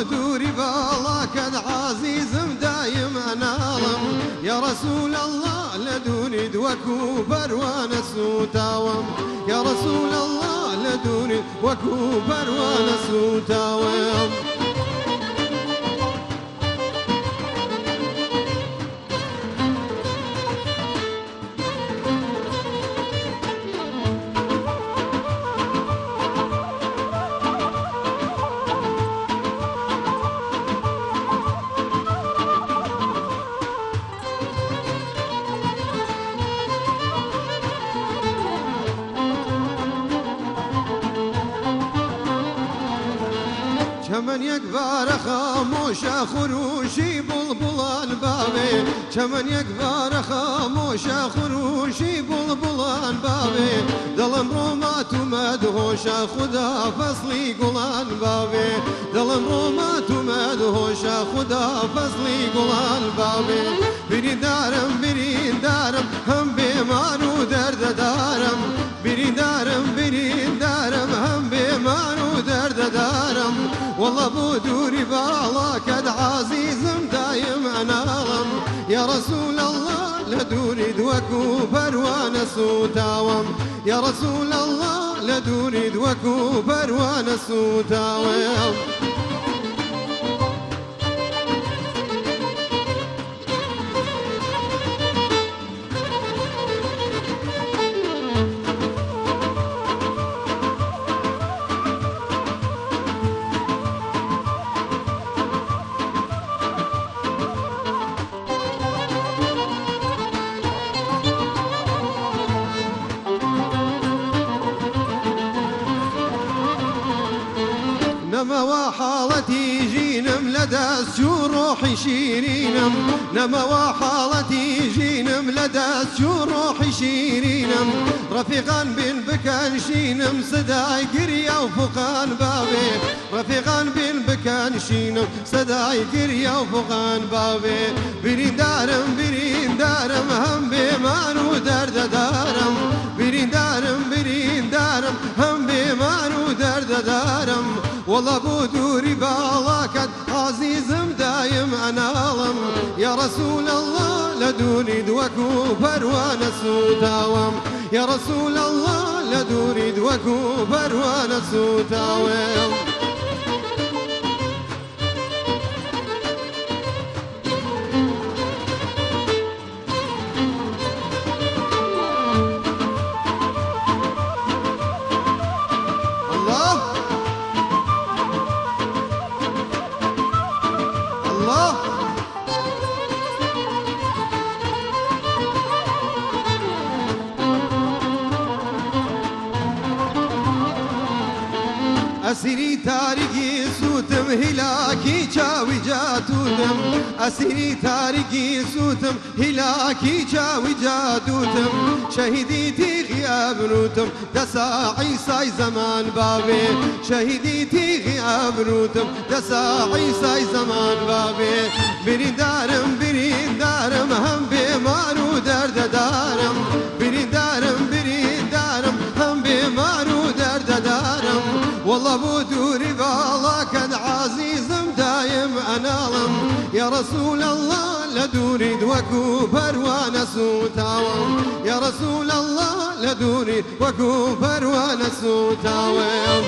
بودوري باڵا کەت عزیزم دایم ئەناڵم یا رسول الله لدونید وەکو پەروانە سوتاوم یا رسول الله لدونید وەکو پەروانە سوتاوم چمن یک بار خاموش خروشی بلبلان بابه چمن یک بار خاموش خروشی بلبلان بابه دلم رومات مدهوش خدا فصلی گلان بابه دلم رومات مدهوش خدا فصلی گلان بابه برین دارم هم بیمار و درد دارم برین دارم هم بیمار و درد دارم والله بودوري باڵا کەت عزیزم دایم ئەناڵم یا رسول الله لدونید وەکو پەروانە سوتاوم یا رسول الله لدونید وەکو پەروانە سوتاوم نما حالتي جينم لداس روحي شيرينم نما حالتي جينم لداس روحي شيرينم رفيقان بين بكان شينم صداي قريا وفقان بابي رفيقان بين بكان شينم صداي قريا وفقان بابي برين دارم هم بيمان ودرد دارم برين دارم هم بيمان ودرد دارم والله بودوري باڵا کەت عزیزم دایم ئەناڵم یا رسول الله لدونید وەکو پەروانە سوتاوم یا رسول الله لدونید وەکو پەروانە سوتاوم أسيري تاريخي سوتم هلاكي چاوي جاتوتم أسيري تاريخي سوتم هلاكي چاوي جاتوتم شهيدي تيغي أبنوتم دسا عيسى زمان بابي شهيدي تيغي أبنوتم دسا عيسى زمان بابي برين دارم هم بيمار ودرد دارم برين دارم هم بيمار ودرد دارم والله بودوري باڵا کەت عزیزم دایم ئەناڵم یا رسول الله لدونید وەکو پەروانە سوتاوم یا رسول الله لدونید وەکو پەروانە سوتاوم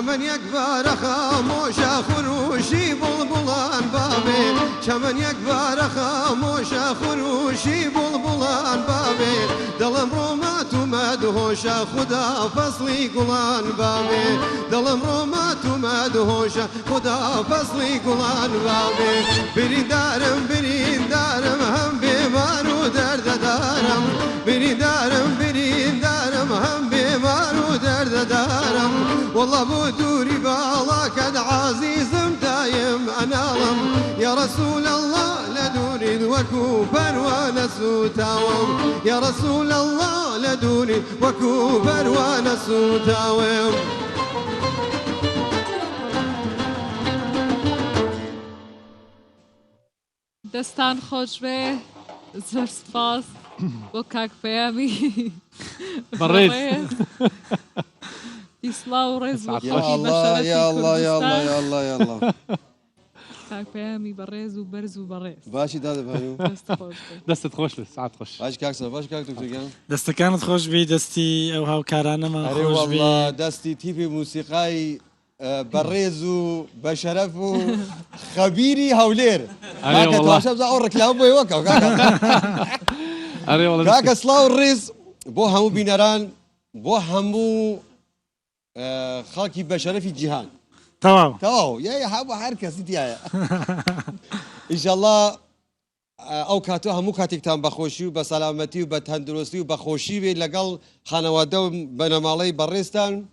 چمن یک بار خاموش خروشی بلبلان بابی چمن یک بار خاموش خروشی بلبلان بابی دلم رومات مدهوش خدا فصلی گلان بابی دلم رومات مدهوش خدا فصلی گلان بابی برین دارم هم بیمار و درد دارم برین دارم هم بیمار و درد دارم والله بودوري باڵا کەت عزیزم دایم ئەناڵم يا رسول الله لدوني وكو بروانة سوتاوم يا رسول الله لدوني وكو بروانة سوتاوم دەستان خۆش بێ زۆر سپاس بۆ کاک پەیامی بەڕێز ئیسلا و ڕێز و يا الله يا الله يا الله يا الله يا الله کاک پەیامی بەڕێز و بەرز و بەڕێز باشي دادا بانو دەست خۆش بێ دەستت خۆش بێ سعات خۆش باش كاكسنا باش كاك دكتور دەستەکانت خۆش بێ دەستی ئەو هاوکارانەمان أري خۆش بێ والله دستي تيبي موسيقاي بريزو بشرفو خبيري هولير أري والله. تماشا بزا اورك لا بو يوكا ئەرێ وەڵە كاكا سلاو الريز بو همو بينران بو همو خاكي بشرفي جيهان تەواو تواو يا حبو حركه سيتي ان شاء الله او كاتو همو كاتيكتان بخوشي وبسلامتي وبتندرستي وبخوشي بي لقل خانواده بنمالي بريستان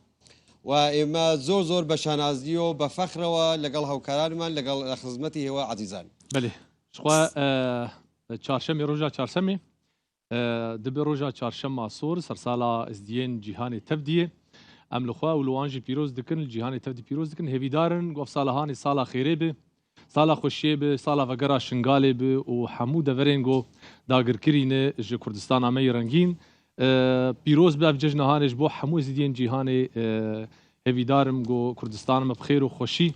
وإما زور زور بشانازيو بفخرة لقل هاوكارانمان لقل خدمتي هو عزيزان بەێ شخوا چارشەمی ڕۆژا چارشەمێ دبێ ڕۆژا چارشەمما سۆر سەرساڵا ئەزدیێن جیهانی تەفدیە ئەم لەخوا و لەوانژی پیرۆز دکن جیهانی تەفدی پیرۆز دکن هێویدارن گۆف ساڵەهانی ساڵا خێرێ بێ ساڵا خۆشیێ بێ ساڵا ڤەگەرا شنگالێ بێ و هەموو دەڤەرێن گۆ داگرکرینە ji کوردستان ئەمەی ڕەنگین پیرۆز بە جژنەهانش بۆ هەموو زیدیên جیهانê هێویدارم گۆ کوردستانمە بخێر و خۆشی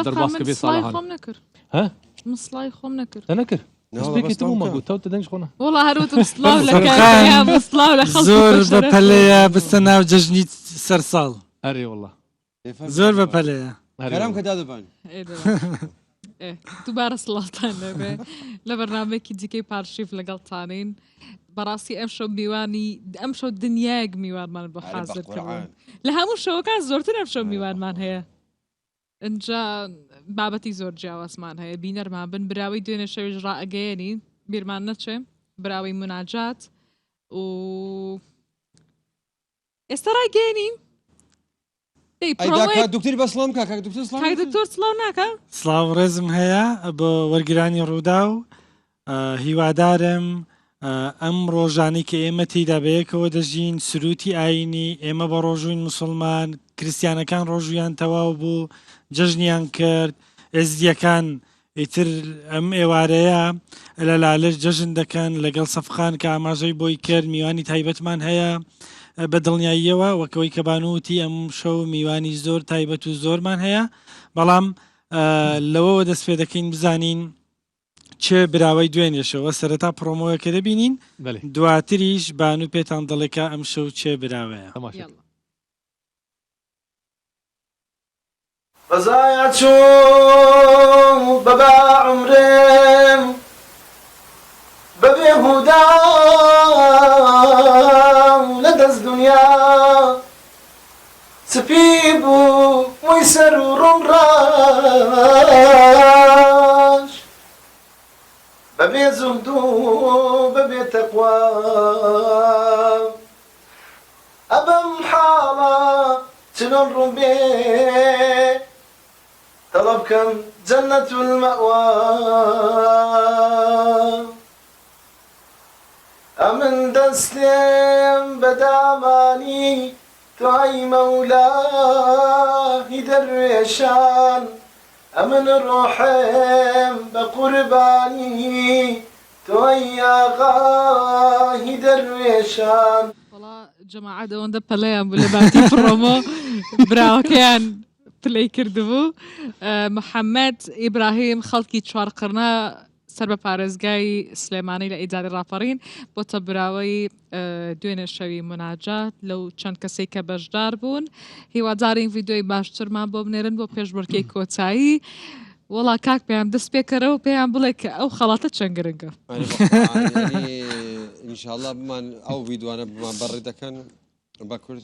دەرباسکە بێ سڵای ساڵەهان خۆم نەکرد ها من سڵای خۆم نەکرد تەنەکرد سپێکی ترمە گوت تەوتە دەنج خۆنە وڵا هەروتم سڵاو لە کاکەیان سڵاو لە خەڵکی زۆر بە بەشەرەف. پەلەیە بستە ناو جەژنی سەرساڵ ئەرێ وڵە زۆر بە پەلەیە كلام كدادا بان دووبارە سڵاتان لەبێ لە بەرنامەیەکی دیکەی پارشیف لەگەڵتانین بەڕاستی ئەم شەو میوانی ئەم شەو دنیایەک میوانمان بۆ حازر کردوون لە هەموو شەوەکان زۆرتر ئەم شەو میوانمان هەیە اینجا بابەتی زۆر جیاوازمان هەیە بینەرمان بن براوی دوێنێ شەویش ڕائەگەیەنی بیرمان نەچێ براوی مناجات و ئێستا ڕایگەێنین ايدا دكتور بسلام كاك دكتور سلام کاک دکتۆر سڵاو ناکە سڵاو ڕێزم هەیە بۆ وەرگرانی ڕوودا و هیوادارم ئەم ڕۆژانی کە ئێمە تێیدا بەیەکەوە دەژین سروتی ئاینی ئێمە بە ڕۆژووین مسلمان کریسیانەکان ڕۆژویان تەواو بوو جەژنیان کرد ئێزدیەکان ئیتر ئەم ئێوارەیە لەلالش جەژن دەکەن لەگەڵ سەفخان کە ئاماژەی بۆی کرد میوانی تایبەتمان هەیە بە دڵنیاییەوە وەکەوەی کە بانووتی ئەم شەو میوانی زۆر تایبەت و زۆرمان هەیە بەڵام لەوەوە دەست پێ دەکەین بزانین چێ براوەی دوێنێشەوە سەرەتا پرۆمۆیەکە دەبینین بەێ دواتریش بانو پێتان دەڵێکە ئەم شەو چێ براوەیە تەماشا یاڵا. بەزایە چوو بەبا عمرم بەبێهودا لە دەست دنیا سپی بوو مووی سەر و ڕۆڕاش بەبێ زوهد و بەبێ تەقوا ئەبەم حاڵە چنۆن ڕوون بێ طلب كم جنة المأوى أمن دستم بداماني تعي مولاه درويشان أمن روحم بقرباني تعي آغاه درويشان وڵا جەماعەت ئەوەندە پەلەیان بوو لە باتی پڕۆمۆ براوەکەیان پلەی کردبوو محەممەد ئیبراهیم خەڵکی چوارقرنا سەر بە پارێزگای سلێمانی لە ئیجاری ڕاپەڕین بۆتە براوەی دوێنێ شەوی مناجات لەو چەند کەسێک کە بەشدار بوون هیوادارین ڤیددیۆی باشترمان بۆ بنێرن بۆ پێشبڕکەی کۆچایی وڵا کاک پێیان دەست پێکەرەوە پێیان بڵێ کە ئەو خەڵاتە چەند گرنگە ان شاء الله بمان او فيديوانه بمان بريده كان بكرد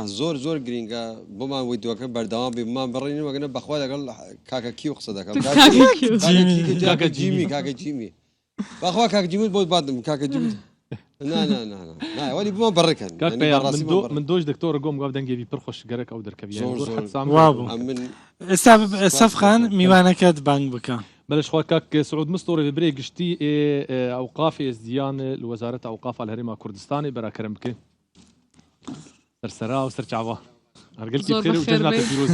زور زور جرينجا بمان فيديوكا بردوام بمان بريني وقنا بخوا قال كاكا كيو قصدك كاكا جيمي بخوا كاكا جيمي بود بعد كاكا جيمي نا ولی بووە بڕکەن کاک پێیان من دۆش دکتۆرە گۆم گاو دەنگێوی پڕ خۆشگەرەك ئەو دەرکەوی وابوو ئێستا سەفخان میوانەکەت بانگ بکە بلش كاك سعود مستوري بري قشتي اوقاف ازديان لوزاره اوقاف الهرم كردستاني برا كرمك سرسرا وسرچعوا قلت بخير وجنات الفيروز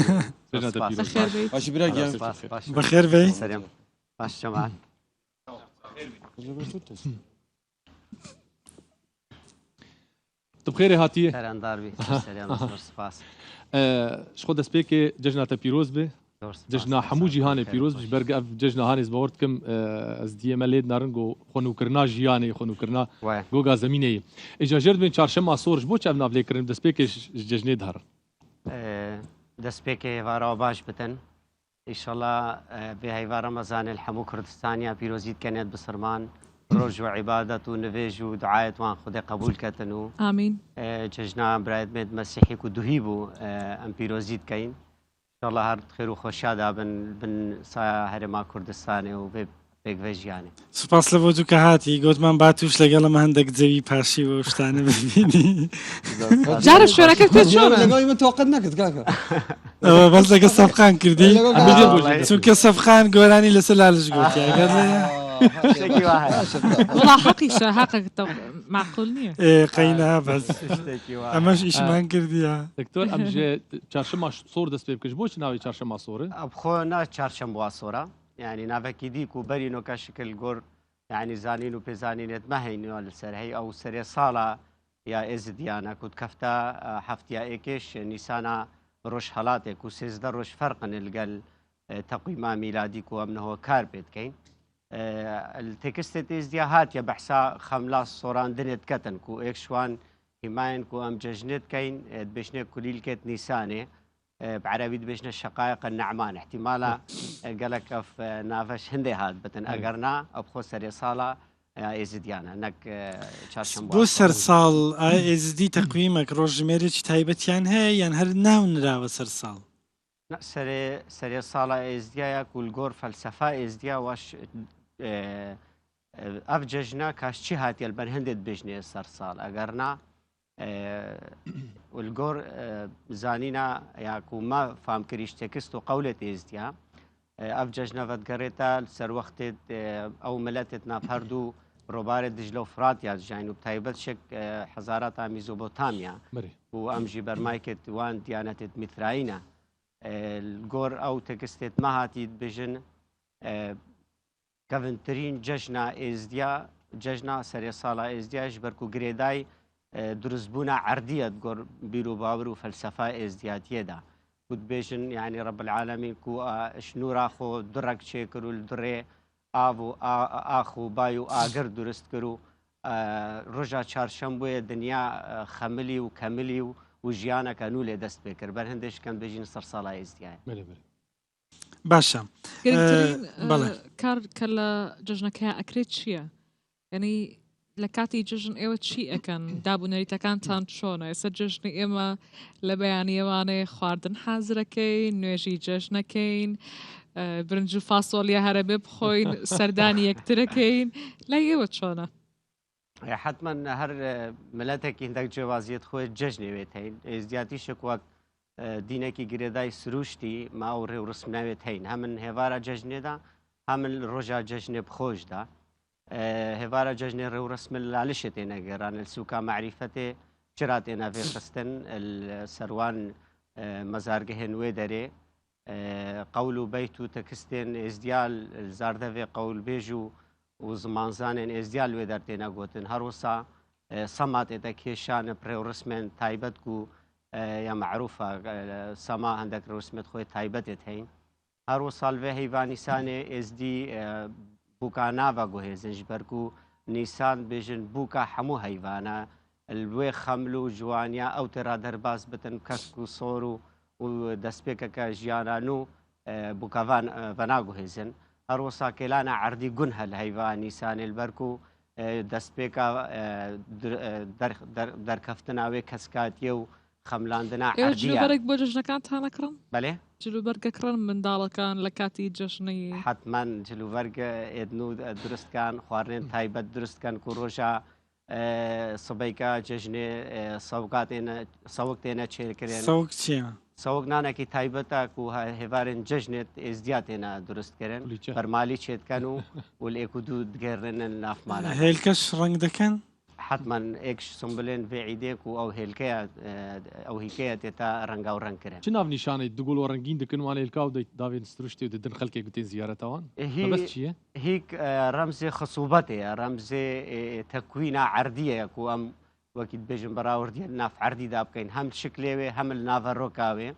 جنات الفيروز بخير بيت باش براقي بخير بي سلام باش جمال بخير هاتيه سلام داربي سلام سپاس شخو دسبيك جنات الفيروز به ججنا حمو جیهان پیروز بش برگ اف ججنا هانیز باورد کم از دیه ملید نارنگو خونو کرنا جیانی خونو کرنا گوگا زمینه اجا جرد بین چارشم آسورش بو چه ابنا بلی کرن دست پیکش ججنه دهر دست پیک هیوارا باش بتن ایشالله به هیوارا مزان الحمو کردستانیا پیروزید کنید بسرمان روج و عبادت و نویج و دعایت وان خود قبول کتنو آمين ججنا براید مید مسیحی کو دوهیبو ام پیروزید کین الله هر خير وخوشادا بن هەرێما کوردستانێ و بێک ڤێژیانێ سوپاس لە بۆ دوو کە هاتی گوتمان با توش لەگەڵەمە هەندێک جەوی پاشی و شتانە ببینی جارە شوێنەکەت پێ چۆنە لەگەڵی من تۆقت نەکرد کاکە ئەوە بەس لەگە سەفخان کردی چونکە سەفخان گۆرانی لەسەر لالش گوتی ئەگەر وڵا حەقیشە حەقێک معقول نییە قەینا بەس ئەمەش ئیشمان کردیە دکتۆر ئەمژێ چارشەما سۆر دەست پێ بکەش بۆچ ناوی چارشەما سۆرە ئەبخۆ نا چارشەمبوا سۆرە یعنی ناوێکی دیک و بەرینۆکە شکل گۆر یعنی زانین و پێزانینێت مەهێنەوە لەسەر هەی ئەو سەرێ ساڵە یا ئێزدیانە کووت کەفتە هەفتیا ئێکێش نیسانە ڕۆژ هەڵاتێک و سێزدە ڕۆژ فەرقن لەگەل تەقویما میلادیک و ئەمنەوە کار پێ بکەین تێکستێت ئێزدیا هاتیە بەحسا خەملا سۆراندنێت کەتن و ئێکشوان هیماین و ئەم جەژنێت کەین بێشنێ کولیلکێت نیسانێ بعربی دبێژنە شقایق النعمان احتیمالە گەلک ئەف ناڤەش هەندێ هات بتن ئەگەرنا ئەبخۆ سەرێ ساڵە ئێزدیانە نەک چارشەمبا بۆ سەر ساڵ ئێزدی تەقویمەک ڕۆژژمێرێکی تایبەتیان هەیە یان هەر ناو نراوە سەر ساڵ سەرێ ساڵە ئێزدیایە کولگۆر فەلسەفا ئێزدیا واش ئەف جەژنە کاشچی هاتیە بەر هەندێت بێژنێ سەر ساڵ ئەگەرنا والگۆر زانینە یاکوما فامکریش تێکست و قەولێت ئێزدیا ئەف جەژنە ڤەتگەڕێتە سەر وەختێت ئەو ملەتێت ناپەردوو ڕۆبارێت دژلە و فرات یادژین و تایبەت شێک حەزارات میزۆبۆتامیا و ئەمژی بەرمایکێت وان دیانەتێت میترایینە گۆر ئەو تێکستێت مەهاتیت بژن کەڤنترین جەژنە ئێزدیا جەژنە سەرێ ساڵە ئێزدیاش بەرکو گرێدای دروستبوونا عردیەت گۆر بیر و باور و فەلسەفا ئێزدیاتیەدا کوت بێژن یعنی ڕەب العالەمین کو شنوورا خۆ دوڕێک چێ کرد و درێ ئاو و ئاخ و بای و ئاگەر دروست کرد و ڕۆژا چارشەمبۆیە دنیا خەملی و کەملی و ژیانەکە نو لێ دەست پێ کرد بەر هەندێشکەم بێژین سەر ساڵا ئێزدیایە باشە کار کە لە جژنەکە ئەکرێت چییە؟ یعنی لە کاتی جژن ئێوە چی ئەەکەن دابوونەریتەکانتان چۆنە ئێستا جژنی ئێمە لە بەیانیەوانەیە خواردن حازرەکەین نوێژی جەژنەکەین برنج و فاسۆلیە هەرە بێ بخۆین سەردانی یەکترەکەین لە ئێوە چۆنە؟ حتما هەر ملەتێکی هەندێک جێوازیەت خۆی جەژنێوێت هەین ئێزدیاتیشک وەک دینێکی گرێدای سروشتی ما و ڕێ و ڕسم ناوێت هەین هەمن هێوارە جەژنێدا هەمن ڕۆژا جەژنێ بخۆشدا هێوارە جەژنێ ڕێ و ڕسم لالشێ تێنەگەران سوکا معریفەتێ چرا تێناوێ خستن سەروان مەزارگەهێن وێ دەرێ قەول و بەیت و تەکستێن ئێزدیال زاردەوێ قەول بێژ و زمانزانێن ئێزدیال وێ دەرتێنە گوتن هەروەسا سەماتێتە کێشانە پرێ و ڕسمێن تایبەت و یا معروفە سەما هەندێک ڕسمێت خۆی تایبەتێت هەین هەروە ساڵڤێ هەیڤانیسانێ ئێزدی بووکاناڤە گوهێزنج بەرگ و نیسان بێژن بووکە هەموو هەیڤانە وێ خەمل و جوانیا ئەو تێرا دەرباز بتن کەسک و سۆر و دەستپێکەکە ژیانان و بووکەڤان بەناگوهێزن هەروە ساکێلانە عەردی گون هەل هەیڤا نیسانێ بەرگ و دەستپێکە دەرکەفتناوێ کەسکاتیە و خەملاندنا جلوبەرێک بۆ جژنەکانتان نەکڕن؟ بەڵێ جلوبەرگەکڕن منداڵەکان لە کاتی جەژنەی حتمان جلوبەرگە ئێدن و دروستکان خواردنێن تایبەت دروستکەن و ڕۆژە سبەیکە جژنێ سەوک تێنە چێرکردن سەوک چییە؟ سەوک نانێکی تایبەتە و هێوارن جژنێت ئێزدیا تێنە دروستکردن بەرمالی چێتکەن و لێک و دوو دگەڕێنن نافمانە هێلکەش ڕنگ دەکەن؟ حتما ئێکش سمبلێن vێعیدێک و ئەو هێلکەیە ئەو هیکەیە تێتا ڕەنگا و ڕەنگکردن چ ناو نیشانەی دوگوڵ و ڕنگین دکن وانە هێلکا و داوێن سروشتی و ددن خەڵکێک گوتێن زیارەتەوان بەس چییە؟ هیک ڕەمزێ خسوبەتەیە ڕەمزێ تەکوینە عەردیەک و ئەم وەکی بێژم بەراوردیە ناف عەردیدا بکەین هەم شکلێوێ هەم ناڤەڕۆکاوێ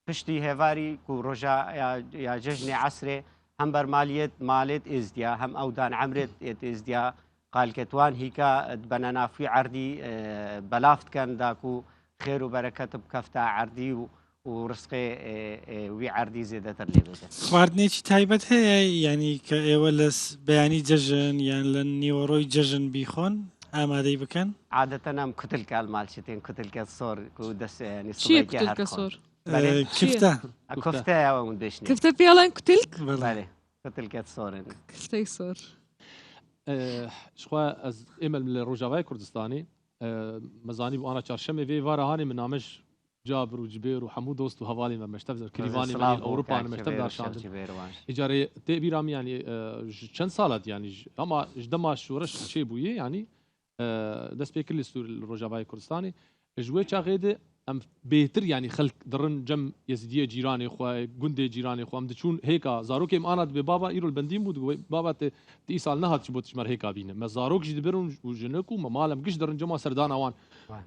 پشتی هێواری و ڕۆژە یا جژنێ عەسرێ هەم بەرمالیت مالێت ئێزدیا هەم ئەودان عەمرێت ئێزدیا قالکەتوان هیکە بەنە نافوی عەردی بەلافتکەن داک و خێر و بەرەکەت بکەفتە عەردی و ڕسقێ وی عەردی زێدەتر لێ بێتە خواردنێکی تایبەت هەیە ینی کە ئێوە لە بەیانی جەژن یان لە نیوەڕۆی جەژن بیخۆن ئامادەی بکەن عادەتەن ئەم کوتلکە ئەلمالچێتێن کوتلکە سۆر و دەستنی چییە کوتلکە سۆر؟ کفتە کفتەیەوە من بێشنی کفتە پێڵەن کوتلک؟ کوتلکەت سۆرن کفتەی سۆر شخوا ئەس ئێمە لە ڕۆژاوای کوردستانی مەزانی بۆ ئانا چارشەمێ vê varahanê min nameş Cabir û Cibêr û hemû dost û hevalên me meştev kirîvanê me Ewropa meştev daşandin îcarê tê bîra min yanî ji çend salat yanî ama ji dema şoreş çêbûyê yanî dest pê kir lê Rojavayê Kurdistanê ji wê çaxê de em bêhtir yanî xelk dirin cem Yezîdiyê cîranê xwe gundê cîranê xwe em diçûn hêka zarokê em ana dibe baba îro bendîn bû dibe baba te îsal nehat ji bo tişmer hêka bîne me zarok jî dibirin û jinik û me malem giş dirin cema serdana wan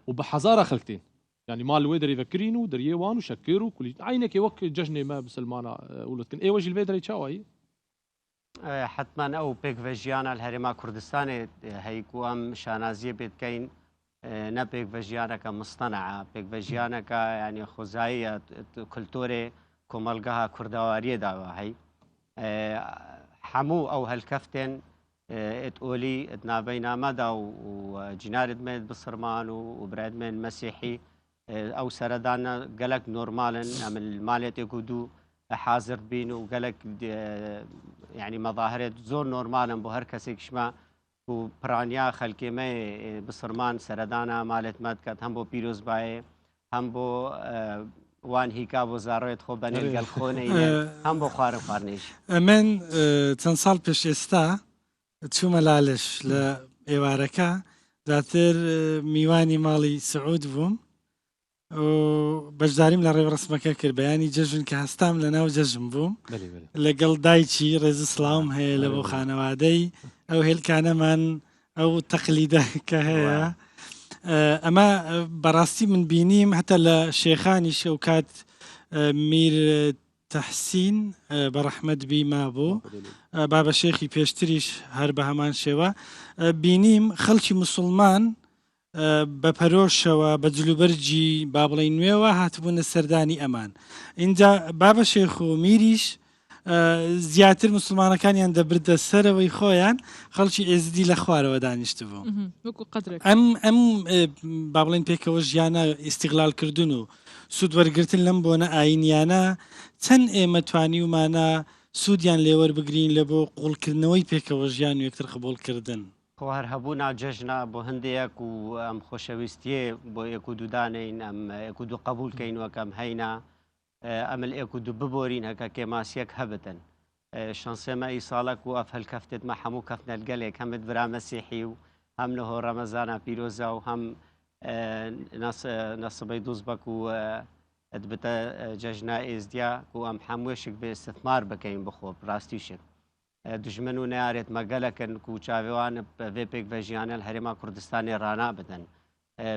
û bi hezara xelk tên yani mal wê derê vekirîn û deriyê wan û şekir û kulî aynekê wek cejnê me bisilmana ûlitkin êwe jî li vê derê çawa yî حتما ئەو پێکڤژیانە لە هەرێما کوردستانê هەیکو ئەم شانازیە پێ بکەین نە پێکڤژیانەکە مستەنەعە پێکڤژیانەکە ینی خۆزاییە کلتۆرێ کۆمەلگەها کورداواریە داوە هەی هەموو ئەو هەلکەفتێن ئۆلی نابەی نامەدا و جینارت مێت بسرمان و برادمێن مەسیحی ئەو سەردانە گەلک نۆرمالن ئەم مالێتێک و دوو حاضر بین و گەلک یعنی مەظاهرێت زۆر نۆرمالن بۆ هەر کەسێکشمە و پرانیا خەلکێمە بسرمان سەردانە مالێتمەت کات هەم بۆ پیرۆزبایە هەم بۆ وان هیکا بۆ زاڕێت خۆ بەنێرگەل خۆنەی هەم بۆ خوارن خواردنێش ئەمن چەند ساڵ پێش ئێستا چوومە لالش لە ئێوارەکە زیاتر میوانی ماڵی سعود بووم بەشداریم لە ڕێوەڕسمەکە کرد بەیانی جەژن کە هەستام لە ناو جەژم بووم لەگەڵ دایکی ڕێز سلااوم هەیە لە بۆ خانەوادەی ئەو هێلکانەمان ئەو تەقلیدە کە هەیە ئەمە بەڕاستی من بینیم هەتا لە شێخانی شەوکات میر تەحسین بەڕەحمەت بیما بوو بابە شێخی پێشتریش هەر بە هەمان شێوە بینیم خەڵکی موسڵمان بە پەرۆشەوە بە جلوبەرجی با بڵێ نوێوە هاتبوونە سەردانی ئەمان اینجا بابە شێخ و میریش زیاتر مسلمانەکانیان دەبردە سەرەوەی خۆیان خەڵکی ئێزدی لە خوارەوە دانیشت بوو ئەم با بڵێن پێکەوە ژیانە ئیستیغلالکردن و سوود وەرگرتن لەم بۆنە ئاینیانە چەند ئێمە توانی ومانە سوودیان لێوەربگرین لە بۆ قوڵکردنەوەی پێکەوە ژیان و یەکتر قبوڵکردن هەر هەبوو ناجەژنا بۆ هەندێک و ئەم خۆشەویستیە بۆ یەک و دوودانین ئەم یەک و دوو قبولکەین وەکەم هەینا ئەمل ئێک و دوو ببۆرین هەکە کێماسیەک هەبتن شانسێمە ئیساڵک و ئەف هەلکەفتێتمە هەموو کەفتنەلگەلێک هەمت برا مەسیحی و هەم لە هۆ ڕەمەزانە پیرۆزە و هەم نەسبەی دووزبەک و ئەدبتە جەژنا ئێزدیا و ئەم هەمووشک بێ استثمار بکەین بخۆ ڕاستیشک دژمن و نارێت مەگەلەکەن و چاوێوان vê pêkvejiyanê li herêma Kurdistanê rana bidin.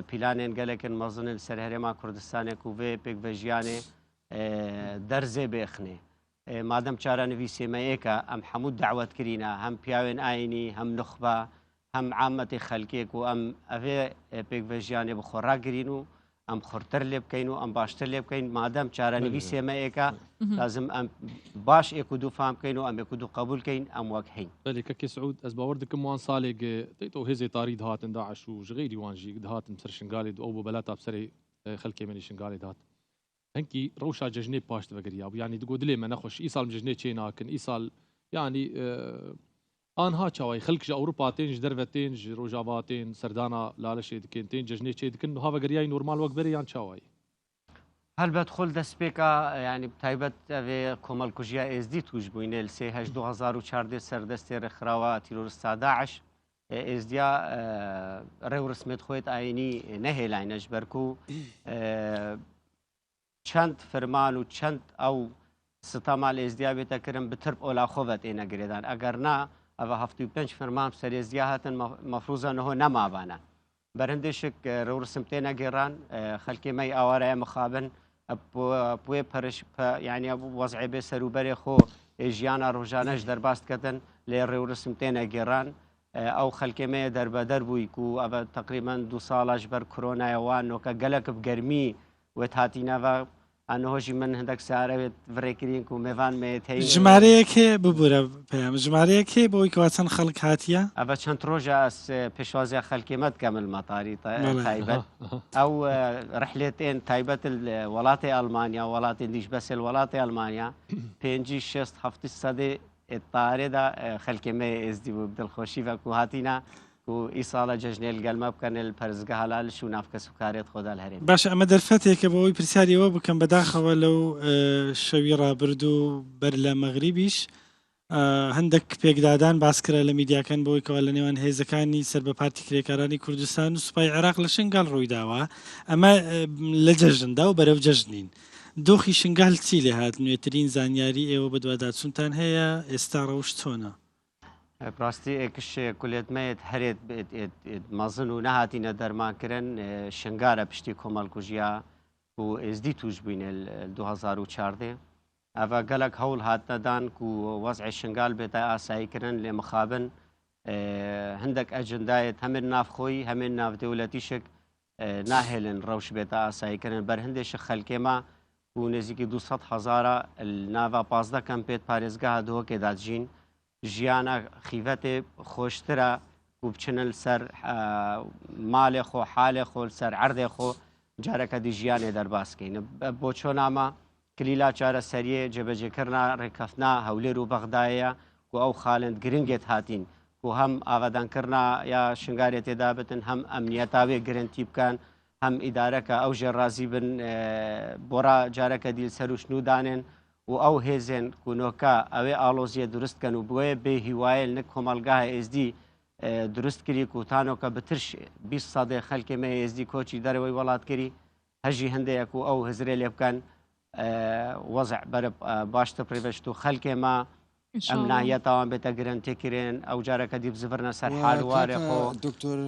Pîlanên gelekên mezin ser herêma Kurdistanê ku vê pêkvejiyanê derzê bêxinê. Madem çara nivîsê me êka em hemû dewet kirîne hem piyawên ayînî hem nuxba hem ametê xelkê ku em evê pêkvejiyanê bi xwe ragirîn û em xurtir lê bikeyn û em baştir lê bikeyn madem çara nivîsê me êka lazim em baş êk û dû fehm bikeyn û em êk û dû qebûl bikeyn em wek hîn. Belê kekê Siûd ez bawer dikim wan salek têto hêzê tarî dihatin Daeş û ji gêrî wan jî dihatin ser şingalê ew bû belata serê xelkê me şingalê dihat. Hinkî rewşa cejnê paş divegiriya yani digot dilê me nexweş îsal cejnê çê nakin îsal yani آنها چاوای خەڵکیش ئەوروپا تێنج دەرەوە تێنج ڕۆژاوا تێن سەردانا لالەشێ دکەن تێن جژنێ چێ دکن و هاوەگەریای نورمال وەک بەرە یان چاوای هەلبەت خۆل دەستپێکە ینی تایبەت ئەوێ کۆمەڵکوژیە ئێزدی توش بووینێ لە 2014 سەردەستێ ڕێکخراوە تیرۆریستا داعش ئێزدیا ڕێوڕسمێت خۆیت ئاینی نەهێلاینەش بەرکو چەند فرمان و چەند ئەو ستەما لە ئێزدیا بێتەکردن بترب ئۆلاخۆڤەت ئێنەگرێدان ئەگەر نا ئەوە 75 فرمان سەرێزدیا هاتن مەفروزە نەهۆ نەمابانە بەرهندێشک ڕێوڕسم تێنە گێڕان خەلکێمەی ئاوارەیە مخابن پوێ پەرش یعنی وەزعێ بێ سەروبەرێ خۆ ژیانە ڕۆژانەش دەرباستکردن لێ ڕێوڕسم تێنە گێڕان ئەو خەلکێمەیە دەربەدەر بووی و ئەوە تقریبان 2 ساڵاش بەر کۆرۆنایەوە نۆکە گەلک گەرمی وێت هاتینەوە ئەنهۆژی من هەندێک سارەوێت ڤڕێکرین و میێوان مێتەی ژمارەیەکێ ببوورە پێم ژمارەیەکێ بۆی کەوا چەند خەڵک هاتیە ئەوە چەند ڕۆژە پێشوازیە خەلکێمەت کەمل مەتاری تایبەت ئەو ڕحلێتێن تایبەت وڵاتی ئەلمانیا وڵاتی دیش بەسێل وڵاتی ئەلمانیا 5-6 سەدێ ئێتارێدا خەلکێمە ئێزدی بوو دڵخۆشی بەکو هاتینا و ئیساڵە جژنێل گەلمە بکەن پەرزگە هەلالش و نافکە سوکارێت خۆدا هەرێن باش ئەمە دەرفەتێکە بەوەی پرسیاریەوە بکەم بەداخەوە لەو شەوی ڕابرد و بەر لە مەغریبیش هەندێک پێکدادان باسکرە لە میدیاکەن بۆی کەوا لە نێوان هێزەکانی سەر بە پارتی کرێکارانی کوردستان و سوپای عێراق لە شنگال ڕوویداوە ئەمە لە جەژندا و بەرەو جەژنین دۆخی شنگال چی لێ هات نوێترین زانیاری ئێوە بە دوواداچوونتان هەیە ئێستا ڕەوش چۆنە ڕاستی ئێکش کولێتمەیەت هەرێت مەزن و نەهاتینە دەرمانکردن شنگارە پشتی کۆمەڵکوژیا و ئێزدی توش بووینێ 2014 ئەوە گەلک هەوڵ هاتنەدان و وەزعی شنگال بێتە ئاساییکردن لێ مخابن هەندێک ئەجندایەت هەمێن نافخۆی هەمێن ناودەوڵەتیشک ناهێلن ڕەوش بێتە ئاساییکردن بەر هەندێشە خەلکێمە و نزیکی 200,000 ناوا 15 کەم پێت پارێزگا هەدووەکێدا دژین ژیانە خیڤەتێ خۆشترە و بچنل سەر مالێ خۆ حالێ خۆ سەر عەردێ خۆ جارەکە دی ژیانێ دەرباسکەین بۆ چۆنامە کلیلا چارە سەریە جێبەجێکردنا ڕێکەفنا هەولێر و بەغدایە و ئەو خاڵند گرنگێت هاتین و هەم ئاغادانکردنا یا شنگارێت تێدا بتن هەم ئەمنیەتاوێ گرنتی بکەن هەم ئیدارەکە ئەو ژێڕازی بن بۆرا جارەکە دیل سەر و شنودانێن و ئەو هێزێن کوونۆکە ئەوێ ئالۆزیە دروستکەن و بۆیە بێ هیوایل نەک کۆمەلگای ئێزدی دروست کردی کوتانۆکە بترش 20 سادێ خەلکێمە ئێزدی کۆچی دەرەوەی وڵاتکردی هەژی هەندێک و ئەو هزرێ لێ بکەن وەزع بەرە باشتە پرێبشت و خەلکێمە ئەم ناهیەتاوان بێتە گرن تێکرێن ئەو جارەکە دی بزڤرنە سەر حالوارێ خۆ دکتۆر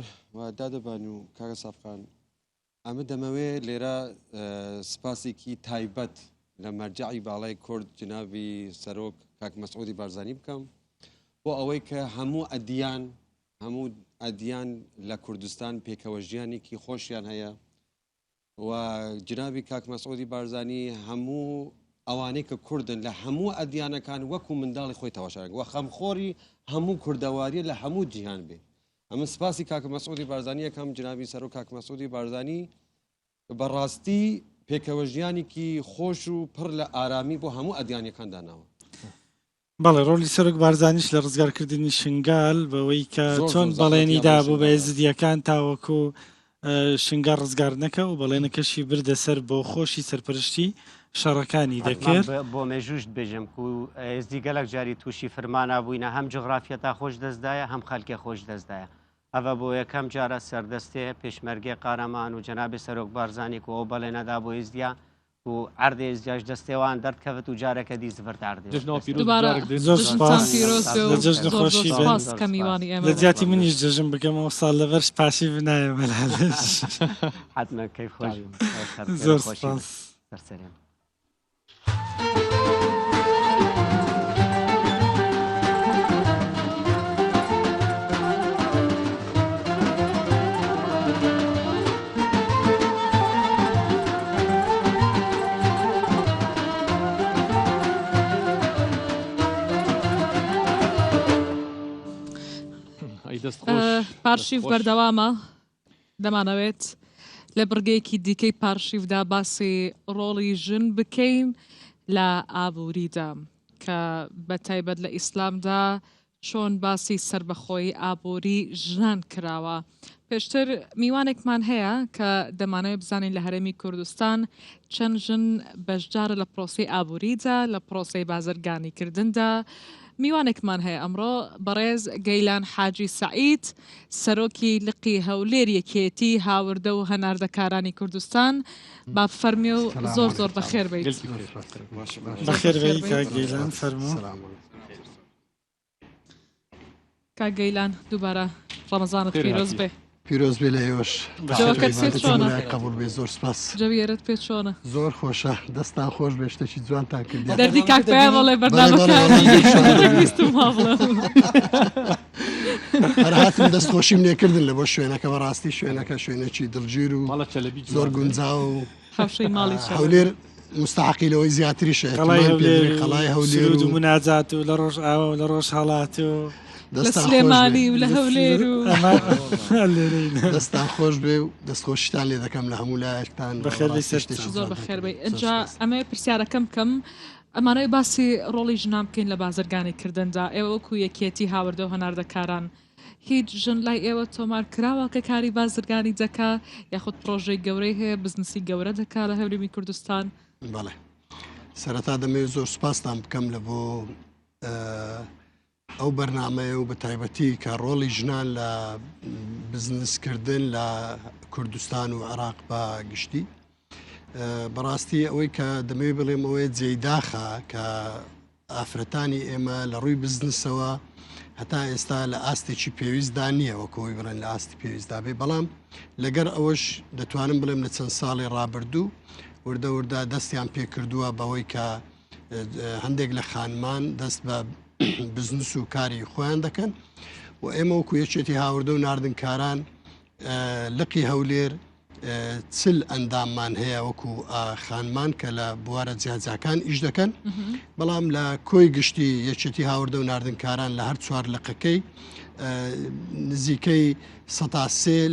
دادەبان و کاگە سافقان ئەمە دەمەوێ لێرە سپاسێکی تایبەت لە مەرجعی باڵای کورد جناوی سەرۆک کاک مەسعودی بارزانی بکەم بۆ ئەوەی کە هەموو ئەدیان لە کوردستان پێکەوە ژیانێکی خۆشیان هەیە و جناوی کاک مەسعودی بارزانی هەموو ئەوانەی کە کوردن لە هەموو ئەدیانەکان وەکو منداڵی خۆی تەواشارن و خەمخۆری هەموو کوردەواریە لە هەموو جیهان بێ ئەمە سپاسی کاک مەسعودی بارزانی یەکەم جناوی سەرۆک کاک مەسعودی بارزانی بەڕاستی پێکەوە ژیانێکی خۆش و پڕ لە ئارامی بۆ هەموو ئەدیانەکان داناوە بەڵێ ڕۆلی سەرۆک بارزانیش لە ڕزگارکردنی شنگال بەوەی کە چۆن بەڵێنیدا بوو بە ئێزدیەکان تاوەکو شنگار ڕزگار نەکە و بەڵێنەکەشی بردە سەر بۆ خۆشی سەرپەرشتی شەڕەکانی دەکرد بۆ مێژوشت بێژم و ئێزدی گەلک جاری تووشی فرمانە بووینە هەم جغرافیەتا خۆش دەستدایە هەم خەلکێ خۆش دەستدایە ئەوە بۆ یەکەم جارە سەردەستێ پێشمەرگێ قارەمان و جەنابی سەرۆک بارزانی و ئەو بەڵێنەدا بۆ ئێزدیا و عەردی ئێزدیاش دەستێوان دەردکەوت و جارەکە دی زڤرد عەردێ زۆر سپاس لە جەژن خۆشی لە جیاتی منیش جەژن بگەمەوە ساڵ لەبەر پاشی بنایە مەلالش حتممە کەی خۆش زۆر سپاس سەرسەرێن پارشیف بەردەوامە دەمانەوێت لە بڕگەیەکی دیکەی پارشیفدا باسی ڕۆڵی ژن بکەین لە ئابووریدا کە بە تایبەت لە ئیسلامدا چۆن باسی سربەخۆی ئابووری ژنان کراوە. پێشتر میوانێکمان هەیە کە دەمانەوێت بزانین لە هەرێمی کوردستان چەند ژن بەشدارە لە پرۆسی ئابووریدا لە پرۆسی بازرگانیکردندا. میوانێکمان هەیە ئەمڕۆ بەڕێز گەیلان حاجی سعید سەرۆکی لقی هەولێر یەکێتی هاوردە و هەناردەکارانی کوردستان با فەرمی و زۆر زۆر بەخێر بیت. بەخێر بێی کاک گەیلان فەرموو. کاک گەیلان دووبارە ڕەمەزانت پیرۆز بێ. پیرۆز بێ لە ئێوەش جەوەکەت پێ چۆنە؟ قبول بێ زۆر سپاس. جەویێرت پێ چۆنە؟ زۆر خۆشە دەستان خۆش بێ شتێکی جوانتان کردی. دەردی کاک پێیان بەڵێ بەرنامەکانی ویستم وا بڵێم. هەر هاتم دەستخۆشیم لێکردن لە بۆ شوێنەکە بەڕاستی شوێنەکە شوێنێکی دڵگیر و ماڵە چەلەبی زۆر گونجا و حەوشەی ماڵی هەولێر مستحقیلەوەی زیاتریشە قەڵای هەولێر قەڵای هەولێر سرود و مناجات و لە ڕۆژ ئاوە و لە ڕۆژ هەڵات و لە سلێمانی و لە هەولێر و دەستان خۆش بێ و دەستخۆشیتان لێ دەکەم لە هەموو لایەکتان بەخێر بێی سەر زۆر بەخێر بێ. اینجا ئەمە پرسیارەکەم کەم ئەمانەوەی باسی ڕۆڵی ژنان بکەین لە بازرگانی کردندا. ئێوە وەکو یەکێتی هاوردە و هەناردەکاران هیچ ژن لای ئێوە تۆمار کراوە کە کاری بازرگانی دەکا یاخود پرۆژەی گەورەی هەیە بزنسی گەورە دەکا لە هەورێمی کوردستان؟ بەڵێ سەرەتا دەمەوێت زۆر سپاسان بکەم لە بۆ ئەو بەرنامەیە و بە تایبەتی کە ڕۆڵی ژنان لە بزنسکردن لە کوردستان و عێراق بە گشتی بەڕاستی ئەوەی کە دەمەوێت بڵێم ئەوەیە جێیداخە کە ئافرەتانی ئێمە لە ڕووی بزنسەوە هەتا ئێستا لە ئاستێکی پێویستدا نییە وەکەوەی بڕێن لە ئاستی پێویستدا بێ. بەڵام لەگەر ئەوەش دەتوانم بڵێم لە چەند ساڵی ڕابردوو وردە وردە دەستیان پێکردووە بەوەی کە هەندێک لە خانمان دەست بە بزنس و کاری خۆیان دەکەن و ئێمە وەکو یەکێتی هاوردە و ناردنکاران لقی هەولێر چل ئەنداممان هەیە وەکو خانمان کە لە بوارە جیاجاکان ئیش دەکەن. بەڵام لە کۆی گشتی یەکێتی هاوردە و ناردنکاران لە هەر چوار لقەکەی نزیکەی 103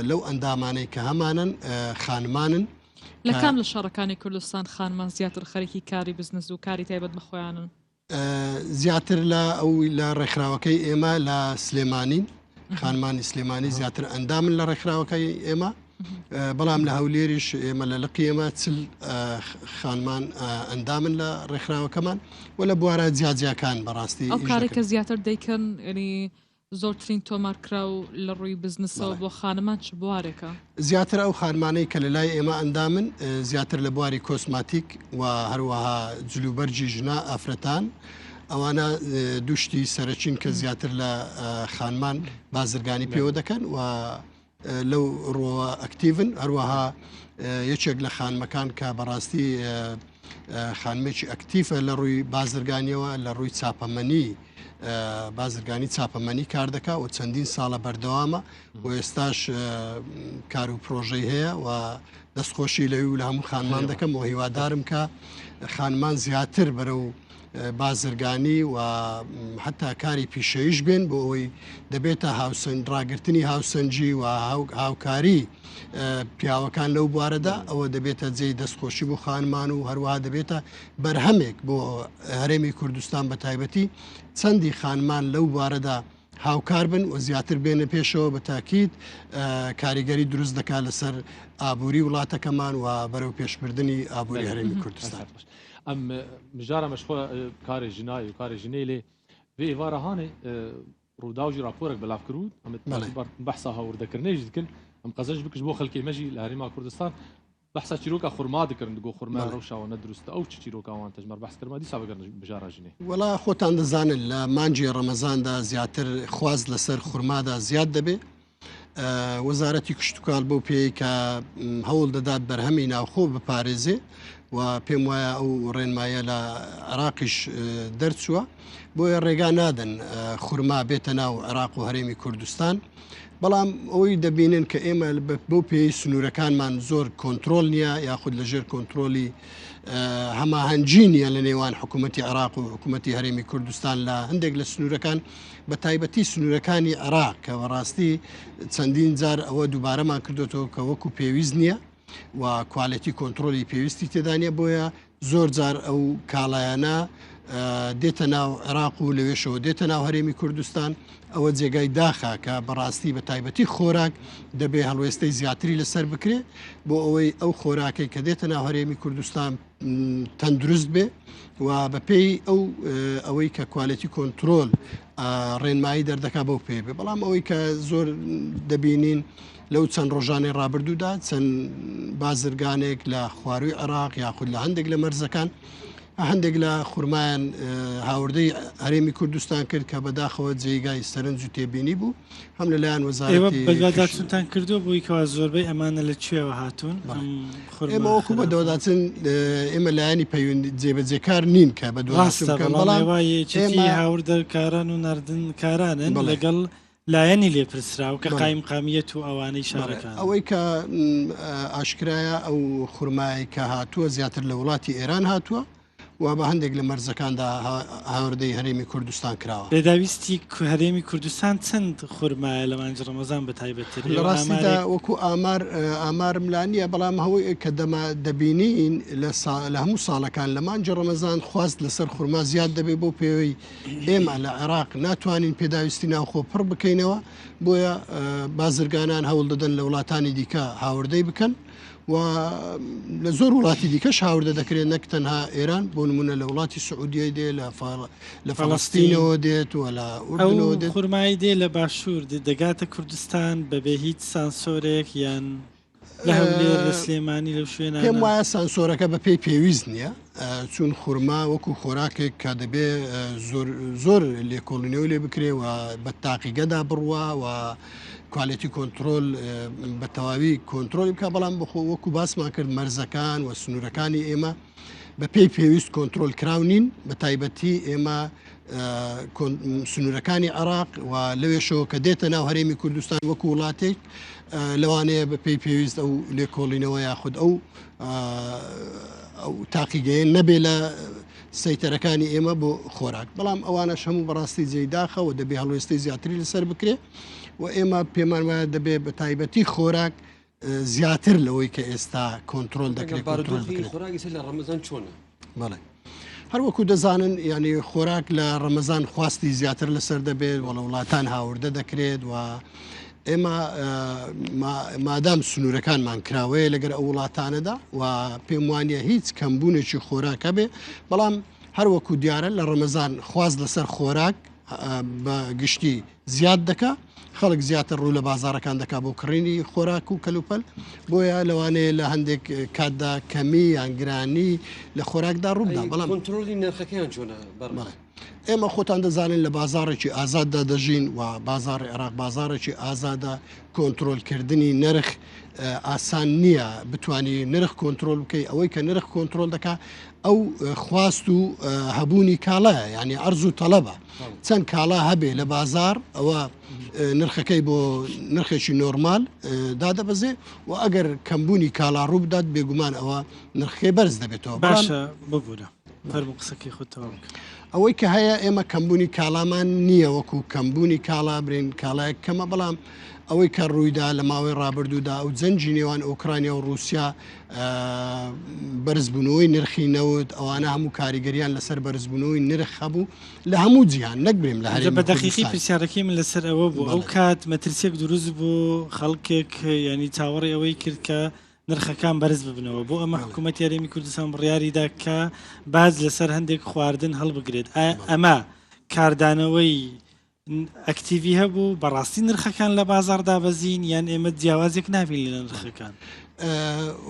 لەو ئەندامانەی کە هەمانن خانمانن. لە کام لە شارەکانی کوردستان خانمان زیاتر خەریکی کاری بزنس و کاری تایبەت بەخۆیانن؟ زیاتر لە ڕێکخراوەکەی ئێمە لە سلێمانین خانمانی سلێمانی زیاتر ئەندامن لە ڕێکخراوەکەی ئێمە. بەڵام لە هەولێریش ئێمە لە لقی ئێمە چل خانمان ئەندامن لە ڕێکخراوەکەمان و لە بوارە جیاجیاکان بەڕاستی ئەو کارێکە زیاتر دەیکەن ینی زۆرترین تۆمارکرا و لە ڕووی بزنسەوە بۆ خانمان چ بوارێکە؟ زیاتر ئەو خانمانەی کە لە لای ئێمە ئەندامن زیاتر لە بواری کۆسماتیک و هەروەها جلوبەرجی ژنا ئافرەتان ئەوانە دوشتی سەرچین کە زیاتر لە خانمان بازرگانی پێوە دەکەن و لەو ڕۆوە ئەکتیڤن. هەروەها یەکێک لە خانمەکان کە بەڕاستی خانمێکی ئەکتیفە لە ڕووی بازرگانیەوە لە ڕووی چاپەمەنی بازرگانی چاپەمەنی کار دەکا و چەندین ساڵە بەردەوامە و ئێستاش کار و پرۆژەی هەیە و دەستخۆشی لەوی و لە هەموو خانمان دەکەم و هیوادارم کە خانمان زیاتر بەرەو بازرگانی و حتا کاری پیشەیش بێن بۆ ئەوەی دەبێتە ڕاگررتنی هاوسەنجی و هاوکاری پیاوەکان لەو بوارەدا ئەوە دەبێتە جێی دەستخۆشی بۆ خانمان و هەروەها دەبێتە بەرهەمێک بۆ هەرێمی کوردستان بە تایبەتی چەندی خانمان لەو بوارەدا هاوکار بن و زیاتر بێنە پێشەوە بە تاکید کاریگەری دروست دەکات لەسەر ئابووری وڵاتەکەمان و بەرەو پێشبردننی ئابووری هەرێمی کوردستان. ئەم مژارە مەشخۆ کارێ ژنای و کارێ ژنەی لێ vê êvara hanê rûdawjî raporek belav kirû em behsa hawrdekirnê jî dikin em qezeş bikiş bo xelkê me jî li Herêma Kurdistan behsa çîroka xurma dikirin digo xurma rewşa wan nedurust ew çi çîroka wan te ji me behs kirma dîsa bigirin bijara jinê. Wela xwetan dizanin li mancê Remezanda ziyatr xwaz li ser xurmada ziyad dibe. Wezaretî Kuştukal بۆ پێی کە هەوڵ دەدات بەرهەمی ناوخۆ بپارێزێ و پێم وایە ئەو ڕێنمایە لە عێراقیش دەرچووە بۆیە ڕێگا نادەن خورما بێتە ناو عێراق و هەرێمی کوردستان. بەڵام ئەوەی دەبینن کە ئێمە بۆ پێی سنوورەکانمان زۆر کۆنتترۆل نییە یاخود لەژێر کۆنتترۆلی هەماهەنگی نیە لە نێوان حکوومەتی عێراق و حکوومەتی هەرێمی کوردستان لە هەندێک لە سنوورەکان بە تایبەتی سنوورەکانی عێراق کە بەڕاستی چەندین جار ئەوە دووبارەمان کردوێتەوە کە وەکو پێویست نییە و کوالەتی کۆنتترۆلی پێویستی تێدانە بۆیە زۆر جار ئەو کاڵایانە دێتە ناو عێراق و لەوێشەوە دێتە ناو هەرێمی کوردستان ئەوە جێگای داخە کە بەڕاستی بە تایبەتی خۆراک دەبێ هەڵوێستەی زیاتری لەسەر بکرێ بۆ ئەوەی ئەو خۆراکەی کە دێتە ناو هەرێمی کوردستان تەندروست بێ و بەپێی ئەوەی کە کوالەتی کۆنتترۆل ڕێنمایی دەردەکا بەو پێ بێ بەڵام ئەوەی کە زۆر دەبینین لەو چەند ڕۆژانەی ڕابردوودا چەند بازرگانێک لە خواروی عێراق یاخود لە هەندێک لە مەرزەکان هەندێک لە خورمایان هاوردەی هەرێمی کوردستان کرد کە بەداخەوە جێگای سەرنج و تێبینی بوو هەم لەلایەن وەزارەتی بەداداچونتان کردو بووی کەوا زۆربەی ئەمانە لە کوێوە هاتوون ئێمە وەکو بە دەوەداچن ئێمە لایانی پەیوەندی جێبەجێکار نین کە بە دوڵامی هاوردەکاران و نردنکارانن لەگەڵ لایەنی لێپرسرا و کە قایم قامیەت و ئەوانەی شارەکان ئەوەی کە ئاشکرایە ئەو خورمایی کە هاتووە زیاتر لە وڵاتی ئێران هاتووە و بە هەندێک لە مەرزەکاندا هاوردەی هەرێمی کوردستان کراوە لێداویستی هەرێمی کوردستان چەند خورمایە لە مانج ڕەمەزان بە تایبەتتر لە ڕاستیدا وەکو ئامار ملانیە بەڵام هەوەی کە دەبینین لە هەموو ساڵەکان لە مانج ڕەمەزان خواست لەسەر خورما زیاد دەبێت بۆ پێوەی ئێمە لە عێراق ناتوانین پێداویستی ناوخۆ پڕ بکەینەوە بۆیە بازرگانان هەوڵ دەدەن لە وڵاتانی دیکە هاوردەی بکەن و لە زۆر وڵاتی دیکەش هاوردە دەکرێت نەک تەنها ئێران بۆ نمونە لە وڵاتی سعودیای دێ لە فەڵەستینەوە دێت و لە ئوردنەوە دێت خورمایی دێ لە باشوور دەگاتە کوردستان بەبێ هیچ سانسۆرێک یان لە هەولێر لە سلێمانی لەو شوێنە پێم وایە سانسۆرەکە بە پێی پێویست نییە چون خورما وەکو خۆراکێک کە دەبێ زۆر لێکۆڵینەوە لێ بکرێ و بە تاقیگەدا بڕوە و کوالەتی کۆنتترۆل بە تەواوی کۆنتترۆلی بکە بەڵام بخۆ وەکو باسمان کرد مەرزەکان و سنوورەکانی ئێمە بە پێی پێویست کۆنتترۆل کراونین بە تایبەتی ئێمە سنوورەکانی عێراق و لەوێشەوە کە دێتە ناو هەرێمی کوردستان وەکو وڵاتێک لەوانەیە بە پێی پێویست ئەو لێکۆڵینەوە یاخود ئەو تاقیگەیە نەبێ لە سەیتەرەکانی ئێمە بۆ خۆراک بەڵام ئەوانەش هەموو بەڕاستی جێداخە و دەبێ هەڵوێستەی زیاتری لەسەر بکرێ و ئێمە پێمان وایە دەبێ بە تایبەتی خۆراک زیاتر لەوەی کە ئێستا کۆنتترۆل دەکرێت لە ڕەمەزان چۆنە بەڵێ هەروەکو دەزانن ینی خۆراک لە ڕەمەزان خواستی زیاتر لەسەر دەبێت وڵە وڵاتان هاوردە دەکرێت و ئێمە مادام سنوورەکانمان کراوەیە لەگەر ئەو وڵاتانەدا و پێم وانە هیچ کەمبوونێکی خۆراکە بێ بەڵام هەروەکو دیارە لە ڕەمەزان خواست لەسەر خۆراک بە گشتی زیاد دەکا خەڵک زیاتر ڕوو لە بازارەکان دەکا بۆ کڕینی خۆراک و کەلوپەل بۆیە لەوانەیە لە هەندێک کاتدا کەمی یانگرانی لە خۆراکدا ڕوودا بەڵام کۆنتترۆلی نرخەکەیان چۆنە بەڕمە ئێمە خۆتان دەزانین لە بازارێکی ئازاددا دەژین و بازاری عێراق بازارێکی ئازادە کۆنتترۆلکردنی نرخ ئاسان نییە بتانی نرخ کۆنتترۆل بکەی ئەوەی کە نرخ کۆنتترۆل دەکا ئەو خواست و هەبوونی کاڵایە ینی ئەرز و تەڵەبە چەند کاڵا هەبێ لە بازار ئەوە نرخەکەی بۆ نرخێکی نۆرمال دادەبەزێ و ئەگەر کەمبوونی کاڵا ڕوو بدات بێگومان ئەوە نرخەکەی بەرز دەبێتەوە باشە ببوورە فەرموو قسەکەی خۆتەوە بکە ئەوەی کە هەیە ئێمە کەمبوونی کاڵامان نییە وەکو کەمبوونی کاڵا برین کاڵایەک کەمە بەڵام ئەوەی کە ڕوویدا لە ماوەی ڕابردوودا ئەو جەنجی نێوان ئۆکرانیا و رووسیا بەرزبوونەوەی نرخی نەوت ئەوانە هەموو کاریگەریان لەسەر بەرزبوونەوەی نرخ هەبوو لە هەموو جیهان نەکبرێم لە هەرێمی بە دەقیقی پرسیارەکەی من لەسەر ئەوە بوو ئەو کات مەترسیەک دروست بوو خەڵکێک ینی چاوەڕی ئەوەی کرد کە نرخەکان بەرز ببنەوە بۆ ئەمە حکوومەت یاریمی کوردستان بڕیاریدا کە باز لەسەر هەندێک خواردن هەڵبگرێت ئەمە کاردانەوەی ئەکتیڤی هەبوو بەڕاستی نرخەکان لە بازاردا بەزین یان ئێمە جیاوازێک نابین لە نرخەکان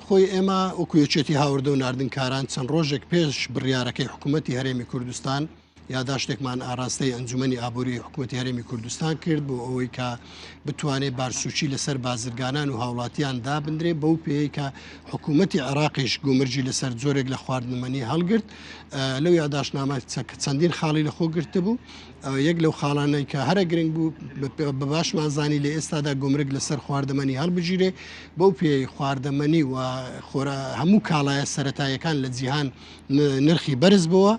خۆی ئێمە وەکوێچێتی هاوردە و نردنکاران چەند ڕۆژێک پێش بڕیارەکەی حکوومەتی هەرێمی کوردستان یاداشتێکمان ئاراستەی ئەنجومەنی ئابووری حکوومەتی هەرێمی کوردستان کرد بۆ ئەوەی کە بتوانێت بارسوچی لەسەر بازرگانان و هاوڵاتیان دابدرێ بەو پێی کە حکوومەتی عێراقیش گومرجی لەسەر زۆرێک لە خواردنمەنی هەڵگرت لەو یاداشنامە چەندین خاڵی لە خۆ گرتە بوو یەک لەو خاڵانەی کە هەرە گرنگ بوو بە باشمانزانی لە ئێستادا گومرگ لەسەر خواردەمەنی هەڵبژیرێ بەو پێی خواردەمەنی و هەموو کاڵایە سەرەتایەکان لە جیهان نرخی بەرز بووە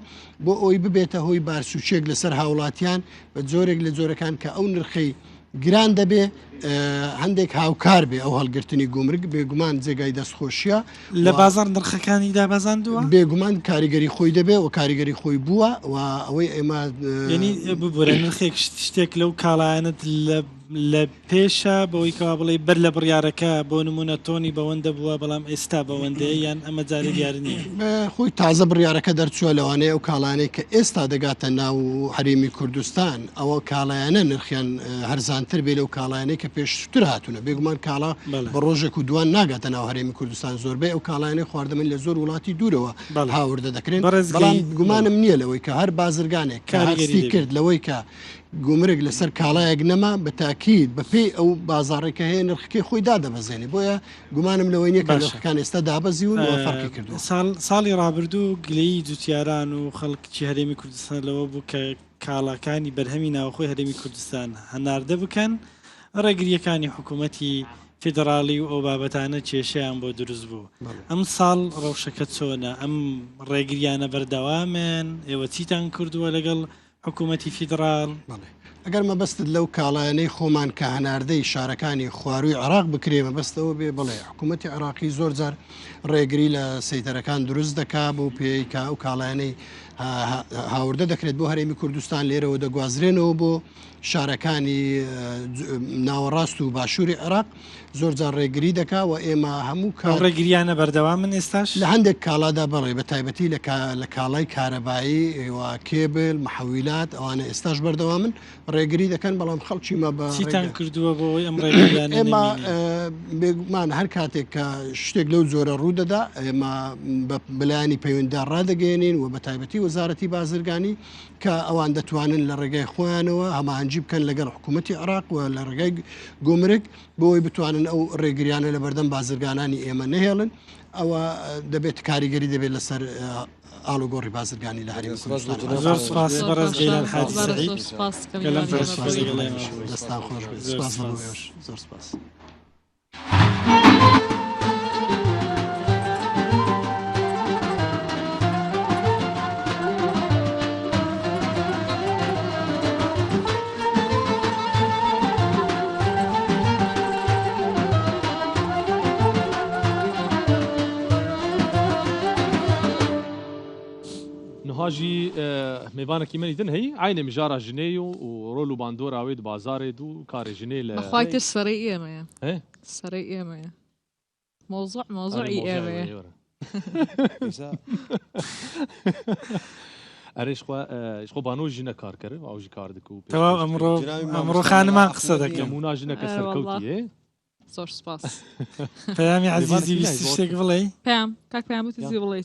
بۆ ئەوی ببێتە هۆی بارسوچێک لەسەر هاوڵاتیان بە جۆرێک لە جۆرەکان کە ئەو نرخی گران دەبێ هەندێک هاوکار بێ ئەو هەڵگرتنی گومرگ بێگومان جێگای دەستخۆشیە لە بازار نرخەکانی دابەزاندووە بێگومان کاریگەری خۆی دەبێ و کاریگەری خۆی بووە و ئەوەی ئێمە ینی ببورە نرخێک شتێک لەو کاڵایەنت لە پێشە بەوەی کەوا بڵێ بەر لە بڕیارەکە بۆ نمونە تۆنی بەوەندە بووە بەڵام ئێستا بەوەندەیە یان ئەمە جارێک دیار نییە خۆی تازە بڕیارەکە دەرچووە لەوانەیە ئەو کاڵانەی کە ئێستا دەگاتە ناو هەرێمی کوردستان ئەوە کاڵایەنە نرخیان هەرزانتر بێ لەو کاڵایانەی کە پێشتر هاتوونە بێگومان کاڵا بە ڕۆژێک و دوان ناگاتە ناو هەرێمی کوردستان زۆربەی ئەو کاڵایانەی خواردەمن لە زۆر وڵاتی دوورەوە هاوردە دەکرێن بەڵام گومانم نییە لەوەی کە هەر بازرگانێک کاریگەری کرد لەوەی کە گومرگ لەسەر کاڵایەک نەما بە تاکید بەپێی ئەو بازارێکە هەیە نرخەکەی خۆی دادەبەزێنێ بۆیە گومانم لەوەی نیە کە نرخەکان ئێستا دابەزیون و فەرقی کردو ساڵی ڕابردوو گلەی جوتیاران و خەڵکی هەرێمی کوردستان لەوە بوو کە کاڵاکانی بەرهەمی ناوخۆی هەرێمی کوردستان هەناردە بکەن ڕێگریەکانی حکوومەتی فیدراالی و ئەو بابەتانە کێشەیان بۆ دروست بوو ئەم ساڵ ڕەوشەکە چۆنە ئەم ڕێگریانە بەردەوامن ئێوە چیتان کردووە لەگەڵ حکوومەتی فیدرال ئەگەر مەبەستت لەو کاڵایانەی خۆمان کە هەناردەی شارەکانی خواروی عراق بکرێ مەبەستەوە بێ بڵێ حکوومەتی عراقی زۆر جار ڕێگری لە سەیتەرەکان دروست دەکا بۆ پێی کا ئەو کاڵایانەی هاوردە دەکرێت بۆ هەرێمی کوردستان لێرەوە دەگوازرێنەوە بۆ شارەکانی ناوەڕاست و باشووری عراق زۆر جار ڕێگری دەکا و ئێمە هەموو ڕێگریانە بەردەوام من ئێستاش لە هەندێک کاڵادا بەڕێ بە تایبەتی لە کاڵای کارەبایی و کێبل محەویلات ئەوانە ئێستاش بەردەوا من ڕێگری دەکەن بەڵام خەڵکی مە بە چیتان کردووە بۆی ئەم ڕێگریانە ئێمە بێگومان هەر کاتێک کە شتێک لەو زۆرە ڕوودەدا ئێمە بە بلایانی پەیوەنددار ڕدەگەێنین و بە تایبەتی وەزارەتی بازرگانی کە ئەوان دەتوانن لە ڕێگای خۆیانەوە هەماهەنگی بکەن لەگەڵ حکوومەتی عراق و لە ڕێگای گۆمرگ بۆی بتوانن ئەو ڕێگریانە لە بەردەم بازرگانانی ئێمە نەهێڵن ئەوە دەبێت کاریگەری دەبێت لەسەر ئالوگۆڕی بازرگانی لە هەرێمی کوردستان زۆر سپاس بەڕێز گەیلان حاجی سەعید دەستان خۆش سپاس زۆر سپاس. هاجی میوانێکی منی دن هەی عینە میژارە ژنێ و ڕۆل و باندۆراوێت بازارێت و کارێ ژنێ لە بەخوایتر سەرەی ئێمەیە سەرەی ئێمەیە مۆزوعی ئێمەیە ئەرێش خۆ بانۆ ژنە کار کرد ئاوژی کار دکو تەواو ئەمڕۆ خانمان قسە دەکەم مونا ژنەکە سەرکەوتیێ زۆر سپاس پەیامی عەزیزی ویستی شتێک بڵێ پێم کاک پێیان وتی بڵێ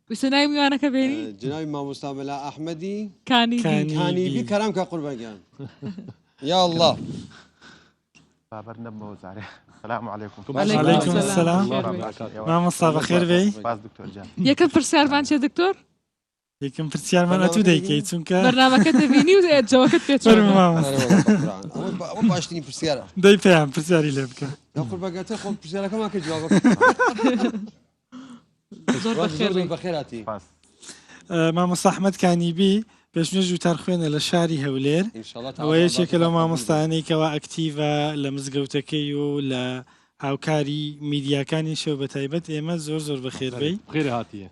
ویسە ناوی میوانەکە بێنی جناوی مامۆستا مەلا ئەحمەدی کانیبی کەرام کە قوربانگیان یا الله بابر نبمە وزارێ السلام عليكم وعليكم السلام مامۆستا بەخێر بێی باز دکتۆر جان یەکەم پرسیارمان چێ دکتۆر یەکەم پرسیارمان ئەتوو دەیکەی چونکە بەرنامەکە دەبینی و جەوەکەت پێ باشترین پرسیارە دەی پێیان پرسیاری لێ بکە قوربانگاتە خۆ پرسیارەکەمان کە جواب زۆر بەخێراتی مامۆستا ئەحمەد کانیبی پێشنێژ و تارخوێنە لە شاری هەولێر ئەوە یەکێکە لەو مامۆستایانەیەکەوە ئەکتیڤە لە مزگەوتەکەی و لە هاوکاری میدیاکانی شەو بە تایبەت ئێمە زۆر زۆر بەخێربەی خێر هاتیە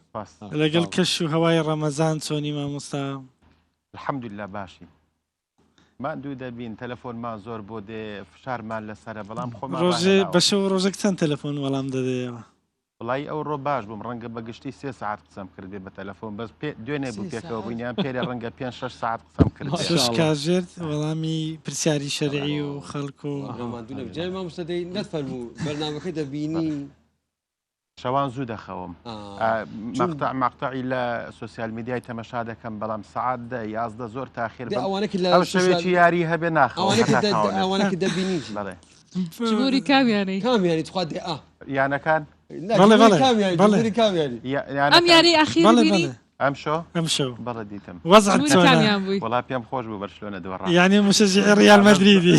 لەگەڵ کەش و هەوای ڕەمەزان چۆنی مامۆستا الحەمدولله باشی مان دوو دەبین تەلەفۆنمان زۆر بۆ دێ فشارمان لەسەرە بەڵام خۆمان ڕۆژێ بەشەو ڕۆژێک چەند تەلەفۆن وەڵام دەدەیەوە وڵی ئەو ڕۆ باش بووم ڕەنگە بەگشتی 3 ساعت قسەم کردێ بە تەلەفۆن بەس دوێنێ بوو پێکەوە بووینیان پێرە ڕەنگە 5-6 ساعت قسەم کرد شش کاژێر وەڵامی پرسیاری شەرعی و خەڵک و جای مامۆستادەی نەفەرموو بەرنامەکەی دەبینی شەوان زوو دەخەوم مەقتەعی لە سوسیال میدیای تەمەشا دەکەم بەڵام سعات 11 زۆر تاخیر ئەو شەوێکی یاری هەبێ ناخەوانەکە دەبینی جمهوری کامیانی کامیانی تخوات دێ یانەکان ئەم یاری ئەخیر بینی ئەم شەو بەڵێ دیتم وەزعت چۆنە وڵا پێم خۆش بوو بەرشلۆنە دووەڕ یعنی مشجع ریال مەدریدی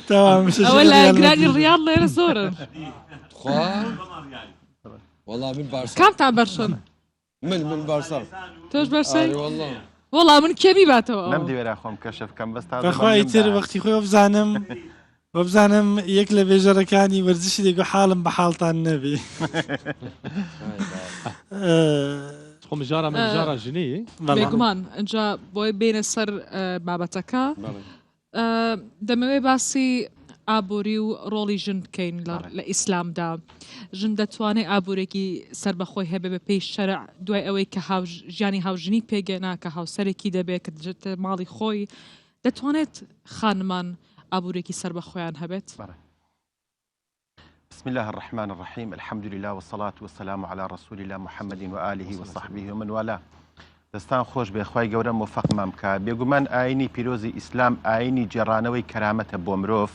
تەواو ئەوە لە گرانی ڕیاڵ لێرە زۆرن والله من بارسا کامتان بەرشن من بارسا تۆش بەرسەی وەڵام من کەمی باتەوە نەمدیوێرا خۆم کەشە بکەم بەستا بەخوای تر وەختی خۆی بزانم یەک لە بێژەرەکانی وەرزشی دێگو حاڵم بە حاڵتان نەبێ خۆم جارە ژنی بێگومان ئەجا بۆی بینە سەر بابەتەکە دەمەوێت باسی ئابووری و ڕۆڵی ژن بکەین لە ئیسلامدا ژن دەتوانێت ئابوورێکی سربەخۆی هەبێ بە پێی شەرع دوای ئەوەی کە ژیانی هاوژنی پێگەنا کە هاوسەرێکی دەبێت کە دەجێتە ماڵی خۆی دەتوانێت خانمان ئابوورێکی سربەخۆیان هەبێت بسم الله الرحمن الرحيم الحمد لله والصلاة والسلام على رسول الله محمد وآله وصحبه ومن والاه دەستان خۆش بێخوای گەورە موفقمان بکە بێگومان ئاینی پیرۆزی ئیسلام ئاینی جێڕانەوەی کەرامەتە بۆ مرۆڤ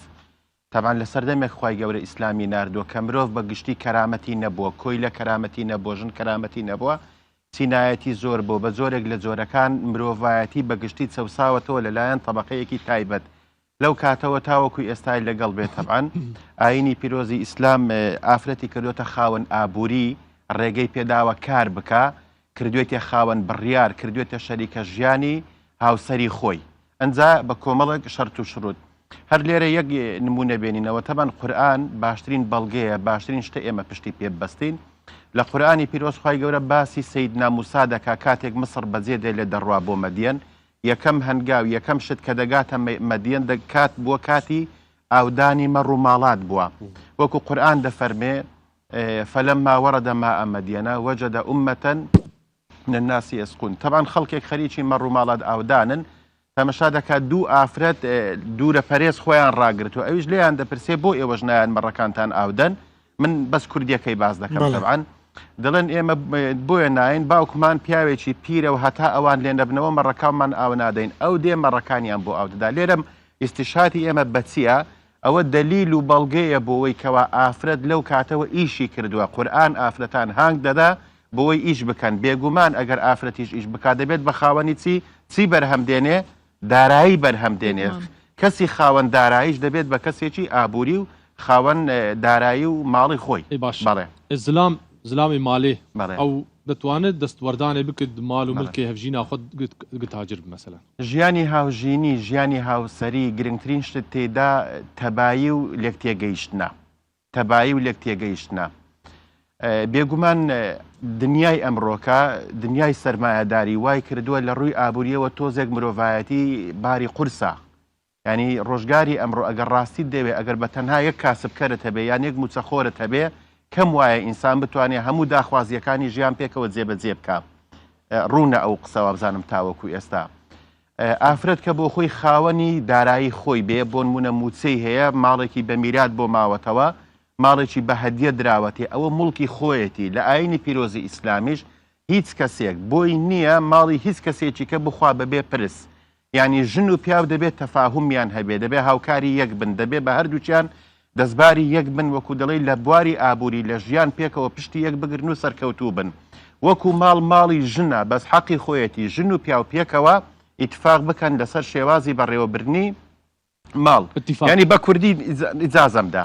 تەبان لە سەردەمێک خوای گەورە ئیسلامی ناردووە کە مرۆڤ بە گشتی کەرامەتی نەبووە کۆی لە کەرامەتی نەبووە ژن کەرامەتی نەبووە سینایەتی زۆر بوو بە زۆرێک لە جۆرەکان مرۆڤایەتی بە گشتی چەوساوەتەوە لەلایەن تەبەقەیەکی تایبەت لەو کاتەوە تاوەکوی ئێستای لەگەڵ بێت تەبعاً ئاینی پیرۆزی ئیسلام ئافرەتی کردوتە خاوەن ئابووری ڕێگەی پێداوە کار بکە کردوێتە خاوەن بڕیار کردوێتە شەریکە ژیانی هاوسەری خۆی ئەنجا بە کۆمەڵک شەرت و شروط هەر لێرە یەک نمونە بێنینەوە تەبەن قورئان باشترین بەڵگەیە باشترین شتە ئێمە پشتی پێ بەستین لە قورئانی پیرۆز خوای گەورە باسی سەیدنا موسا دەکا کاتێک مسر بەجێ دێ لێ دەڕوا بۆ مەدیەن یەکەم هەنگاو یەکەم شت کە دەگاتە مەدیەن دەکات بووە کاتی ئاودانی مەڕ و ماڵات بووە وەکو قورئان دەفەرمێ فلما ورد ماء مدين وجد أمة من الناس يسقون طبعا خلقك خەریکی مەڕ و ماڵات ئاودانن تەمەشا دەکات دوو ئافرەت دوورە پەرێز خۆیان ڕاگرتو ئەویش لێیان دەپرسێ بۆ ئێوەش نایان مەڕەکانتان ئاودەن من بەس کوردیەکەی باز دەکەم طبعا دەڵێن ئێمە بۆیە ناین باوکمان پیاوێکی پیرە و هەتا ئەوان لێ نەبنەوە مەڕەکانمان ئاو نادەین ئەو دێ مەڕەکانیان بۆ ئاودەدا لێرەم ئیستیشاتی ئێمە بەچیە ئەوە دلیل و بەڵگەیە بۆەوەی کەوا ئافرەت لەو کاتەوە ئیشی کردووە قورئان ئافرەتان هانگ دەدا بۆەوەی ئیش بکەن بێگومان ئەگەر ئافرەتیش ئیش بک دەبێت بە خاوەنی چی بەرهەم دێنێ دارایی بەرهەم دێنێ کەسی خاوەن داراییش دەبێت بە کەسێکی ئابووری و خاوەن دارایی و ماڵی خۆی بەڵێ زلامی ماڵێ ئەو دەتوانێت دەستوەردانێ بکرد ماڵ و ملکی هەفژینە خۆت گتاجر مەسەلەن ژیانی هاوژینی ژیانی هاوسەری گرنگترین شت تێدا تەبایی و لێک تێگەیشتنە تەبایی و لێک تێگەیشتنە بێگومان دنیای ئەمڕۆکە دنیای سەرمایەداری وای کردووە لە ڕووی ئابووریەوە تۆزێک مرۆڤایەتی باری قورسە ینی ڕۆژگاری ئەمڕۆ ئەگەر ڕاستی دەوێت ئەگەر بە تەنها یەک کاسبکەرت هەبێ یان یەک موچەخۆرت هەبێ کەم وایە ئینسان بتوانێت هەموو داخوازیەکانی ژیان پێکەوە جێبەجێ بکە ڕوونە ئەو قسەوە بزانم تاوەکو ئێستا ئافرەت کە بۆ خۆی خاوەنی دارایی خۆی بێ بۆ نمونە موچەی هەیە ماڵێکی بە میرات بۆ ماوەتەوە ماڵێکی بە هەدیە دراوەتی ئەوە مڵکی خۆیەتی لە ئاینی پیرۆزی ئیسلامیش هیچ کەسێک بۆی نییە ماڵی هیچ کەسێکی کە بخوا بەبێ پرس یعنی ژن و پیاو دەبێت تەفاهمیان هەبێ دەبێت هاوکاری یەک بن دەبێت بە هەردووچیان دەستباری یەک بن وەکو دەڵێ لە بواری ئابووری لە ژیان پێکەوە پشتی یەک بگرن و سەرکەوتوو بن وەکو ماڵی ژنە بەس حەقی خۆیەتی ژن و پیاو پێکەوە ئیتفاق بکەن لەسەر شێوازی بەڕێوەبرنی ماڵ ینی بە کوردی ئیجازەمدا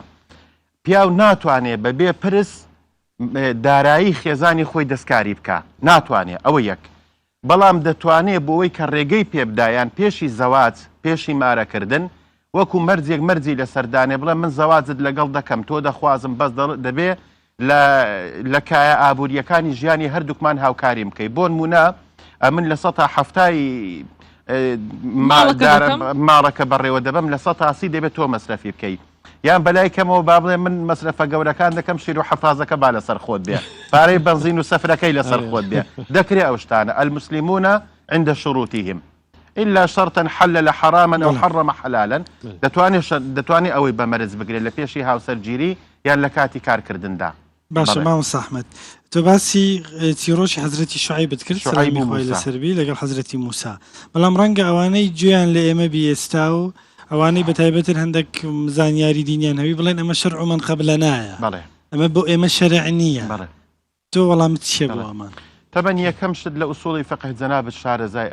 پیاو ناتوانێت بەبێ پرس دارایی خێزانی خۆی دەستکاری بکە ناتوانێت ئەوە یەک بەڵام دەتوانێت بۆەوەی کە ڕێگەی پێبدایان پێشی زەواج پێشی مارەکردن وەکو مەرجێک مەرجی لە سەردانێ بڵێ من زەواجت لەگەڵ دەکەم تۆ دەخوازم بەس دەبێ لە کایە ئابوووریەکانی ژیانی هەردووکمان هاوکاری بکەی بۆ نمونە من لە سەتا هەفتای ماڵەکە بەڕێوە دەبم لە سە تاسی دەبێت تۆ مەسرەفی بکەیت یان بەلای کەمەوە با بڵێ من مەسرەفە گەورەکان دەکەم شیر و حەفازەکە با لەسەر خۆت بێ پارەی بەنزین و سەفرەکەی لەسەر خۆت بێ دەکرێ ئەو شتانە المسلمون عند شروطهم إلا شرطا حلل حراما أو حرم حلالا دەتوانێت ئەوەی بەمەرز بگرێت لە پێشی هاوسەرگیری یان لە کاتی کارکردندا باشە مامۆستا ئەحمەد تۆ باسی چیرۆکی حەزرەتی شوعیبت کرد سەلامی خۆی لەسەربی لەگەڵ حەزرەتی موسا بەڵام ڕەنگە ئەوانەی گوێیان لە ئێمە بیێستا و ئەوانەی بەتایبەتر هەندێک زانیاری دینیان هەوی بڵێن ئەمە شەرع من قەبلەنایە ئەمە بۆ ئێمە شەرع نییە تۆ وەڵامت چییە بۆ ئەمان طبعا يكم شد لأصول فقه جناب الشارزاي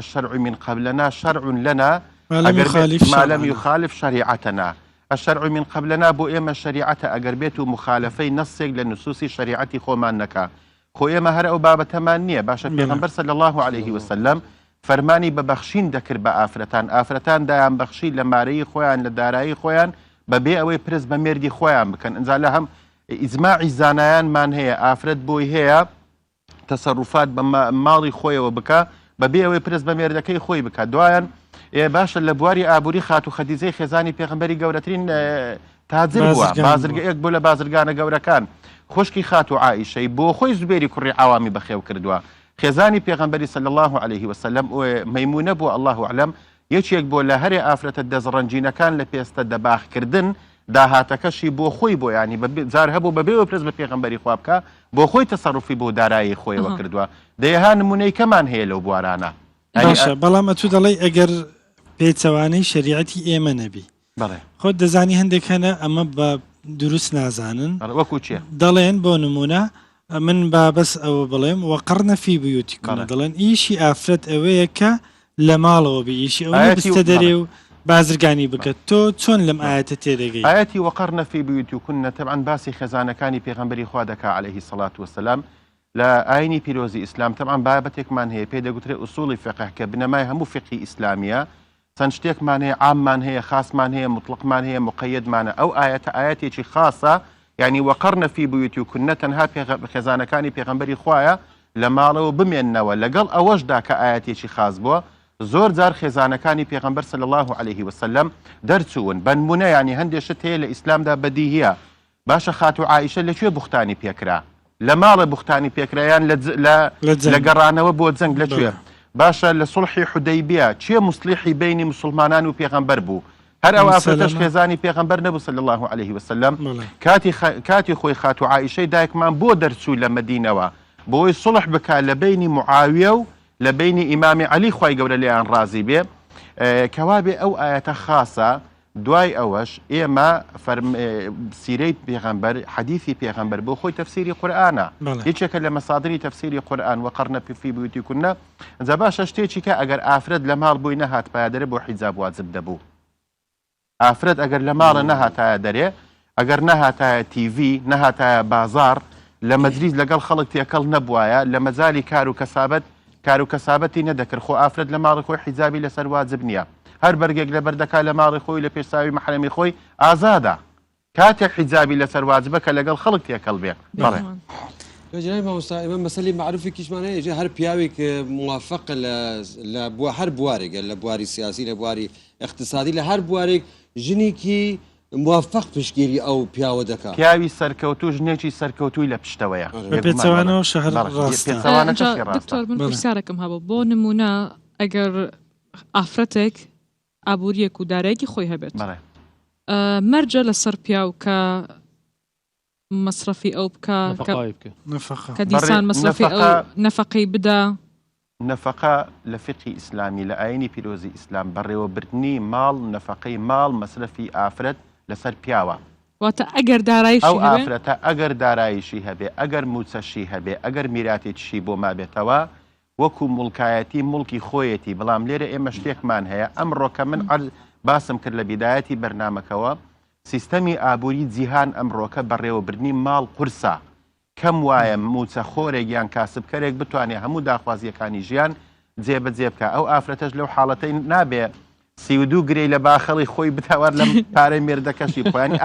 الشرع من قبلنا شرع لنا ما لم يخالف شريعتنا الشرع من قبلنا بو إما شريعة أقربيت مخالفي نصك لنصوص شريعتي خومانك خو إما هرأوا باب تمانية باشا پیغمبر صلى الله عليه وسلم فەرمانی بەبەخشین دەکرد بە ئافرەتان ئافرەتان دایان بەخشی لە مارەی خۆیان لە دارایی خۆیان بەبێ ئەوەی پرس بە مێردی خۆیان بکەن ئەنجا لە هەم ئیزماعی زانایانمان هەیە ئافرەت بۆی هەیە تەسەڕوفات بە ماڵی خۆیەوە بکە بەبێ ئەوەی پرس بە مێردەکەی خۆی بکە دوایان باشە لە بواری ئابووری خات و خەدیجەی خێزانی پێغەمبەری گەورەترین تاجر بووە بازرگەیەک بوو لە بازرگانە گەورەکان خوشکی خات و عائیشەی بۆ خۆی زوبێری کوڕی عوامی بەخێو کردووە خێزانی پێغەمبەری صلی الله عليه وسلم مەیمونە بووە الله أعلم یەکێک بۆ لە هەرێ ئافرەتە دەزڕەنجینەکان لە پێستە دەباخکردن داهاتەکەشی بۆ خۆی بۆ ینی جار هەبوو بەبێەوە پرس بە پێغەمبەری خوا بکە بۆ خۆی تەسەڕوفی بۆ دارایی خۆیەوە کردووە دەیەها نمونەی کەمان هەیە لەو بوارانە باشە بەڵام ئەتوو دەڵێ ئەگەر پێچەوانەی شریعەتی ئێمە نەبی خۆت دەزانی هەندێک هەنە ئەمە بە دروست نازانن وەکو چیە دەڵێن بۆ نمونە من با بەس ئەوە بڵێم وەقڕنە فی بیوتیکم دەڵێن ئیشی ئافرەت ئەوەیە کە لە ماڵەوە بئیشی ئەو بستە دەرێ و بازرگانی بکەت تۆ چۆن لەم ئاەتە تێدەگەی ئاەتی وەقڕنە فی بیوتیکن تەبعاً باسی خێزانەکانی پێغەمبەری خوا دەکا عەلەیهی سەڵات وەسەلام لە ئاینی پیرۆزی ئیسلام تەبعاً بابەتێکمان هەیە پێی دەگوترێت ئوسوڵی فقه کە بنەمای هەموو فقهی ئیسلامیە چەند شتێکمان هەیە عاممان هەیە خاصمان هەیە مطلقمان هەیە مقەیەدمانە ئەو ئاەتە ئاەتێکی خاصە یعنی وەقڕنە فی بیوتیکن تەنها خێزانەکانی پێغەمبەری خوایە لە ماڵەوە بمێننەوە لەگەڵ ئەوەشدا کە ئاەتێکی خاص بووە زۆر جار خێزانەکانی پێغەمبەر صلی الله عليه وسلم دەرچوون بە نمونە ینی هەندێک شت هەیە لە ئیسلامدا بەدیهیە باشە خات و عائیشە لەکوێ بوختانی پێکرا لە ماڵە بوختانی پێکرایان لە گەڕانەوە بۆ جەنگ لەکوێ باشە لە سڵحی حودەیبیە چیە مصلیحی بینی مسلمانان و پێغەمبەر بوو هەر ئەو ئافرەتەش خێزانی پێغەمبەر نەبوو صلی الله عليه وسلم کاتی خۆی خات و عائیشەی دایکمان بۆ دەرچوو لە مەدینەوە بۆی سڵح بکات لە بینی معاویە و لە بینی ئیمامی عەلی خوای گەورە لێیان ڕازی بێ کەوابێ ئەو ئاەتە خاصە دوای ئەوەش ئێمە سیرەی پێغەمبەر حەدیثی پێغەمبەر بۆ خۆی تەفسیری قورئانە هیچێکە لە مەسادری تەفسیری قورئان وەقڕنە فی بیوتیکن جا باشە شتێکی کە ئەگەر ئافرەت لە ماڵ بووی نەهات پایدەرە بۆ حیجاب واجب دەبوو ئافرەت ئەگەر لە ماڵە نەهاتایە دەرێ ئەگەر نەهاتایە تیڤی نەهاتایە بازار لە مەجلیس لەگەڵ خەڵک تێکەڵ نەبوایە لە مەجای کار و کەسابەتی نەدەکرد خۆ ئافرەت لە ماڵی خۆی حیجابی لەسەر واجب نییە هەر بەرگێک لە بەردەکا لە ماڵی خۆی لە پێشساوی مەحرەمی خۆی ئازادە کاتێک حیجابی لەسەر واجبە کە لەگەڵ خەڵک تێکەڵ بێ بەڵێ جناب مامۆستا ئێمە مەسەلی معروفێکیشمان هەیە هەر پیاوێک موافق لە هەر بوارێک لە بواری سیاسی لە بواری اقتصادی لە هەر بوارێک ژنێکی موافق پشگیری ئەو پیاوە دەکات پیاوی سەرکەوتو ژنێکی سەرکەوتوی لە پشتەوەیە پێچەوانەوە شەهر دکتۆر من پرسیارێکم هەبوو بۆ نمونە ئەگەر ئافرەتێک ئابوووریەک و دارایەکی خۆی هەبێت مەرجە لەسەر پیاو کە مەصرفی ئەو بکە کە دیسان مەصرفی ئەو نەفەقەی بدا نەفەقە لە فقهی ئیسلامی لە ئاینی پیرۆزی ئیسلام بەڕێوەبردنی ماڵ نەفەقەی ماڵ مەصرفی ئافرەت لەسەر پیاوە واتە ئەگەر دارایشی ئەو ئافرەتە ئەگەر دارایشی هەبێ ئەگەر موچەشی هەبێ ئەگەر میراتێکیشی بۆ مابێتەوە وەکو مڵکایەتی مڵکی خۆیەتی بەڵام لێرە ئێمە شتێکمان هەیە ئەمڕۆکە من باسم کرد لە بیدایەتی بەرنامەکەوە سیستەمی ئابووری جیهان ئەمڕۆکە بەڕێوەبردنی ماڵ قورسە کەم وایە موچە خۆرێک یان کاسبکەرێک بتوانێت هەموو داخوازیەکانی ژیان جێبەجێ بکە ئەو ئافرەتەش لەو حاڵەتەی نابێ 32 گرەی لە باخەڵی خۆی بتەوەر لەم پارەی مێردەکەشی خۆیانی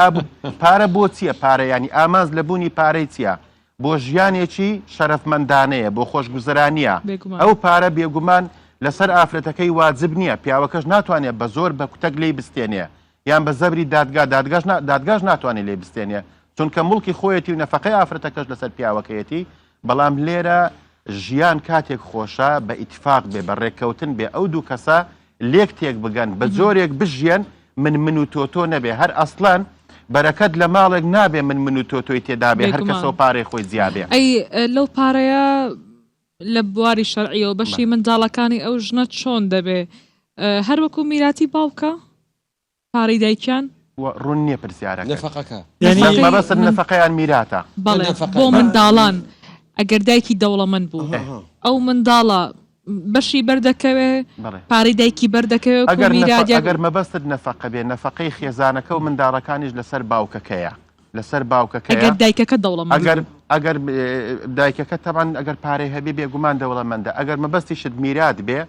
پارە بۆ چییە پارە ینی ئامانز لە بوونی پارەی چییە بۆ ژیانێکی شەرەفمەندانەیە بۆ خۆشگوزەرانیە ئەو پارە بێگومان لەسەر ئافرەتەکەی واجب نییە پیاوەکەش ناتوانێت بە زۆر بە کوتەک لێی بستێنێ یان بە زەبری دادگاش ناتوانێت لێ بستێنێ چونکە مڵکی خۆیەتی و نەفەقەی ئافرەتەکەش لەسەر پیاوەکەیەتی بەڵام لێرە ژیان کاتێک خۆشە بە ئیتفاق بێ بە ڕێککەوتن بێ ئەو دوو کەسە لێک تێک بگەن بە زۆرێک بژیان من و تۆتۆ نەبێ هەر ئەسڵان بەرەکەت لە ماڵێک نابێ من و تۆتۆی تێدا بێ هەر کەسەوە پارەی خۆی زیابێ ئەی لەو پارەیە لە بواری شەرعیەوە بەشی منداڵەکانی ئەو ژنە چۆن دەبێ هەروەکو میراتی باوکە پارەی دایکیان ڕوون نییە پرسیارەکە نەفەقەکە مەبەستە نەفەقەیان میراتە بەڵێ بۆ منداڵان ئەگەر دایکی دەوڵەمەند بوو ئەو منداڵە بەشی بەردەکەوێ پارەی دایکی بەردەکەوێت ئەگەر مەبەستت نەفەقە بێ نەفەقەی خێزانەکە و منداڵەکانیش لەسەر باوکەکەیە لەسەر باوکەکە ئەگەر دایکەکە دەوڵەمەند ئەگەر دایکەکە تەبان ئەگەر پارەی هەبێ بێگومان دەوڵەمەندە ئەگەر مەبەستی شت میرات بێ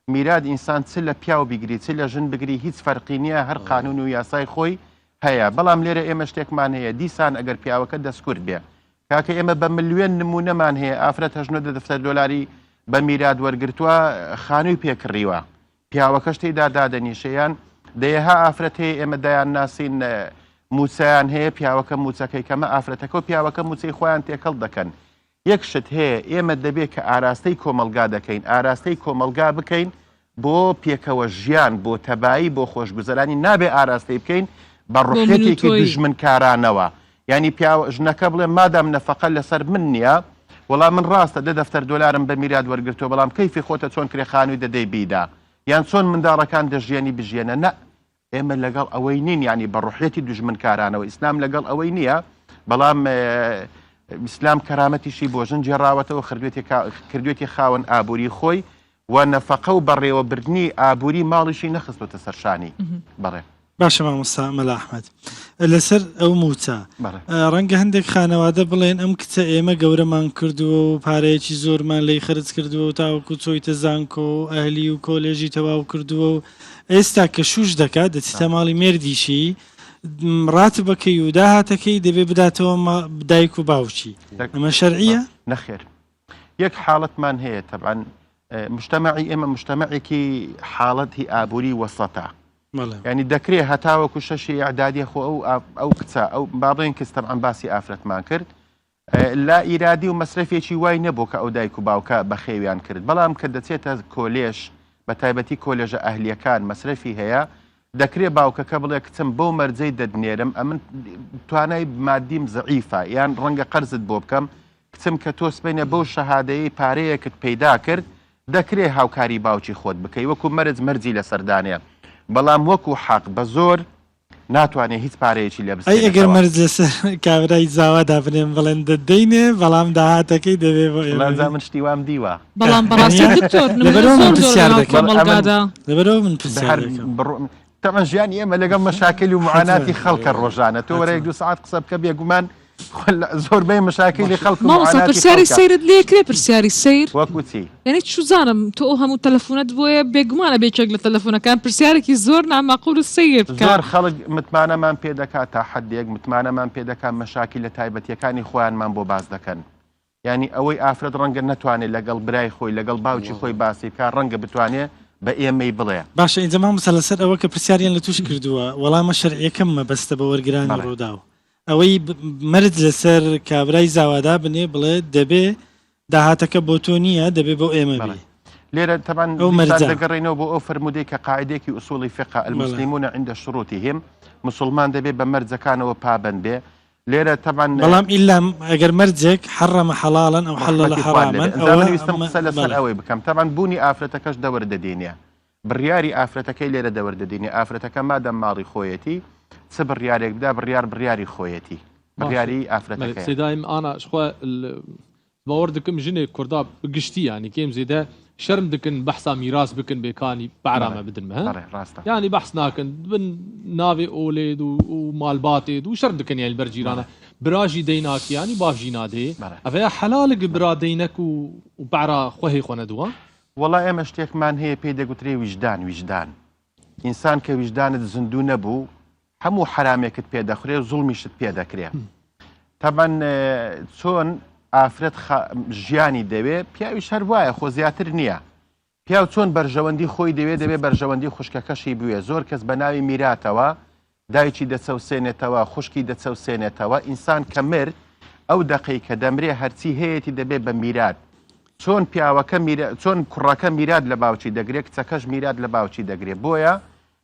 میراد ئینسان چ لە پیاو بیگری چ لە ژن بگری هیچ فەرقی نییە هەر قانون و یاسای خۆی هەیە بەڵام لێرە ئێمە شتێکمان هەیە دیسان ئەگەر پیاوەکە دەستکورد بێ کاکە ئێمە بە ملیۆن نمونەمان هەیە ئافرەت $800 بە میراد وەرگرتووە خانووی پێکڕیوە پیاوەکە شتێدا دادەنیشەیان دەیەها ئافرەت هەیە ئێمە دایان ناسین موچیان هەیە پیاوەکە موچەکەی کەمە ئافرەتەکە و پیاوەکە موچەی خۆیان تێکەڵ دەکەن یەک شت هەیە ئێمە دەبێت کە ئاراستەی کۆمەلگا دەکەین ئاراستەی کۆمەلگا بکەین بۆ پێکەوە ژیان بۆ تەبایی بۆ خۆشگوزەرانی نابێ ئاراستەی بکەین بە ڕوحێتێکی دژمنکارانەوە ینی ژنەکە بڵێ مادام نەفەقە لەسەر من نییە وەڵام من ڕاستە $10 بە میراد وەرگرتەوە بەڵام کەیفی خۆتە چۆن کرێخانووی دەدەی بیدا یان چۆن منداڵەکان دەژیانی بژێنە نە ئێمە لەگەڵ ئەوەی نین ینی بە ڕوحێتی دژمنکارانەوە ئیسلام لەگەڵ ئەوەی نییە بەڵام ئیسلام کەرامەتیشی بۆ ژن جێڕاوەتەوە کردوێتی خاوەن ئابووری خۆی و نەفەقە و بەڕێوەبردنی ئابووری ماڵیشی نەخستوتە سەرشانی بەڕێ باشە مامۆستا مەلا ئەحمەد لەسەر ئەو موچە ڕەنگە هەندێک خانەوادە بڵێن ئەم کچە ئێمە گەورەمان کردووە و پارەیەکی زۆرمان لی خرج کردووە و تاوەکو چۆیتە زانکۆ و ئەهلی و کۆلێژی تەواو کردووە و ئێستا کە شوش دەکات دەچێتە ماڵی مێردیشی ڕاتبەکەی و داهاتەکەی دەبێ بداتەوە دایک و باوکی ئەمە شەرعیە؟ نەخێر یەک حاڵەتمان هەیە تەبعاً مجتمعی ئێمە مجتمعێکی حاڵەتی ئابووری وەسەتە ینی دەکرێت هەتاوەکو شەشی ئەعدادی خۆ ئەو کچە ئەو بابڵێن کەس تەبعاً باسی ئافرەتمان کرد لا ئیرادی و مەسرفێکی وای نەبوو کە ئەو دایک و باوکە بەخێویان کرد بەڵام کە دەچێتە کۆلێژ بە تایبەتی کۆلێژە ئەهلیەکان مەسرفی هەیە دەکرێت باوکەکە بڵێ کچم بۆ مەرجەی دەدنێرم ئەمن توانای مادیم زەعیفە یان ڕەنگە قەرزت بۆ بکەم کچم کە تۆ سبینە بەو شەهادەیە پارەیەکت پەیدا کرد دەکرێت هاوکاری باوکی خۆت بکەی وەکو مەرجی لە سەردانەیە بەڵام وەکو حەق بە زۆر ناتوانێت هیچ پارەیەکی لێ بستێت ئەگەر مەرج لەسەر کابرای زاوادا بنێن بڵێن دەدەینێ بەڵام داهاتەکەی دەبێ بۆ ئێمە من شتی وام دیوە بەڵام بەڕاستی دکتۆر لەبەرەوە من پرسیار دەکەم تەمە ژیانی ئێمە لەگەڵ مەشاکلی و معاناتی خەڵکە ڕۆژانە تۆ وەرە 2 ساعت قسە بکە بێگومان زۆربەی مەشاکلی خەڵک پرسیاری سەیرت لێکرێ پرسیاری سەیر وەکوچی یعنی چوزانم تۆ هەموو تەلەفۆنەت بۆیە بێگومانە بێچێک لە تەلەفۆنەکان پرسیارێکی زۆر نامەقول و سەیر بکە زۆر خەڵک متمانەمان پێ دەکات تا حەدێک متمانەمان پێ دەکات مەشاکی لە تایبەتیەکانی خۆیانمان بۆ باز دەکەن ینی ئەوەی ئافرەت ڕەنگە نەتوانێت لەگەڵ برای خۆی لەگەڵ باوکی خۆی باسی بکە ڕەنگە بتوانێت بە ئێمەی بڵێ باشە ئینجا مامۆستا لەسەر ئەوە کە پرسیاریان لە توش کردووە وەڵامە شەرعیەکەم مەبەستە بە وەرگرانی ڕووداو ئەوەی مەرج لەسەر کابرای زاوادا بنێ بڵێ دەبێ داهاتەکە بۆ تۆ نییە دەبێ بۆ ئێمە بێ لێرە تەبان دەگەڕێنەوە بۆ ئەو فرمودەی کە قاعدەیەکی ئوسوڵی فقه المسلمون عند شروطهم مسلمان دەبێ بە مەرجەکانەوە پابەند بێ لێرە تەبان بەڵام ئیلا ئەگەر مەرجێک حرەمە حەڵاڵن ئەو حەڵە حەرامن ئەوەویستم قسە لەسەر ئەوەی بکەم تەبان بوونی ئافرەتەکەش دەوەردەدێنێ بڕیاری ئافرەتەکەی لێرە دەوەردەدێنێ ئافرەتەکە مادەم ماڵی خۆیەتی چ بڕیارێک بدا بڕیاری خۆیەتی بڕیاری ئافرەتەکە سێدایم ئانا شخوا باوەڕ دکم ژنێک کووردا گشتی ینی کێم زێدە شەرم دکن بەحسا میراس بکن بێکانی بەعرامە بدنمە ینی بەحس ناکەن بن ناوێ ئۆلێد و مالباتێد و شەرم دکن یانی بەرجیرانە براژی دەیناکیانی باشژی نادێ ئەvەیە حەلالە برا دەینەک و بەعرا خۆهی خۆ نەدووە وەڵای ئێمە شتێکمان هەیە پێی دەگوترێ ویژدان ئینسان کە ویژدانت زیندوو نەبوو هەموو حرامێکت پێدەخورێ و زوڵمیشت پێدەکرێ تەبەن چۆن ئافرەت ژیانی دەوێ پیاوی شەر وایە خۆ زیاتر نییە پیاو چۆن بەرژەوەندی خۆی دەوێت بەرژەوەندی خوشکەکەشی بوێ زۆر کەس بە ناوی میراتەوە دایکی دەچەوسێنێتەوە خوشکی دەچەوسێنێتەوە ئینسان کە مرد ئەو دەقەی کە دەمرێ هەرچی هەیەی دەبێت بە میرات چۆن پیاوەکە چۆن کوڕەکە میرات لە باوکی دەگرێت کچەکەش میرات لە باوکی دەگرێت بۆیە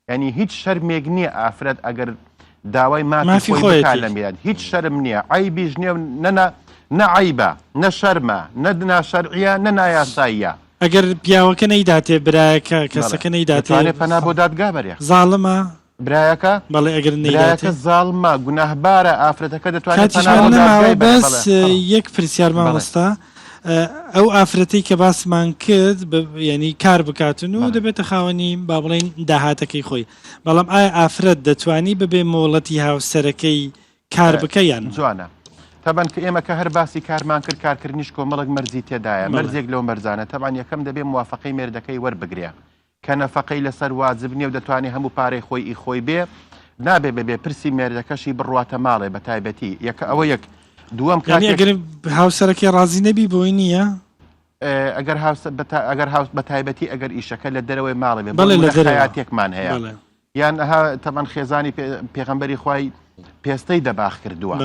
ینی هیچ شەرمێک نییە ئافرەت ئەگەر داوای مافی خۆی لە میرات هیچ شەرم نییە عیبیش نییە نەعیبە نە شەرمە نەدنا شەرعیە نەنایاساییە ئەگەر پیاوەکە نەیداتێ برایەکە کەسەکە نەیداتێ پەنا بۆ دادگا بەرێ زاڵمە برایەکە بەڵێ ئەگەر نەیداتێ زاڵمە گوناهبارە ئافرەتەکە دەتوانێت بەس یەک پرسیار مامۆستا ئەو ئافرەتەی کە باسمان کرد ینی کار بکاتن و دەبێتە خاوەنی با بڵێن داهاتەکەی خۆی بەڵام ئایا ئافرەت دەتوانی ببێ مۆڵەتی هاوسەرەکەی کار بکەیان جوانە تەبەن کە ئێمە کە هەر باسی کارمان کرد کارکردنیش کۆمەڵک مەرجی تێدایە مەرجێک لەو مەرزانە تەبان یەکەم دەبێ موافقەی مێردەکەی وەربگرێ کە نەفەقەی لەسەر واجب نییە و دەتوانێت هەموو پارەی خۆی خۆی بێ نابێ بەبێ پرسی مێردەکەشی بڕواتە ماڵێ بە تایبەتی ئەوە یەک دووەم ئەگەر هاوسەرەکەی رازی نەبی بۆی نییە ئەگەر بە تایبەتی ئەگەر ئیشەکە لە دەرەوەی ماڵێ بێ بەڵێ لە حیاتێکمان هەیە یان ئەها تەمان خێزانی پێغەمبەری خوای پێستەی دەباخ کردووە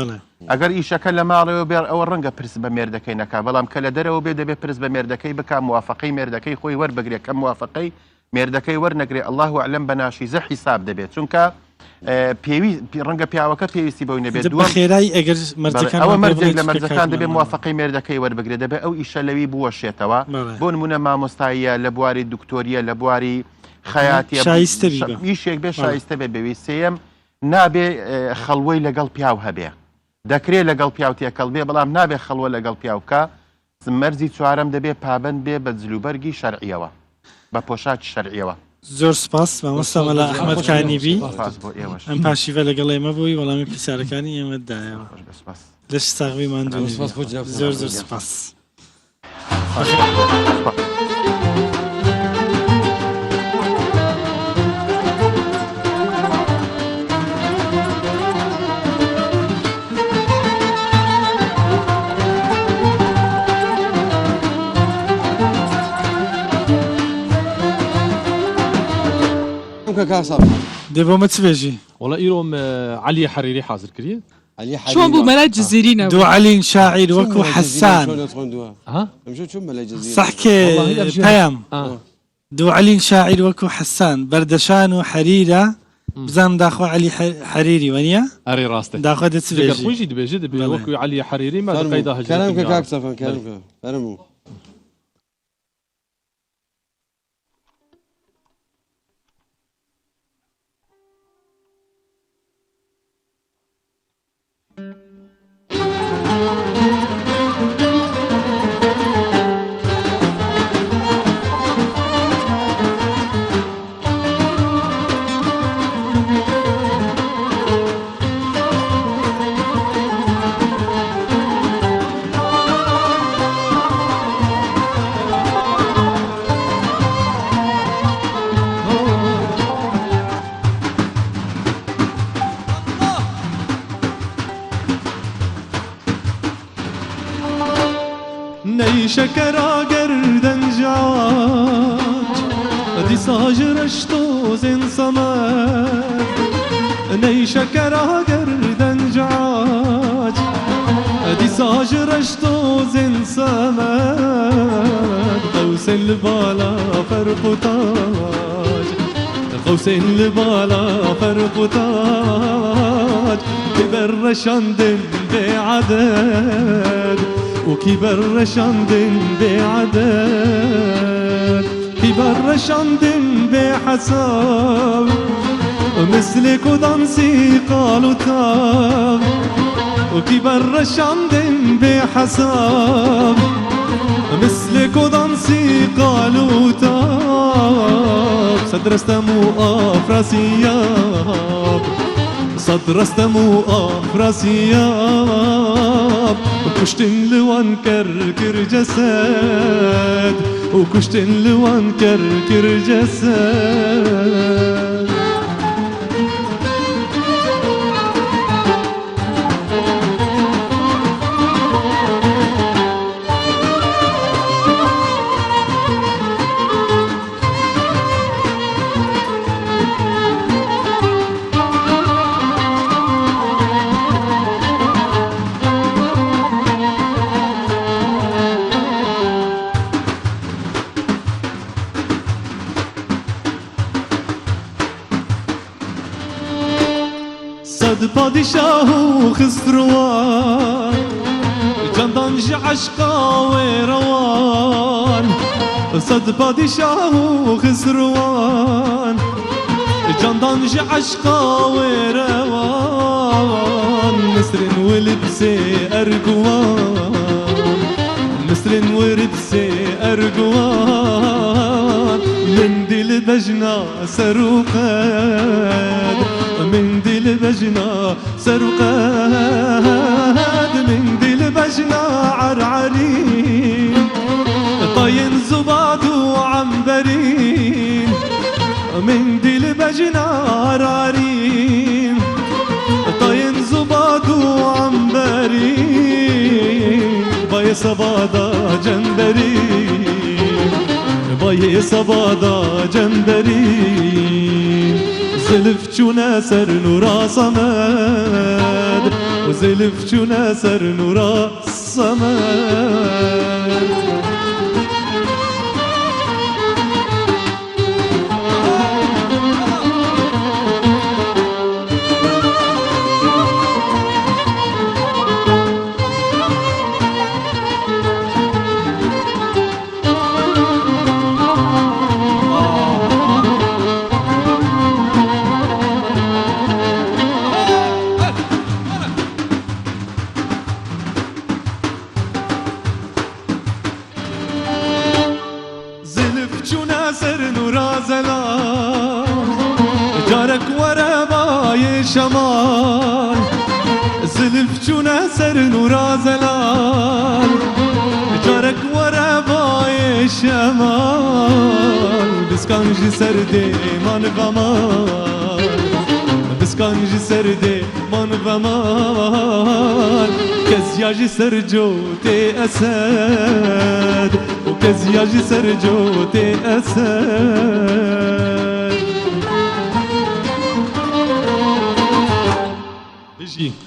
ئەگەر ئیشەکە لە ماڵەوە بێر ئەوە ڕەنگە پرس بە مێردەکەی نەکا بەڵام کە لە دەرەوە بێ دەبێت پرس بە مێردەکەی بک موافقەی مێردەکەی خۆی وەربگرێت کە موافقەی مێردەکەی وەرنەگرێ الله ئەعلەم بە ناشیزە حیساب دەبێت چونکە ڕەنگە پیاوەکە پێویستی بەوەی نەبێت خێرای ئەگەر ئەوە مەرجێک لە مەرجەکان دەبێت موافقەی مێردەکەی وەربگرێت دەبێت ئەو ئیشە لەوی بوەشێتەوە بۆ نمونە مامۆستاییە لە بواری دکتۆریە لە بواری خەیاتی ئیشێک بێ شایستە بێ بەوی سێم نابێ خەڵوەی لەگەڵ پیاو هەبێ دەکرێت لەگەڵ پیاو تێکەڵ بێ بەڵام نابێ خەڵوە لەگەڵ پیاوکە مەرزی چوارەم دەبێ پابند بێ بە جلوبەرگی شەرعیەوە بە پۆشاکی شەرعیەوە. زۆر سپاس مامۆستا مەلا ئەحمەد کانیبی ئەم پاشیڤە لەگەڵ ئێمە بووی وەڵامی پرسیارەکانی ئێمەدایەوە لەش ساغویمان زۆر زۆر سپاس. دەبۆمە چ بێژی وڵە ئیرۆم علی حەریری حاضر کردی چۆن بوو مەلا جزیرینە دوو عەلین شاعیر وەکو حەسان سەحکێ پەیام دوو عەلین شاعیر وەکو حەسان بەردەشان و حەریرە بزانم داخوا علی حەریری وەنیە ئەرێ ڕاستە داخوا دەچێژی خۆشی دەبێژێت دەبێت وەکو علی حەریری مەقەیدا هەجر شكرا قردن جاج دي ساجرش توزن صمد ني شكرا قردن جاج دي ساجرش توزن صمد قوس البالا فرق تاج قوس البالا فرق تاج كبرشندن بعدد وكبر رشندن بعدد كبر رشندن بحساب مثلك ودانسي قالوا تاب وكبر رشندن بحساب مثلك ودانسي قالوا تاب صدرستمو أفراسياب صدرستمو أفراسياب وكشتن لوان كركر جسد وكشتن لوان كركر جسد padişah خسروان candan عشقا ويروان صد padişah خسروان candan عشقا ويروان مصر ولبسي أرجوان مصر ولبسي أرجوان من دل بجنا سروقان من دل بجنا سرقاد من دل بجنا عرعرين طاين زباد وعنبرين بجنا راريم طاين زباد وعنبري باي صبادا جندري باي صبادا جندري زلف چونه سر نورا صمد وزلف چونه سر نورا صمد شمال زلف چونه سر نورا زلال جارك ورا باي شمال بسكانجي سردي من غمال بسكانجي سردي من غمال كزياجي سرجوتي أسد وكزياجي سرجوتي أسد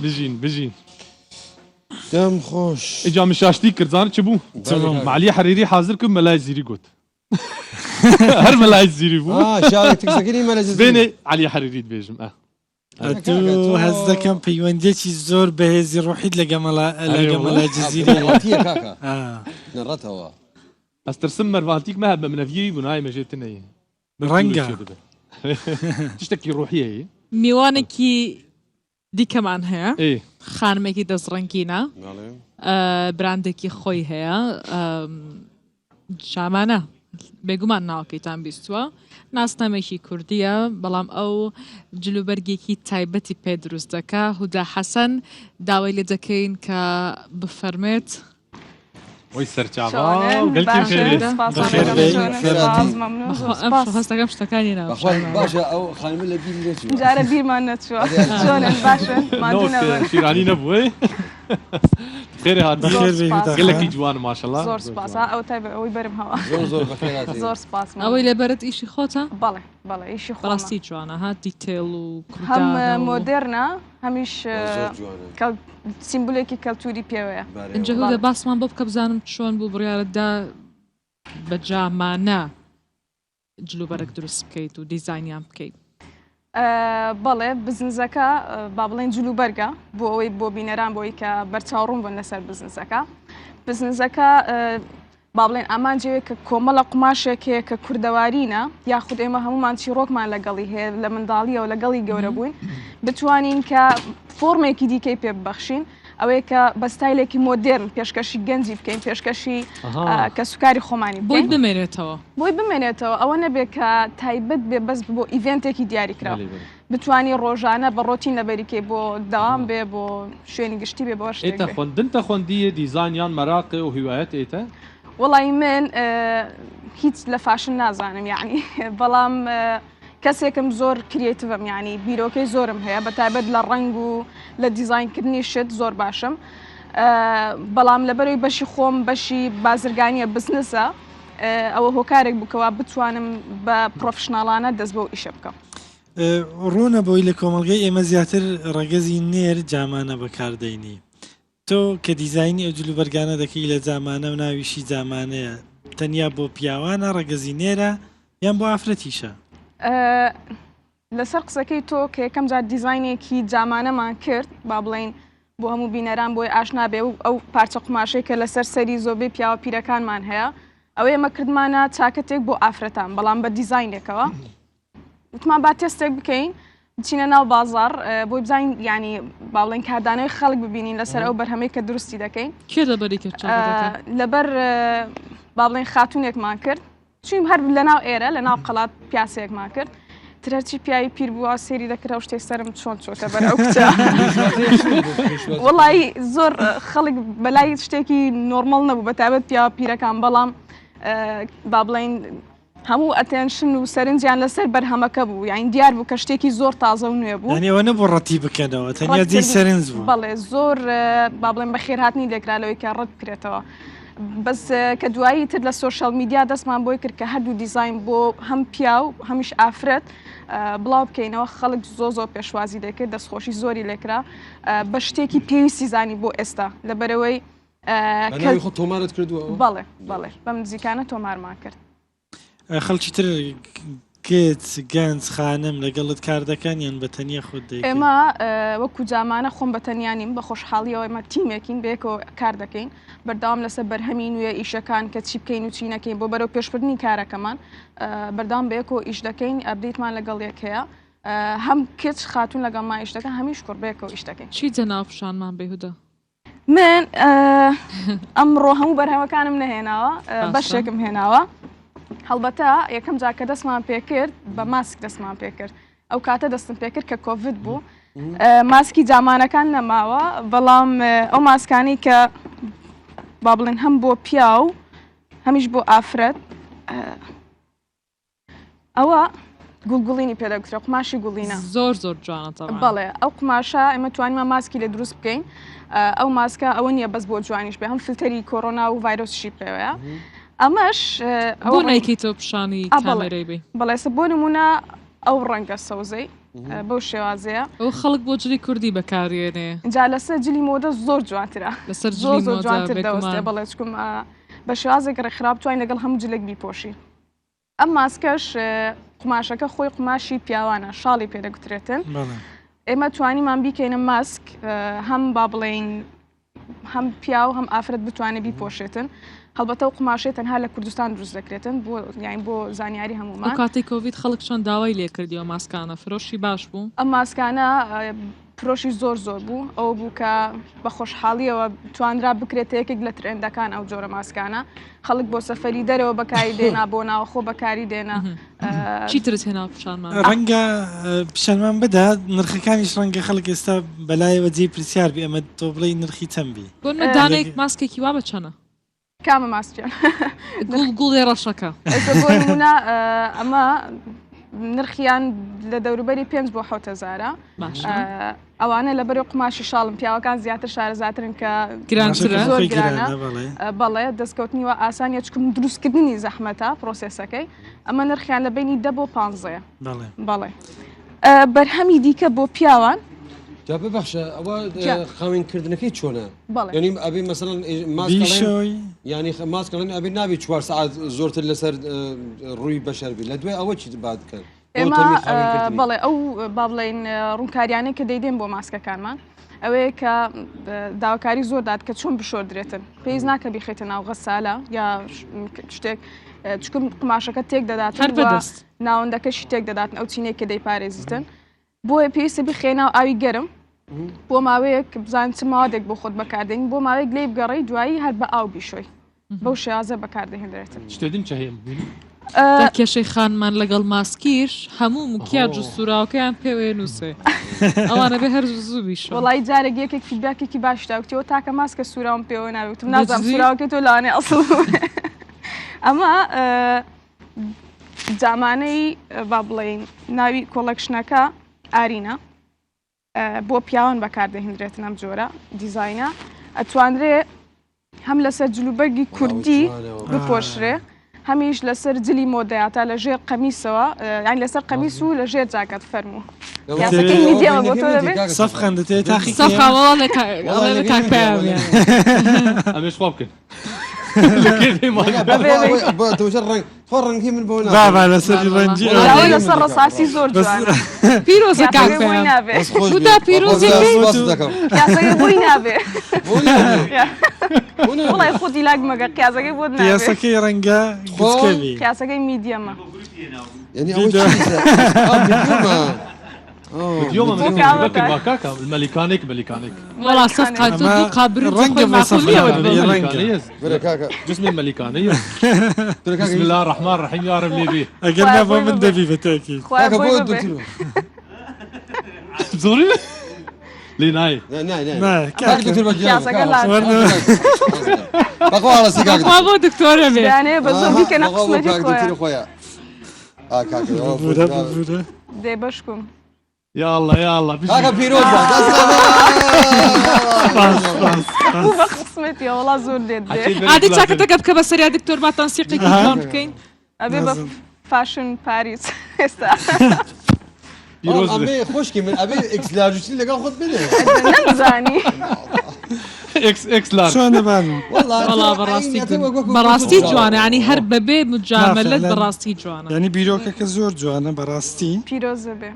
بجين دم خوش اجا مشاشتي كرزان چبو معلي حريري حاضر كم ملاي زيري قوت هر ملاي زيري بو شارك تكسكني ملاي بيني علي حريري تبيجم تو هز دەکەم پەیوەندێکی زۆر بەهێزی ڕۆحیت لەگەمەلا جزیرە كاكا نرتها استرسم مرفانتيك ما هب منافيي بناي مجيتني ڕەنگە تشتكي روحيه میوانێکی دیکەمان هەیە ايه خانمێکی دەستڕەنگینە براندێکی خۆی هەیە شامانە بێگومان ناوەکەیتان بیستووە ناسنامێکی کوردیە بەڵام ئەو جلوبەرگێکی تایبەتی پێ دروست دەکا هودا حەسەن داوای لێ دەکەین کە بفەرمێت وي سرچاوا وقلتي هەستەکەم شتەکانی باشە ئەو خانم لە بیر نێچوە جارە بیرمان نەچووە چۆنن باشن مادوونەوە شیرانی نەبووی خێری هاتی گەلێکی جوان ماشەڵڵا زۆر سپاسا ئەو تایبەت ئەوەی بەرم هەوا زۆر بەخێرات زۆر سپاس ئەوەی لەبەرت ئیشی خۆتە بەڵێ بەڵێ ئیشی بەڕاستی جوانە ها دیتێڵ و هەم مۆدێرنە هەمیش سیمبولێکی کەلتوری پێوەیە اینجا هەودا باسمان بۆ بکە بزانم چۆن بوو بڕیارەتدا بە جامانە جلوبەرێک دروست بکەیت و دیزاینیان بکەیت بەڵێ بزنسەکە با بڵێن جلوبەرگە بۆ ئەوەی بۆ بینەران بۆی کە بەرچاوڕوون بن لەسەر بزنسەکە بزنسەکە با بڵێن ئامانجەوێت کە کۆمەڵە قماشێک هەیە کە کوردەوارینە یاخود ئێمە هەمومان چیرۆکمان لەگەڵی هەیە لە منداڵیەوە لەگەڵی گەورە بووین بتوانین کە فۆرمێکی دیکەی پێ ببەخشین ئەوەیە کە بە ستایلێکی مۆدێرن پێشکەشی گەنجی بکەین پێشکەشی کە سوکاری خۆمانی بۆی بمێنێتەوە بۆی بمێنێتەوە ئەوە نەبێت کە تایبەت بێ بەس بۆ ئیڤێنتێکی دیاریکراوە بتوانی ڕۆژانە بە ڕۆتین لەبەریکەی بۆ داوام بێ بۆ شوێنی گشتی بێ بۆ شتێک ئێتە خوێندنتە خوێندیە دیزانیان مەراقێ و هیوایەت ئێتە وەڵی من هیچ لە فاشن نازانم یعنی بەڵام کەسێکم زۆر کرێتڤم ینی بیرۆکەی زۆرم هەیە بە تایبەت لە ڕنگ و لە دیزاینکردنی شت زۆر باشم بەڵام لەبەرەوەی بەشی خۆم بەشی بازرگانیە بزنسە ئەوە هۆکارێک بکەوە بتوانم بە پرۆفشناڵانە دەست بۆ ئیشە بکەم ڕوونە بۆی لە کۆمەلگەی ئێمە زیاتر ڕەگەزی نێر جامانە بەکاردەینی تۆ کە دیزایانی ئەو جلوبەرگانە دەکەی لە جامانە و ناویشی جامانەیە تەنیا بۆ پیاوانە ڕەگەزی نێرە یان بۆ ئافرەتیشە لەسەر قسەکەی تۆ کە یەکەم جار دیزاینێکی جامانەمان کرد با بڵێن بۆ هەموو بینەران بۆی ئاشنا بێ و ئەو پارچە قماشەی کە لەسەر سەری زۆربەی پیاوە پیرەکانمان هەیە ئەوەی ئێمە کردمانە چاکەتێک بۆ ئافرەتان بەڵام بە دیزاینێکەوە وتمان با تێستێک بکەین بچینە ناو بازار بۆی بزانین ینی با بڵێن کاردانەوەی خەڵک ببینین لەسەر ئەو بەرهەمەی کە دروستی دەکەین کێ لەبەری کرد لەبەر با بڵێن خاتونێکمان کرد چیم هەر لەناو ئێرە لەناو قەڵات پیاسەیەکمان کرد ترەرچی پیاوی پیر بووە سێری دەکرا و شتێک سەرم چۆن چۆتە بەر ئەو کچە وڵی زۆر خەڵک بەلای شتێکی نۆرمەڵ نەبوو بە تایبەت پیاوە پیرەکان بەڵام با بڵێن هەموو ئەتێنشن و سەرنجیان لەسەر بەرهەمەکە بوو یاین دیار بوو کە شتێکی زۆر تازە و نوێ بوو ینی ئەوە نەبوو ڕەتی بکەنەوە تەنیا جێی سەرنج بوو بەڵێ زۆر با بڵێن بە خێرهاتنی دەکرالەوەی کە ڕەت بکرێتەوە بەس کە دوایی تر لە سۆشەل میدیا دەستمان بۆی کرد کە هەردوو دیزاین بۆ هەم پیا و هەمیش ئافرەت بڵاو بکەینەوە خەڵک زۆ پێشوازی دەکرد دەستخۆشی زۆری لێکرا بە شتێکی پێویستی زانی بۆ ئێستا لەبەرەوەی خۆ تۆمارت کردووە بەڵێ بەم نزیکانە تۆمارمان کرد خەڵکی تر گێت گەنج خانم لەگەڵت کار دەکەن یان بە تەنیا خۆت دەیکەن ئێمە وەکو جامانە خۆم بە تەنیانیم بە خۆشحاڵیەوە ئێمە تیمێکین بێکەوە کار دەکەین بەردەوام لەسەر بەرهەمی نوێ ئیشەکان کە چی بکەین و چی نەکەین بۆ بەرەو پێشبردننی کارەکەمان بەردەوام بەیەکەوە ئیش دەکەین ئەبدەیتمان لەگەڵ یەک هەیە هەم کچ خاتون لەگەڵمان ئیش دەکەن هەمیش کوڕ بێکەوە ئیش دەکەین چی جەناوشانمان بێهودە من ئەمڕۆ هەموو بەرهەمەکانم نەهێناوە بەشێکم هێناوە هەڵبەتە یەکەم جاکە دەستمان پێکرد بە ماسک دەستمان پێکرد ئەو کاتە دەستم پێکرد کە کۆڤید بوو ماسکی جامانەکان نەماوە بەڵام ئەو ماسکانی کە با بڵێن هەم بۆ پیا و هەمیش بۆ ئافرەت ئەوە گوڵگوڵینی پێدەگوترە قماشی گوڵینە زۆر جوانە بەڵێ ئەو قماشە ئێمە توانیمە ماسکی لە دروست بکەین ئەو ماسکە ئەوە نییە بەس بۆ جوانیش بێ هەم فلتەری کۆڕۆنا و ڤایرۆسشی پێوەیە ئەمەش بۆ نایکی تۆ پیشانی کامێرەی بێ بەڵێسە بۆ نمونە ئەو ڕەنگە سەوزەی بەو شێوازەیە ئەو خەڵک بۆ جلی کوردی بەکارێنێ جا لەسەر جلی مۆدە زۆر جوانترە لەسەر زۆر جوانتر دەوەستێ بەڵێ چکم بە شێوازێک ڕێکخراپ توانین لەگەڵ هەموو جلێک بیپۆشی ئەم ماسکەش قماشەکە خۆی قماشی پیاوانە شاڵی پێدەگوترێتن ئێمە توانیمان بیکەینە ماسک هەم با بڵێین هەم پیا و هەم ئافرەت بتوانێت بیپۆشێتن هەڵبەتە و قماشێت تەنها لە کوردستان دروست دەکرێتن بۆ یان بۆ زانیاری هەمومان کاتی کۆڤید خەڵک چۆن داوای لێ کردیەوە ماسکانە فرۆشی باش بوو ئەم ماسکانە فرۆشی زۆر بوو ئەو بوو کە بە خۆشحاڵیەوە توانرا بکرێت یەکێک لە ترێندەکان ئەو جۆرە ماسکانە خەڵک بۆ سەفەری دەرەوە بەکاری دێنا بۆ ناوەخۆ بەکاری دێنا چیترت هێنا پیشانمان ڕەنگە پیشانمان بدا نرخەکانیش ڕەنگە خەڵک ئێستا بەلایەوە جێ پرسیار بێ ئەمە تۆ بڵێ نرخی چەندبی بۆ دانێک ماسکێکی وا بەچەنە کامە ماسکیان گوڵگوڵێ ڕەشەکە بۆ نمونە ئەمە نرخیان لە دەوروبەری 5 بۆ 7,000 ئەوانە لە بەرەو قماشی شاڵم پیاوەکان زیاتر شارەزاترن کە زۆر گرانە بەڵێ دەستکەوتنیوە ئاسانیە چکم دروستکردنی زەحمەتە پرۆسێسەکەی ئەمە نرخیان لە بینی 10 بۆ 15 بەڵێ بەرهەمی دیکە بۆ پیاوان جا ببەخشە ئەوە خاوێنکردنەکەی چۆنە بەڵێ ینی ئەبێ مەسەڵەن ماسکەڵێن ینی ماسکەڵێن ئەبێ نابێت 4 ساعت زۆرتر لەسەر ڕووی بەشەر بێت لە دوای ئەوە چیت باد بکەن ئێمە بەڵێ ئەو با بڵێن ڕوونکاریانەی کە دەیدێن بۆ ماسکەکانمان ئەوەیە کە داواکاری زۆر داد کە چۆن بشۆردرێتن پێویست ناکە بیخێتە ناو غەسالە یا شتێک چکم قماشەکە تێک دەداتن ناوەندەکەشی تێک دەداتن ئەو چینێک کە دەیپارێزیتن بۆیە پێویستە بخێنە و ئاوی گەرم بۆ ماوەیەک بزان چ ماوەدێک بۆ خۆت بەکاردێن بۆ ماوەیەک لێ بگەڕی دوایی هەر بە ئاو بیشۆی بەو شێوازە بەکاردەهێنرێتن شتێدیم چه هەیە کێشەی خانمان لەگەڵ ماسکیش هەموو مکیاج و سوراوەکەیان پێوێ نووسێ ئەوانە بێ هەر زوو بیشە وڵی جارێک یەکێک فیدباکێکی باشداوتیەوە تاکە ماسکە سوراوم پێوە ناوتم نازانم سوراوەکەی تۆ لەوانێ ئەسڵ ئەمە جامانەی با بڵێن ناوی کۆڵەکشنەکە ئارینە بۆ پیاوان بەکاردەهێنرێتن ئەم جۆرە دیزاینە ئەتوانرێ هەم لەسەر جلوبەرگی کوردی بپۆشرێ هەمیش لەسەر جلی مۆدەیە تا لە ژێر قەمیسەوە یان لەسەر قەمیس و لە ژێر جاکەت فەرموو یاسەکەی میدیەوە بۆ تۆ دەبێت سەف خەندەتێ تاقی سەفاوەڵە کاک پێیان ئەمێش خوا بکەن خۆ ڕەنگی من بۆ بابا لەسەر ڕەنجی لەسەر ڕساسی زۆر جوانە پیرۆزە کاک بۆی نابێ بوودا پیرۆزی یاسەکەی بۆی نابێ وڵی خودی لاک مەگە قیازەکەی بۆ نابێ یاسەکەی ڕەنگە گوچکەوی قیاسەکەی میدیەمە الملكانك ملكانك والله صفقة قابر رنقة بصفقة جسم الملكانية بسم الله الرحمن الرحيم يا رب لي بيه أقلنا بو من دبي بالتأكيد زوري لي ناي ناي بقوا على سيكاك ما بو دكتور يا بيه يعني بزور بيك أنا قسمتي خويا ببوورە ببوورە دێ بەشکم يلا يلا بجي کاکە پیرۆزە بە قسمەتی وڵا زۆر لێت دێ عادی چاکەتەکە بکە بە سەریا دکتۆر با تەنسیقێکی جوان بکەین ئەبێ بە فاشن پاریس ئێستا بيروز ئەمێ خۆشکی من ئەبێ ئەکسلاژوسی لەگەڵ خۆت بدێ نەمزانی اكس لارج چۆن دەبان وڵا بەڕاستی جوانە ینی هەر بەبێ مجاملت بەڕاستی جوانە ینی بیرۆکەکە زۆر جوانە بەڕاستی پیرۆزە بێ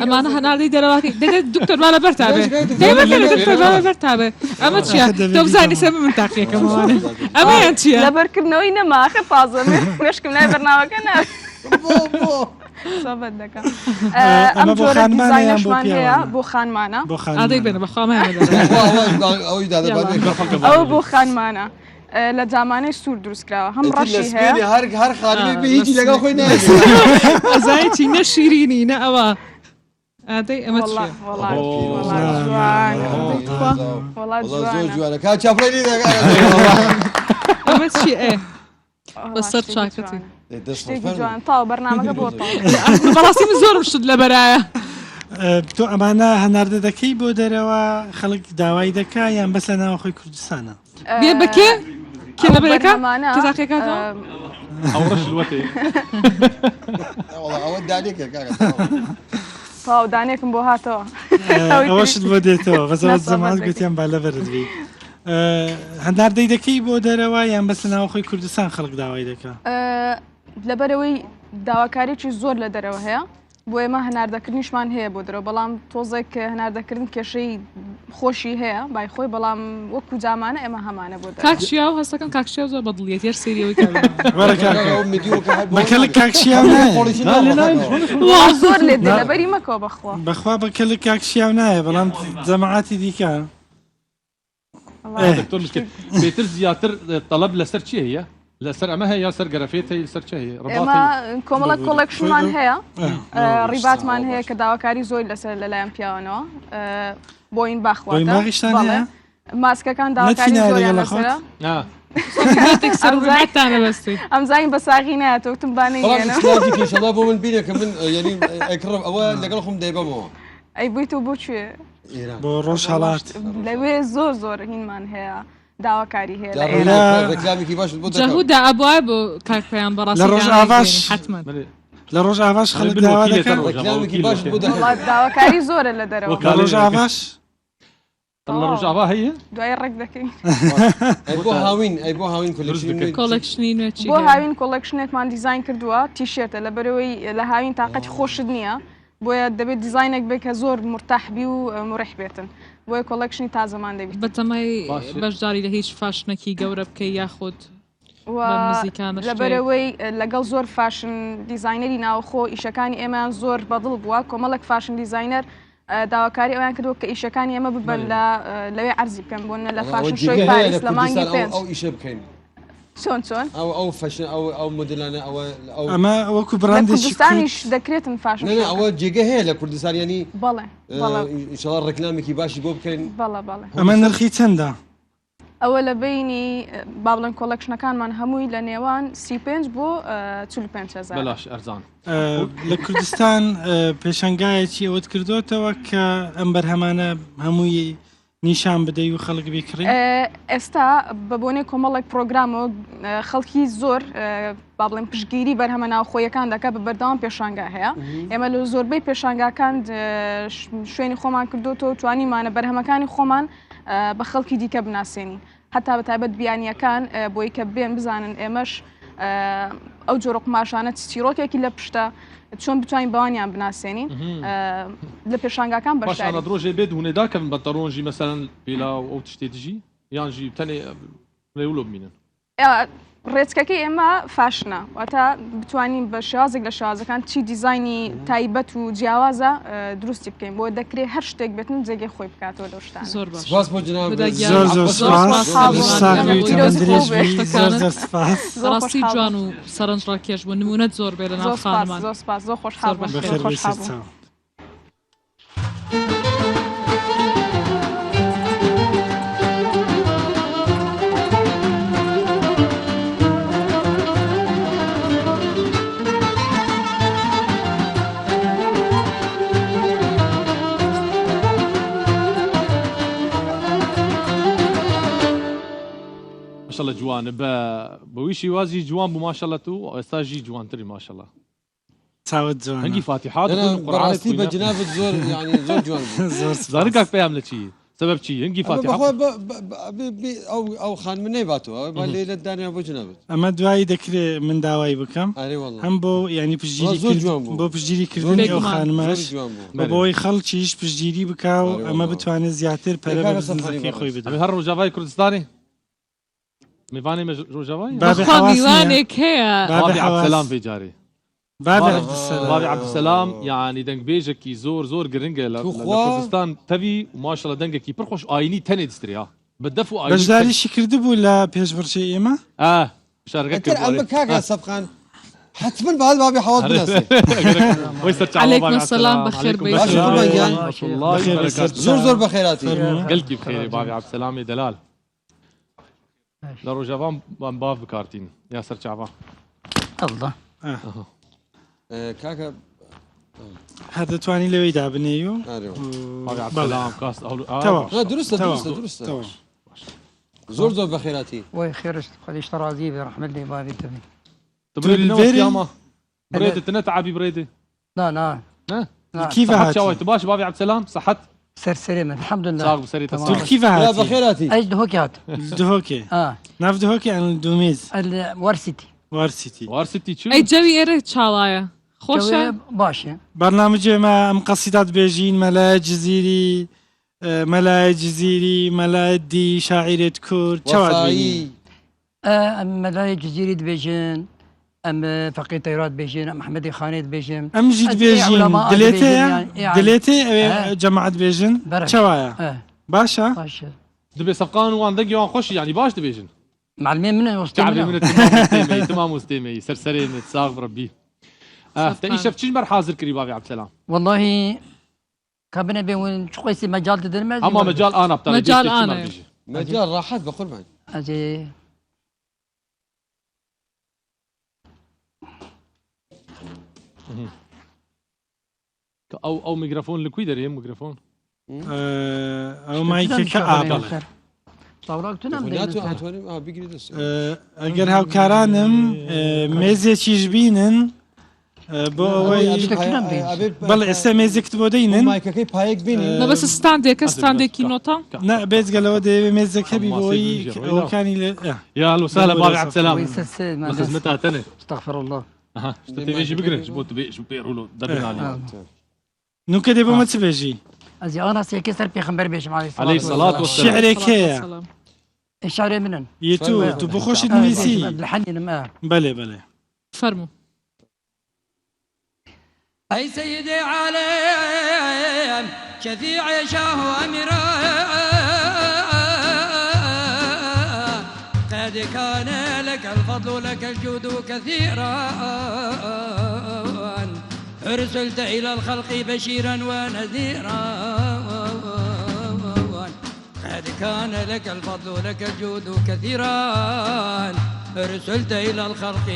ئەمانە هەناردەی دەرەواکەی دەگەت دکتۆر مالە بەرتابێ دەیبەکە دکتۆر مالە بەرتابێ ئەمە چییە تۆ بزانی سە من تاقیەکەمەوانە ئەمەیان چییە لەبەرکردنەوەی نەماخە تازەمێ مشکم لای بەرناوەکە نا سۆبەت دەکەم ئەم جۆرە دیزاینەشمان هەیە بۆ خانمانە بۆ خان ئادەی بێنە بەخوامە ئەوی دادەبات ئەو بۆ خانمانە لە جامانەی سوور دروستکراوە هەم ڕەشی هەیە هەر خانمی بە هیچی لەگەڵ خۆی نایێت ئەزایەتی نە شیرینی نە ئەوە ئادەی ئەمە چییە زۆر جوانە کا چاپڕێنی ئەمە چی ئێ بەسەر چاکەتی شتێکی جوان تاو بەرنامەکە بۆ بەڕاستی من زۆرم شت لەبەرایە تۆ ئەمانە هەناردە دەکەی بۆ دەرەوە خەڵک داوای دەکا یان بەس لە ناوەخۆی کوردستانە بێ بەکێ کێ لەبەرەکە تاقیەکەتەوە او رش الوتي ئەوە دانێکە کاکە تاو دانێکم بۆ هاتەوە ئەوەشت بۆ دێتەوە بەزەوە زەمان گوتیان با لەبەرت هەنداردەی دەکەی بۆ دەرەوە یان بەس لە ناوەخۆی کوردستان خەڵک داوای دەکا لەبەرەوەی داواکاریی زۆر لە دەرەوە هەیە بۆ ئێمە هەناردەکردنیشمان هەیە بۆ دەرەوە بەڵام تۆزێک هەناردەکردن کێشەی خۆشی هەیە بای خۆی بەڵام وەکو جامانە ئێمە هەمانە بۆ کاکشیا و هەستەکەم کاکشیا زۆر بەدڵیت یەر سریەوەی بەکەلک کاکشیاو زۆر لێ لەبەری مەکەوە بەخوا بەخوا بەکەلک کاکشیاو نایە بەڵام جەماعاتی دیکە دكتور مشكل بيتر زياتر طلب لسر شي هي لسر اما هي سر جرافيت هي لسر شي هي ئێمە کۆمەڵک کۆڵەکشنمان هەیە ڕیباتمان هەیە کە داواکاری زۆر لەسەر لەلایەن پیاوانەوە بۆین باخواتە ماسکەکان داواکاری زۆریان لەسەرە ئەم زین بە ساغی نایەتەوە وتم پێشەڵا بۆ من بینە کە من ینی ئەکڕم ئەوە لەگەڵ خۆم دەیبەمەوە ئەی بوویت و بۆ کوێ بۆ ڕۆژ هەڵات لەوێ زۆر هینمان هەیە داواکاری هەیە ڕێکلامیکی باش جەهودا ئەبووە بۆ کاکپیان بەڕاستی لە ڕۆژ ئاواش حتمما لە ڕۆژ ئاواش خەڵک داوا دەکەن ڕێکلامیکی باش بۆ داواکاری زۆرە لە دەرەوە لە ڕۆژ ئاواش الرجعة هي دوای ڕێک دەکەین بۆ هاوین ئەی بۆ هاوین کۆڵەکشنی نوێچی بۆ هاوین کۆڵەکشنێکمان دیزاین کردووە تیشێتە لە بەرەوەی لە هاوین تااقەتی خۆشت نییە بۆیە دەبێت دیزاینێک بێت کە زۆر مرتاحبی و مڕح بێتن بۆیە کۆڵەکشنی تازەمان دەبێت بەتەمای بەشداری لە هیچ فاشنێکی گەورە بکەی یاخود لەبەرەوەی لەگەڵ زۆر فاشن دیزاینەری ناوخۆ ئیشەکانی ئێمەیان زۆر بەدڵ بووە کۆمەڵک فاشن دیزاینەر داواکاری ئەویان کردووە کە ئیشەکانی ئێمە ببن لەوێ عەرزی بکەن بۆنە لە فاشن شوی پاریس لە مانگی پێنج ئەو ئیشە بکەین چۆن ئەو فەشن ئەو مدلانە ئەمە وەکو براندێکی کوردستانیش دەکرێتن فاشن ئەوە جێگە هەیە لە کوردستان ینی بەڵێ ئینشاڵڵا ڕێکلامێکی باشی بۆ بکەین بەڵێ ئەمە نرخی چەندە ئەوە لە بینی بابڵەن کۆڵەکشنەکانمان هەمووی لە نێوان 35 بۆ 45,000 بەلاش ئەرزان لە کوردستان پێشنگایەکی ئەوت کردوتەوە کە ئەم بەرهەمانە هەمووی نیشان بدەی و خەڵک بیکڕی ئێستا بە بۆنێ کۆمەڵێک پرۆگرامەوە خەڵکی زۆر با بڵێن پشگیری بەرهەمە ناوخۆیەکان دەکات بە بەردەوام پێشانگا هەیە ئێمە لە زۆربەی پێشانگاکان شوێنی خۆمان کردوتەوە توانیمانە بەرهەمەکانی خۆمان بە خەڵکی دیکە بناسیێنین هەتا بە تایبەت بیانیەکان بۆی کە بێن بزانن ئێمەش ئەو جۆرە قماشانە چیرۆکێکی لە پشتە چۆن بتوانین بەوانیان بناسیێنین لە پێشانگاکان بەشانە درۆژێ بێت هوێداکەن بە تەڕۆنژی مەسەرەن پێلا ئەو تشتێ دژی یانژی تەنێ ڕێولۆ ببینن ڕێچکەکەی ئێمە فاشنە واتە بتوانین بە شازێک لە شازەکان چی دیزایانی تایبەت و جیاوازە دروستی بکەین بۆ دەکرێت هەر شتێک بێتن جێگەی خۆی بکاتەوە لەو شتان زۆر سپاس بۆ جناب ڕاستی جوان و سەرنجڕاکێش بوو نمونەت زۆر بێ لە ناو خانمان زۆر سپاس زۆر خۆشحاڵ بوو جوان بويشي وازي جوان بو ما شاء الله تو استاجي جوان تري ما شاء الله چاوت جوانە هنگي فاتحات انا وكل قرآن براستي بجنابة زور يعني زور جوان زۆر زاركك فهم لشي سبب شي هنگي فاتحات او خان من نيباتو الليله الدانيه ابو جنابة ئەمە دوایی دەکرێت من داوای بکەم اي والله هەم بۆ ینی پشگیری زۆر جوان بوو. بۆ پشگیریکردنی ئەو زور خانمەش جوان بو بۆ بۆی خەڵکیش پشگیری بکاو والله. ئەمە بتوانێت زیاتر پەرە بە بێکارە بزنزەکەی سەفری خۆی بەڕێز. بدات. أبي هر روجافاي كردستاني ميفاني روجافاي بابي بەخوا حواسية. میوانێک هەیە بابي بابي عبد حواس. السلام في جاري بابي بابي- عبدالسلام بابي عبد السلام يعني دنگ بيجكي زور قرنجة تو خوا. لكردستان تبي وما شاء الله دنگكي برخوش آيني تاني دستريا بدفوا آيني بەشداریشی کردبوو لە پێشبڕچێ ئێمە مشاركة انت عمك هكا صفقان حتما بعد بابي حواس بناسي عليكم السلام بخير بيت. بخير زور زور بخيراتي قلقي بخير بابي عبد السلام دلال لروجافان باف بكارتين يا سر شعبان الله كاكا هەر دەتوانی لەوەی دابنێ و بابي عبد بلى. السلام كاس تمام. درسته تمام. درسته درسته تمام. زور زور بخيراتي وخير قد اشترى زي برحمة الله بابي تبي بريدة البيري. نوت بريدة تنتعبي بريدة لا كيف صحت هاتي؟ شاوي تباش بابي عبد السلام صحت سرسري الحمد لله صاغ بسري تمام. تساغ كيف لا هاتي؟ بخيراتي ايش دهوكي هات دهۆکێ ناف دهۆکێ ئەن دومێز الورسيتي وارسیتی وارستي شو ئەی جەوی ئێرە چاڵایە خۆشە باشا بەرنامەجێمە ئەم قەسیدات بێژین مەلای جززیری مەلای جززیری مەلای دی شاعیرێت کورد چاوادبینی وفائي ملاي جزيرة بيجن ام فقيه طيرات بيجن ام احمدي خانيت بيجن ئەم ژیت بێژین علماء دلێتەیە يعني. دلێتێ ئەوێ آه. جەماعەت بێژن برش. چاوایە باشە باشا دبي صفقان وان دقي وان خوش يعني باش دبيجن معلمين من تعبي وسطنا من التمام مستمي تمام مستمي سرسري نتساغ بربي تاني شفت شنو حاضر كري بابي عبد السلام والله كابنا بين شو قيسي مجال تدرمز اما مجال انا بتاعي مجال أنا. مجال راحت بقربان أجي او ميكروفون لكويدر يم ميكروفون ئەو مایکەکە ئابڵێ طاولاك تنام هاتو هاتواني بيجري دس ئەگەر هاوکارانم مێزێکیش بینن بۆ ئەوەی بەڵێ ئێستا مێزێکت بۆ دەینن مایکەکەی پایەک بینی نە بەس ستاندێکە ستاندێکی نۆتە نا بێزگەلەوە دەوێ مێزەکە بی بۆی ئەوەکانی لە يا اهلا وسهلا بابي عبد السلام ويسلسل ما بس ناس. متى تنه استغفر الله اها تبيجي بقرا شو تبي شو بيرولو دبن عليه نوکە دێ بۆ مە چ بێژی أجي أنا سيكسر بيخمبر بيش عليه عليه الصلاة والسلام شعرێک هەیە الشعر منن تو بۆ خۆشت نویسی الحنين ما بەڵێ بەڵێ فەرموو أي سيدي عليم شفيع شاه أميرا قد كان لك الفضل لك الجود كثيرا أرسلت إلى الخلق بشيرا ونذيرا قد كان لك الفضل لك الجود كثيرا أرسلت إلى الخلق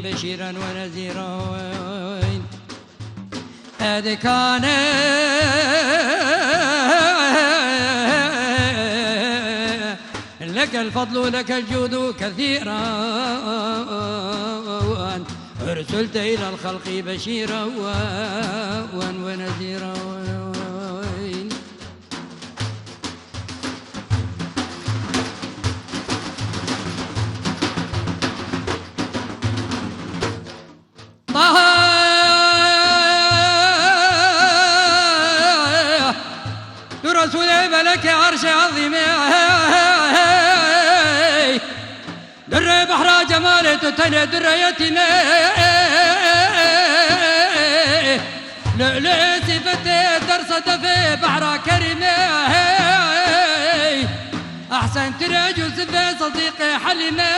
بشيرا ونذيرا قد كان لك الفضل لك الجود كثيرا أرسلت إلى الخلق بشيرا ونذيرا رسول ملك عرش عظيم در بحر جمال تتنى دريتنا لؤلؤ صفته درصد في بحر كريم أحسن ترجس في صديقي حليمه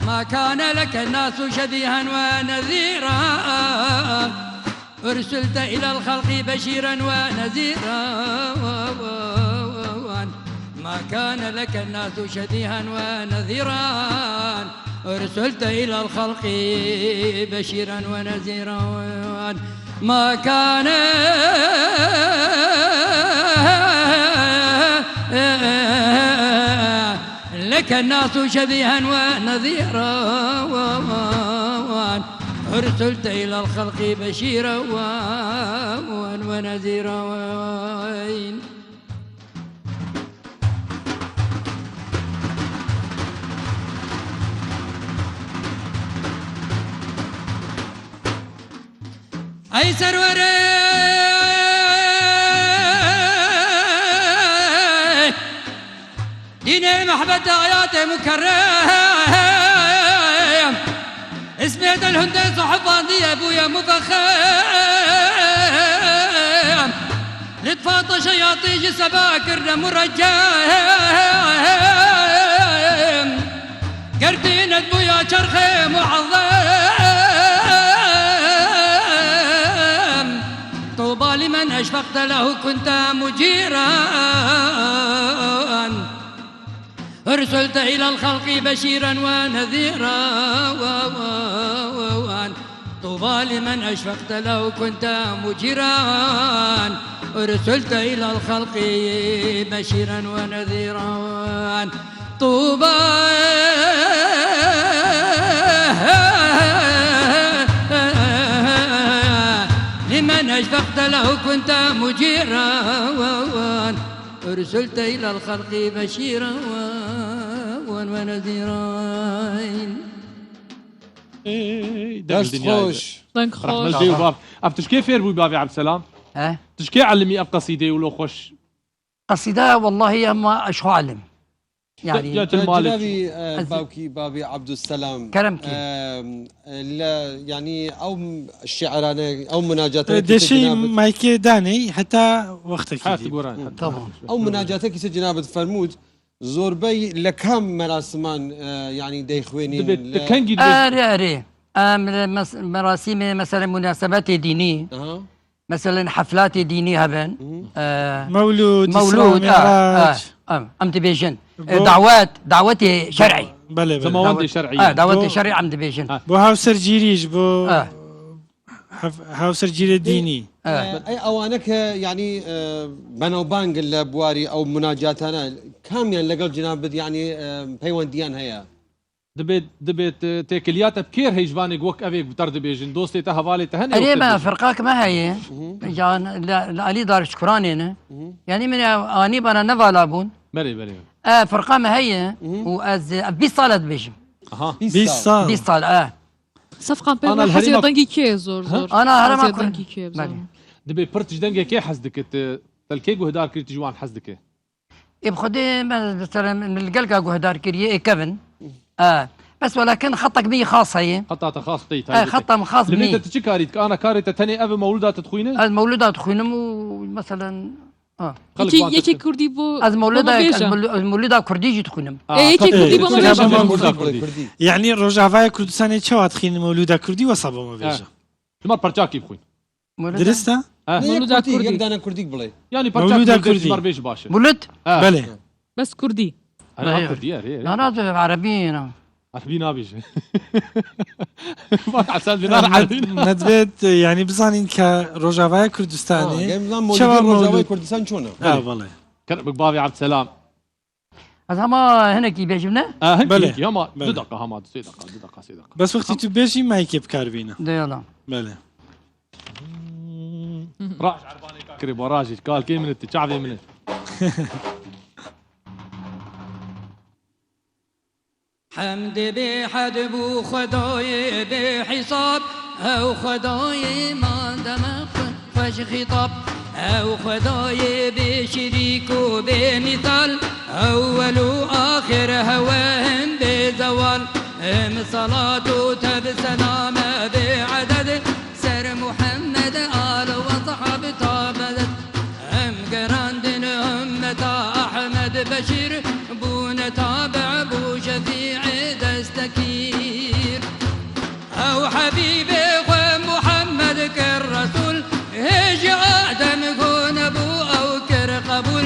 ما كان لك الناس شبيها ونذيرا أرسلت إلى الخلق بشيرا ونذيرا ما كان لك الناس شبيها ونذيرا أرسلت إلى الخلق بشيرا ونذيرا ما كان لك الناس شبيها ونذيرا أرسلت إلى الخلق بشيرا ونذيرا. أي سروري ديني محبة آياتي مكرم اسمي الهندس وحفاظي أبويا مفخم لتفاط شياطيج سباكر مرجم قرتين أبويا شرخي معظم طوبى لمن أشفقت له كنت مجيرا أرسلت إلى الخلق بشيرا ونذيرا طوبى لمن أشفقت له كنت مجيرا أرسلت إلى الخلق بشيرا ونذيرا طوبى لمن أشفقت له كنت مجيرا أرسلت إلى الخلق بشيرا ونذيرا. دست خوش دنك خوش رحمة وباب أفتشكي فير بو بابي عبد السلام تشكي علمي أب قصيدة ولو خوش قصيدة والله ما أشهو علم يعني جات المالك جنابي باوكي بابي عبد السلام كرمك لا يعني او الشعرانه او مناجاتك دشي مايكي داني حتى وقتك حاتي يجيب. قران طبعا او مناجاتك جنابه فرمود زوربي لكم مراسمان يعني ديخوينين كان جد أري مراسم مثلا مناسبات دينية مثلا حفلات دينية هبن مولود مولود معراج. أم تبيجن دعوتي شرعي بله بله زموان شرعية دعوتي شرعي أم تبيجن بو هاوسر جيريش بو هاوسر جير الديني اي اوانك يعني بنو بانج البواري او مناجاتنا كاميان لقل جناب يعني بيونديان هيا دبيت تاكليات بكير هيجبانك وك افيك بترد بيجن دوستي تهوالي تهني أريما فرقاك ما هي جان لألي دار شكراني يعني من أني بنا نفالابون بري فرقة ما هي وأز 20 سالة بيجم 20 سال 20 سال صفقة أنا بين الهريمة- حزي دنكي كي زور أنا هرما حزي كل- دنكي كي بله. دبي برتش دنجا كي حزدك تلكيك وهدار كريت جوان حزدك يبخدي مثلا من القلقة جهدار كريه كيفن بس ولكن خطك بي خاص هي خطات خاص طيت خطة خاص لمن بي تتشي كاريت انا كاريت تاني ابي مولودات تخوينه المولودات خوينم ومثلا يكي كردي بو از مولودة بيجا. المولودة كرديجي تخوينم يكي كردي بو إيه، بيجا. كردي يعني روجافای کوردستانی چاوات خین مولودا کوردی وصابه ما بيجا مر برچاكي بخوين درسته مولودات كردي. يقدر كرديك بلاي يعني مولودة برچاكي كردي. مر بيش باشه مولد بله بس كردي انا كردي يا أنا عربي أنا عربي نابيش ما عسل بنار عربي ندبت يعني بزانين كروجافای کوردستانی نظام شباب مولودين مولود. رجاوي كردستان شونه والله كربك بابي عبد السلام از هما هناك بيجمنا هنكي بله. هنكي هما بله. دو دقة هما دو دقة بس وقتی تو بيجي مايكي بكاربينا يلا بله راج عرباني كاكري براجي قال كي من التشعبي من حمد بحد بو خداي بحساب او خداي ما دم خوش خطاب او خداي بشريك وبمثال اول واخر هواهم بزوال ام صلاة تب سلام بعدد سر محمد آل وصحب طابدت ام قراندن امتا احمد بشير بون تابع بو شفيع دستكير او حبيبي محمد كالرسول هجي ادم كون ابو او كر قبول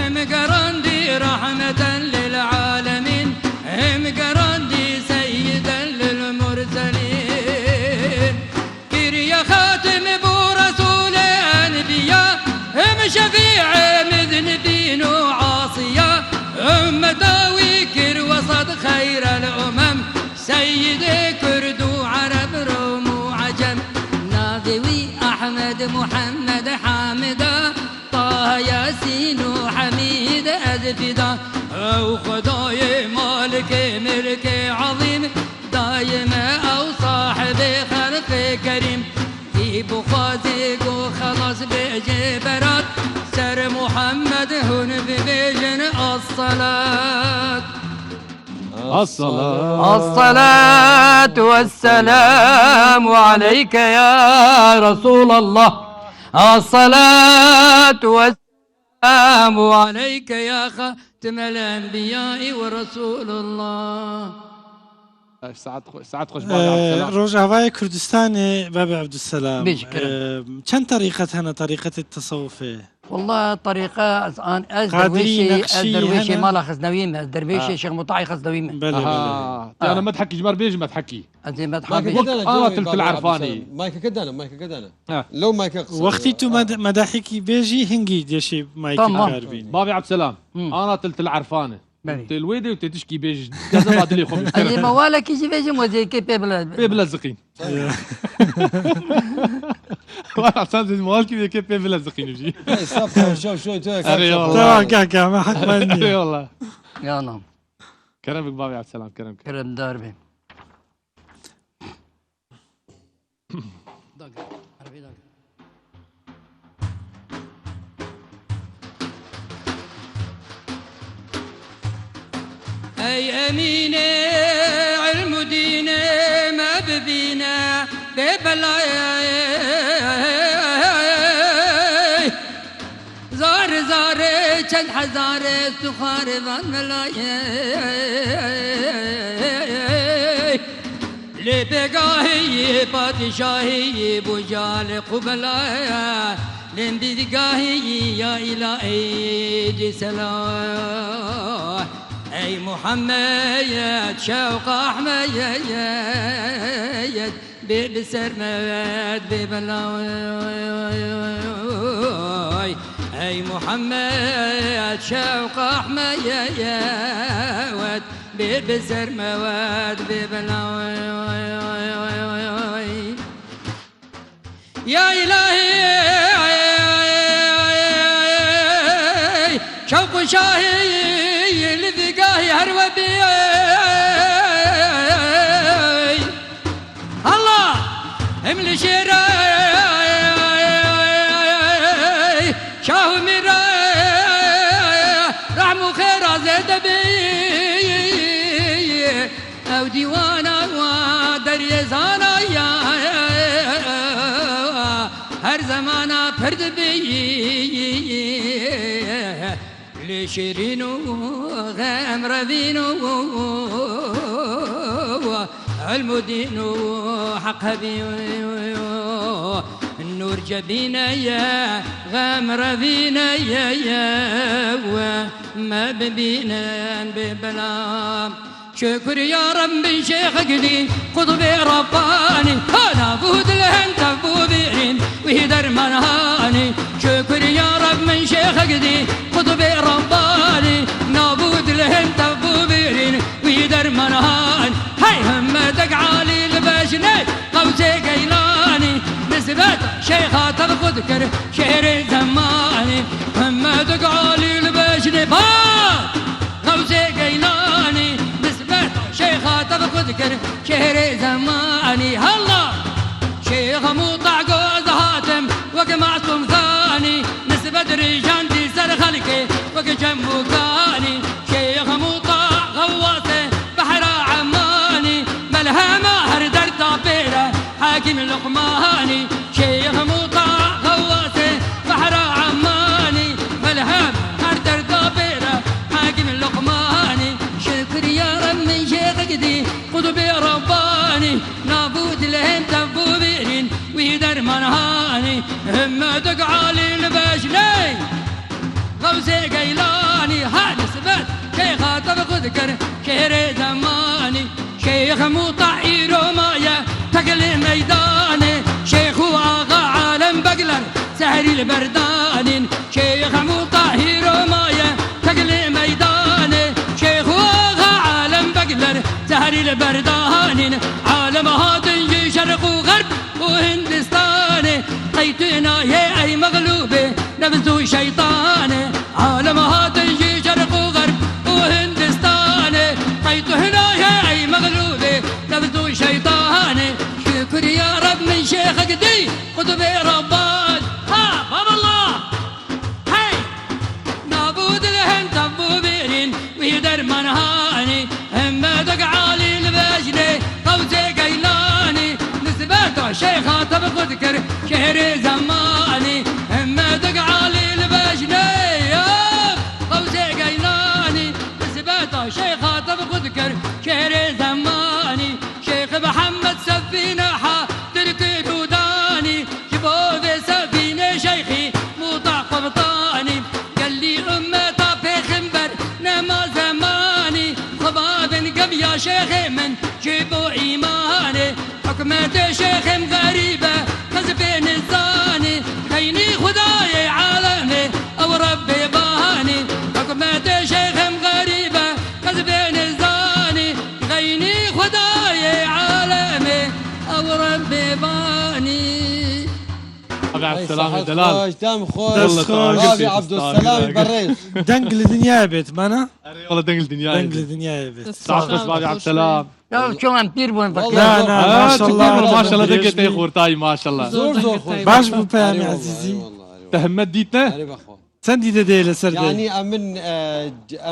ام قراندي رحمة للعالمين ام قراندي سيدا للمرسلين سيد كرد وعرب روم وعجم ناظوي أحمد محمد حامد طه ياسين وحميد أذفدا أو خداي مالك ملك عظيم دايم أو صاحب خلق كريم في بخازيق وخلاص بجبرات سر محمد هون ببيجن الصلاة الصلاة والسلام عليك يا رسول الله الصلاة والسلام عليك يا خاتم الأنبياء ورسول الله سعد خوش بابي عبد السلام ڕۆژاوای کوردستانی بابی عبدالسلام بشكرا. چەند طريقة هنا طريقة التصوف والله طريقة الآن قادري نقشي الدرويشي هنا. مالا خزنويمة الدرويشي شيخ مطاعي خزنويمة بلى أنا ما تحكي جمار بيجي ما تحكي أنت ما مايكا تحبي كدانا تلت العرفاني. مايكا كدانا مايكا كدانا آه. لو مايكا قصر وقتی تو مداحێکی بێژی هەنگی دێشی مایکی طبعاً. کاربینی بابي عبد السلام أنا تلت العرفانة انت الويدي وتتشكي بيجي كذا بعد لي خمس اللي موالك يجي بيجي موزي كيف بلاد بلا زقين وانا عشان زي مالكي كيف بلا زقين يجي شو أري والله. تەوا کاکا ما حتمانە اي والله يا نعم كرمك بابي عبد السلام كرمك كرم داربي أي أمينة علم دينة ما ببينا ببلاي زار زار چند هزار سخار وان ملاي لبگاهی پادشاهی بجال قبلا لنبیدگاهی یا الهی جسلا ای محمد شوق احمد بسرمد ببلاوي ای محمد شوق احمد بسر مواد ببلاوي يا إلهي شوق شاهي لذقاهي هروبي الله املي شيراي شاهو ميراي رحمو خيرا زيد بي او ديوانا ودري زانا يا هر زمانا فرد بي لشيرينو غام ربينو المدينو حق بي النور جبينا يا غام ربينا يا وما ببينا ببلا شكر يا ربي شيخ قدي قطبي رباني انا بود لهن تبو بيرين وهدر منهاني شكر يا رب من شيخ قدي قطبي رباني نابود لهن تبو بيرين وهدر منهاني هاي همتك عالي البشني قوسي قيلاني نسبت شيخات الخذكر شهر زماني همتك عالي البشني قوسي قيلاني شيخات الخذكر شهر زماني هلا شيخ مطع قوز هاتم وقمعتم ثاني نسبة رجان دي سر خلقي وقجم كاني شيخ مطع غواسه بحر عماني ملهمة هردر طابيرة حاكم لقماني شيخ مطع غواسه بحر عماني ملهمة هردر طابيرة حاكم لقماني شكر يا رب من شيخ قدي قطبي رباني نابود لهم تبو بيرين ويدر منهاني همتك عالي البشني غوزي قيلاني هذا سبت شيخات بخذكر شهر زماني شيخ مطعي رومايا تقل ميداني شيخ آغا عالم بقلر سهر البرداني شيخ مطعي رومايا تقل ميداني شيخ آغا عالم بقلر سهر البرداني شيطان عالم هاتنجي شرق وغرب وهندستان قيتنا يا أي مغلوبة نبذوا شيطان عالم هاتنجي شرق وغرب وهندستان قيتنا يا أي مغلوبة نبذوا شيطان شكر يا رب من شيخ قدي قطب ربان ها باب الله هاي نابود لهم تبو بيرين ويدر منهاني هم دقعالي البجني قوزي قيلاني نسبته شيخة تبقذكر شهر زماني هم دقعالي البجني قوزي قيلاني نسبته شيخة تبقذكر شهر زماني شيخ محمد سفينة تركي دوداني شبوب سفينة شيخي موطع قبطاني قال لي أمتا في خنبر نما زماني خباب قم يا شيخي من جيبوا إيماني حكمة شيخ غريبة خزفين الزاني خيني خداي عالمي أو ربي باني حكمة شيخ غريبة خزفين الزاني خيني خداي عالمي أو ربي باني ابي عبد السلام يا دلال خوش دم خوش دست خوش. رابي عبد السلام بريش دنق لدنيا بيت مانا والله دنقل الدنيا دنق لدنيا بيت ساعات بس بابي عبد السلام يا شو عم تدير بون فكر لا لا ما شاء الله ما شاء الله ربنا دقيت يا يجزيك. خورتاي ما شاء الله زور زور خوش باش بو بيامي أري والله، عزيزي أري والله، أري والله. تهمت ديتنا أري بخوا. سندي ددي لسردي يعني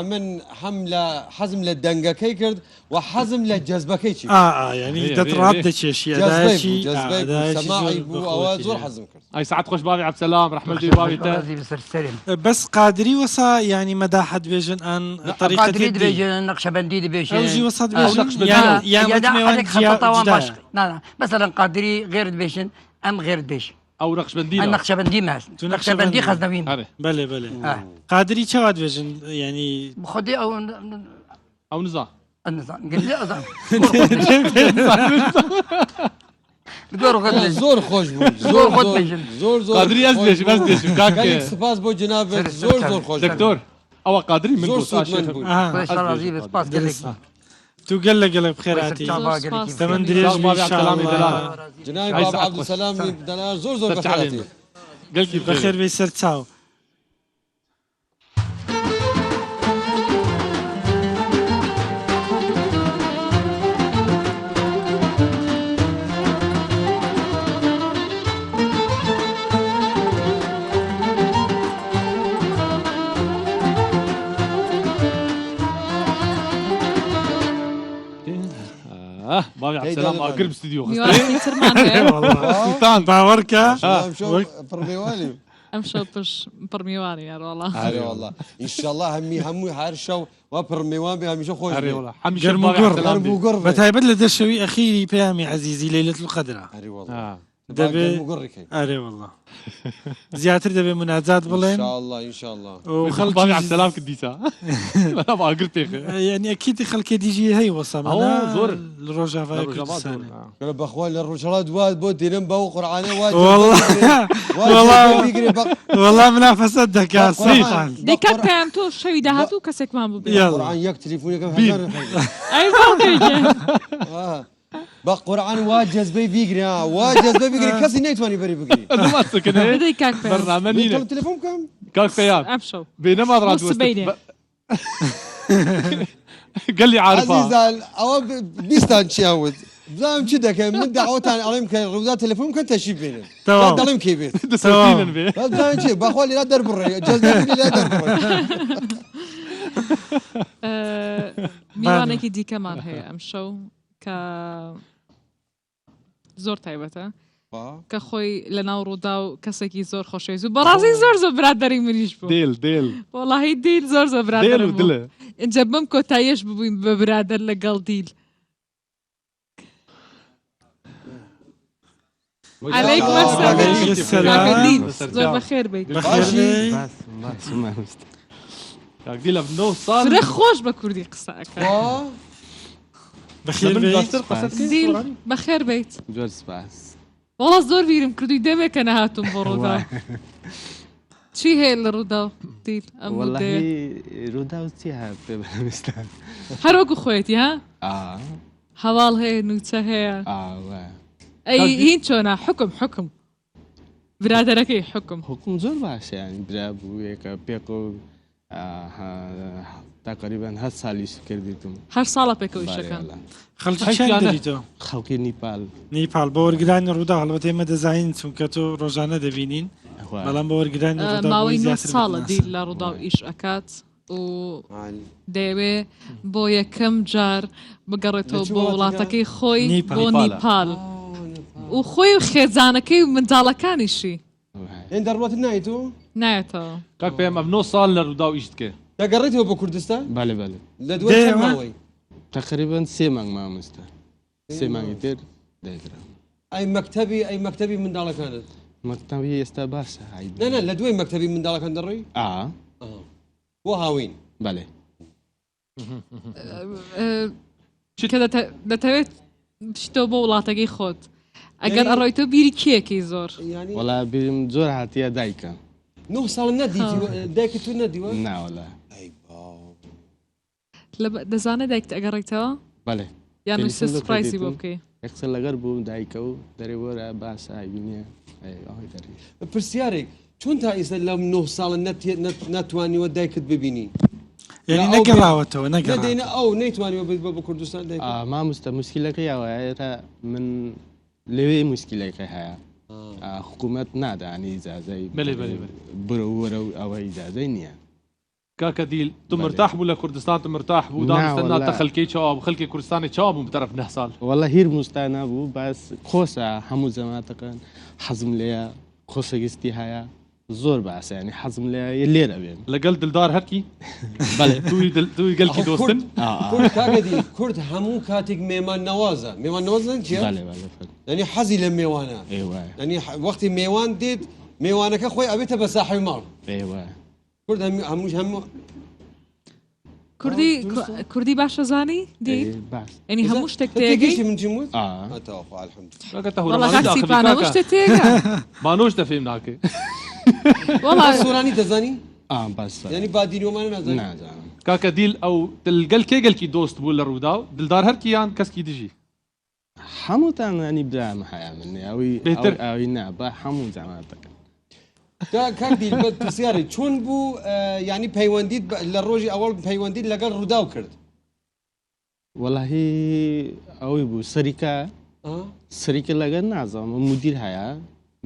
امن حمله حزم للدنقكي كرد وحزم للجذبكي شي يعني هي- دتراب هي. دشي جذبي جذبي سماعي بو اواز زور حزم كرد اي ساعات خوش بابي عبد السلام رحمة الله بابي تا رازي بسر سلم بس قادري وصا يعني مدى حد بيجن ان طريقة قادري الدين دبيجن نقشبندي دبيجن اوجي وصد أو بيجن نقشبندي. يعني يا يعني دا متميوان حدك خططا وان باش جدا لا مثلا قادري غير دبيجن ام غير دبيجن او نقشبندينا النقشبندي ماس تو نقشبندي نقشبندي. خزنوين هذا بله بله قادري چواد بيجن يعني خدي او او نزا النظام قال لي اظن بدور غدل زور خوش بو زور زور خود زور بيجن. زور قادري ازدش بزدش قالك كاك سباس بو جنابك زور زور خوش بو. دكتور او قادري من زور بوس صوت من بو. اه كل شيء رازي بس باس قال لك تو قال لك بخيراتي تمن دريج بابي ان عبد شاء السلام الله دلال جنابي عايز بابا عبد أقوى. السلام دلال زور زور سرت علينا بخيراتي قلت بخير بخير بيسر تساو بابي عبد السلام هيدا قرب استديو میوانی ترمان هەیە والله سلطان باوركا شلون شو برميوالي ئەم شەو پش پڕمیوانی یاڕۆڵە هاري والله ان شاء الله همي هار شو وبرميوان بها مش خوش هري بي. والله حمشي قرم بابي عبد وقر. السلام قرب بي. وقرب بتايبد لدشوي اخيري بيامي عزيزي ليله القدر هاري والله آه. دبي قرب وقرك اري والله زياتر دبي مناجات ان بلين شاء الله ان شاء الله وخلق بابي عبد السلام كديسا انا بقى قلت يا اخي يعني اكيد خلك دي جي هي وصل أهو زور. الروجا فاي كردستان قال باخوان الرشرات واد بودي نمبا وقرعانه واد والله والله. والله منافسة دكا صيفا دیکات پێیان تۆ شەوی داهاتوو کەسێکمان ببێ يلا قرعان يك تليفوني كم ئەی باوکەیگە بقرعان واد جذبي بيجري واد جذبي بيجري كسي نيتواني بري بيجري ما سكن بدەی کاک پێ برنامجنا تليفون كم كاك فيان ئەم شەو بينما راد نص بينه. قال لي عارفها عزيز او بيستان شاود بزام كذا كان من دعوتان عليهم كروزات تليفون كنت اشيب بينه تمام. عليهم كيبيت دسوتين بيه بزام شي باخوالي لا درب الري جذبي لا درب الري میوانێکی دیکەمان هەیە ئەم شەو کە زۆر تایبەتە کە خۆی لە ناو ڕوودا و کەسێکی زۆر خۆشەویست و بەڕاستی زۆر زۆر برادەری منیش بوو ديل ديل وەڵاهی دیل زۆر زۆر ديل برادر بوو ودله اینجا بم کۆتاییش ببووین بە برادر لەگەڵ دیل عليك عليك السلام. کاکە دیل زۆر بەخێر بیت بخير بي كاك ديلا بنو صار فرە خۆش بە کوردی قسەکە بخير بي دیل بەخێر بیت جور سپاس وەڵا زۆر بیرم کردوی دەمێکە نەهاتوم بۆ ڕوودا چی هەیە لە ڕوودا دیل ئەم والله رودا وتيها في بلمستان هەروەکو خۆیەتی ها هەواڵ هەیە نووچە هەیە ئەی هین چۆنا حکم برادەرەکەی حکم حکم زۆر باشە ینی برا بوو یەکە پێک و تقریبان 7 ساڵیش کردیتم 8 ساڵە پێکەوە شەکان خەڵکی دەریتەوە خەڵکی نیپال بە وەرگرانی ڕوودا هەڵبەت ئێمە دەزانین چونکە تۆ ڕۆژانە دەبینین بەڵام بە وەرگرانی ماوەی 9 ساڵە دیل لە ڕوودا و ئیش ئەکات و دەیەوێ بۆ یەکەم جار بگەڕێتەوە بۆ وڵاتەکەی خۆی بۆ نیپال و خۆی و خێزانەکەی و منداڵەکانیشی هێن دەڕواتت نایتۆ نایەتەوە کاک پێم ئەم 9 ساڵ لە ڕوودا و ئیش دکێ دەگەڕێتەوە بۆ کوردستان بەڵێ لە دوای ماوەی تقریبان 3 مانگ مامۆستا 3 مانگی تر دەیگرا ئەی مەکتەبی منداڵەکانت مەکتەبی ئێستا باشە نە لە دوای مەکتەبی منداڵەکان دەڕێی بۆ هاوین بەڵێ کە دەتەوێت بشتەوە بۆ وڵاتەکەی خۆت ئەگەر ئەڕۆیتەوە بیری کێکی زۆر وەڵا بیرم زۆر هاتیە دایکە 9 ساڵ نەدیتی دایکی تو نەدیوە ناوەڵا دەزانێت دایکت ئەگەڕێیتەوە بەڵێ یان ویستە سپرایزی بۆ بکەی یەکسەر لەگەر بووم دایکە و دەرێوەرە باسە بینە پرسیارێک چۆن تا ئێستا لەم 9 ساڵە ناتوانیوە دایکت ببینی یعنی نەگەڕاوەتەوە نەگەڕێنە ئەو نەیتوانیوە بۆ کوردستان مامۆستا موسکیلەکەی ئەوەیە من لەوێ موسکیلەکە هەیە حکوومەت نادانی ئیجازەی برە وەرە و ئەوە ئیجازەی نییە کاکە دیل تو مرتاح بوو لە کوردستان تو مرتاح بوو دانستنا خەڵکی چاوە خەڵکی کوردستانی چاوە بوو بەتەرەف 9 ساڵ وەڵا هیر موستا نبوو باس خۆسە هەموو جەماعەتەکان حەزم لێیە خۆشەویستی هەیە زۆر باسە ینی حەزم لێ لێرە بێن لەگەڵ دلدار هەرکی توی گەلکی دۆستن کورد هەموو کاتێک مێمان نەوازە مێوان نەوازن چیە ینی حەزی لە میێوانە ینی وەختی میێوان دێت میێوانەکە خۆی ئەبێتە بە ساحی ماڵ کورد هەموو کوردی باشە زانی ینی هەموو شتێک تێگەی من چموت مانۆش دەفێم ناکەی سۆرانی دەزانی ینی بادیرۆمانە نازانم کاکە دیل ئەو دڵگەل کێگەلکی دۆست بوو لە ڕوودا و دلدار هەرکییان کەسکی دژی هەمووتان ینی برامە هەیە من ئەوی بێتر ئەوی نا بە هەموو جاماتەکە کاکدیل پرسیاری چۆن بوو ینی پەیوەندیت لە ڕۆژی ئەوەڵ پەیوەندیت لەگەڵ ڕوودا و کرد وەڵاهی ئەوەی بوو سەریکە لەگەر نازانم مدیر هەیە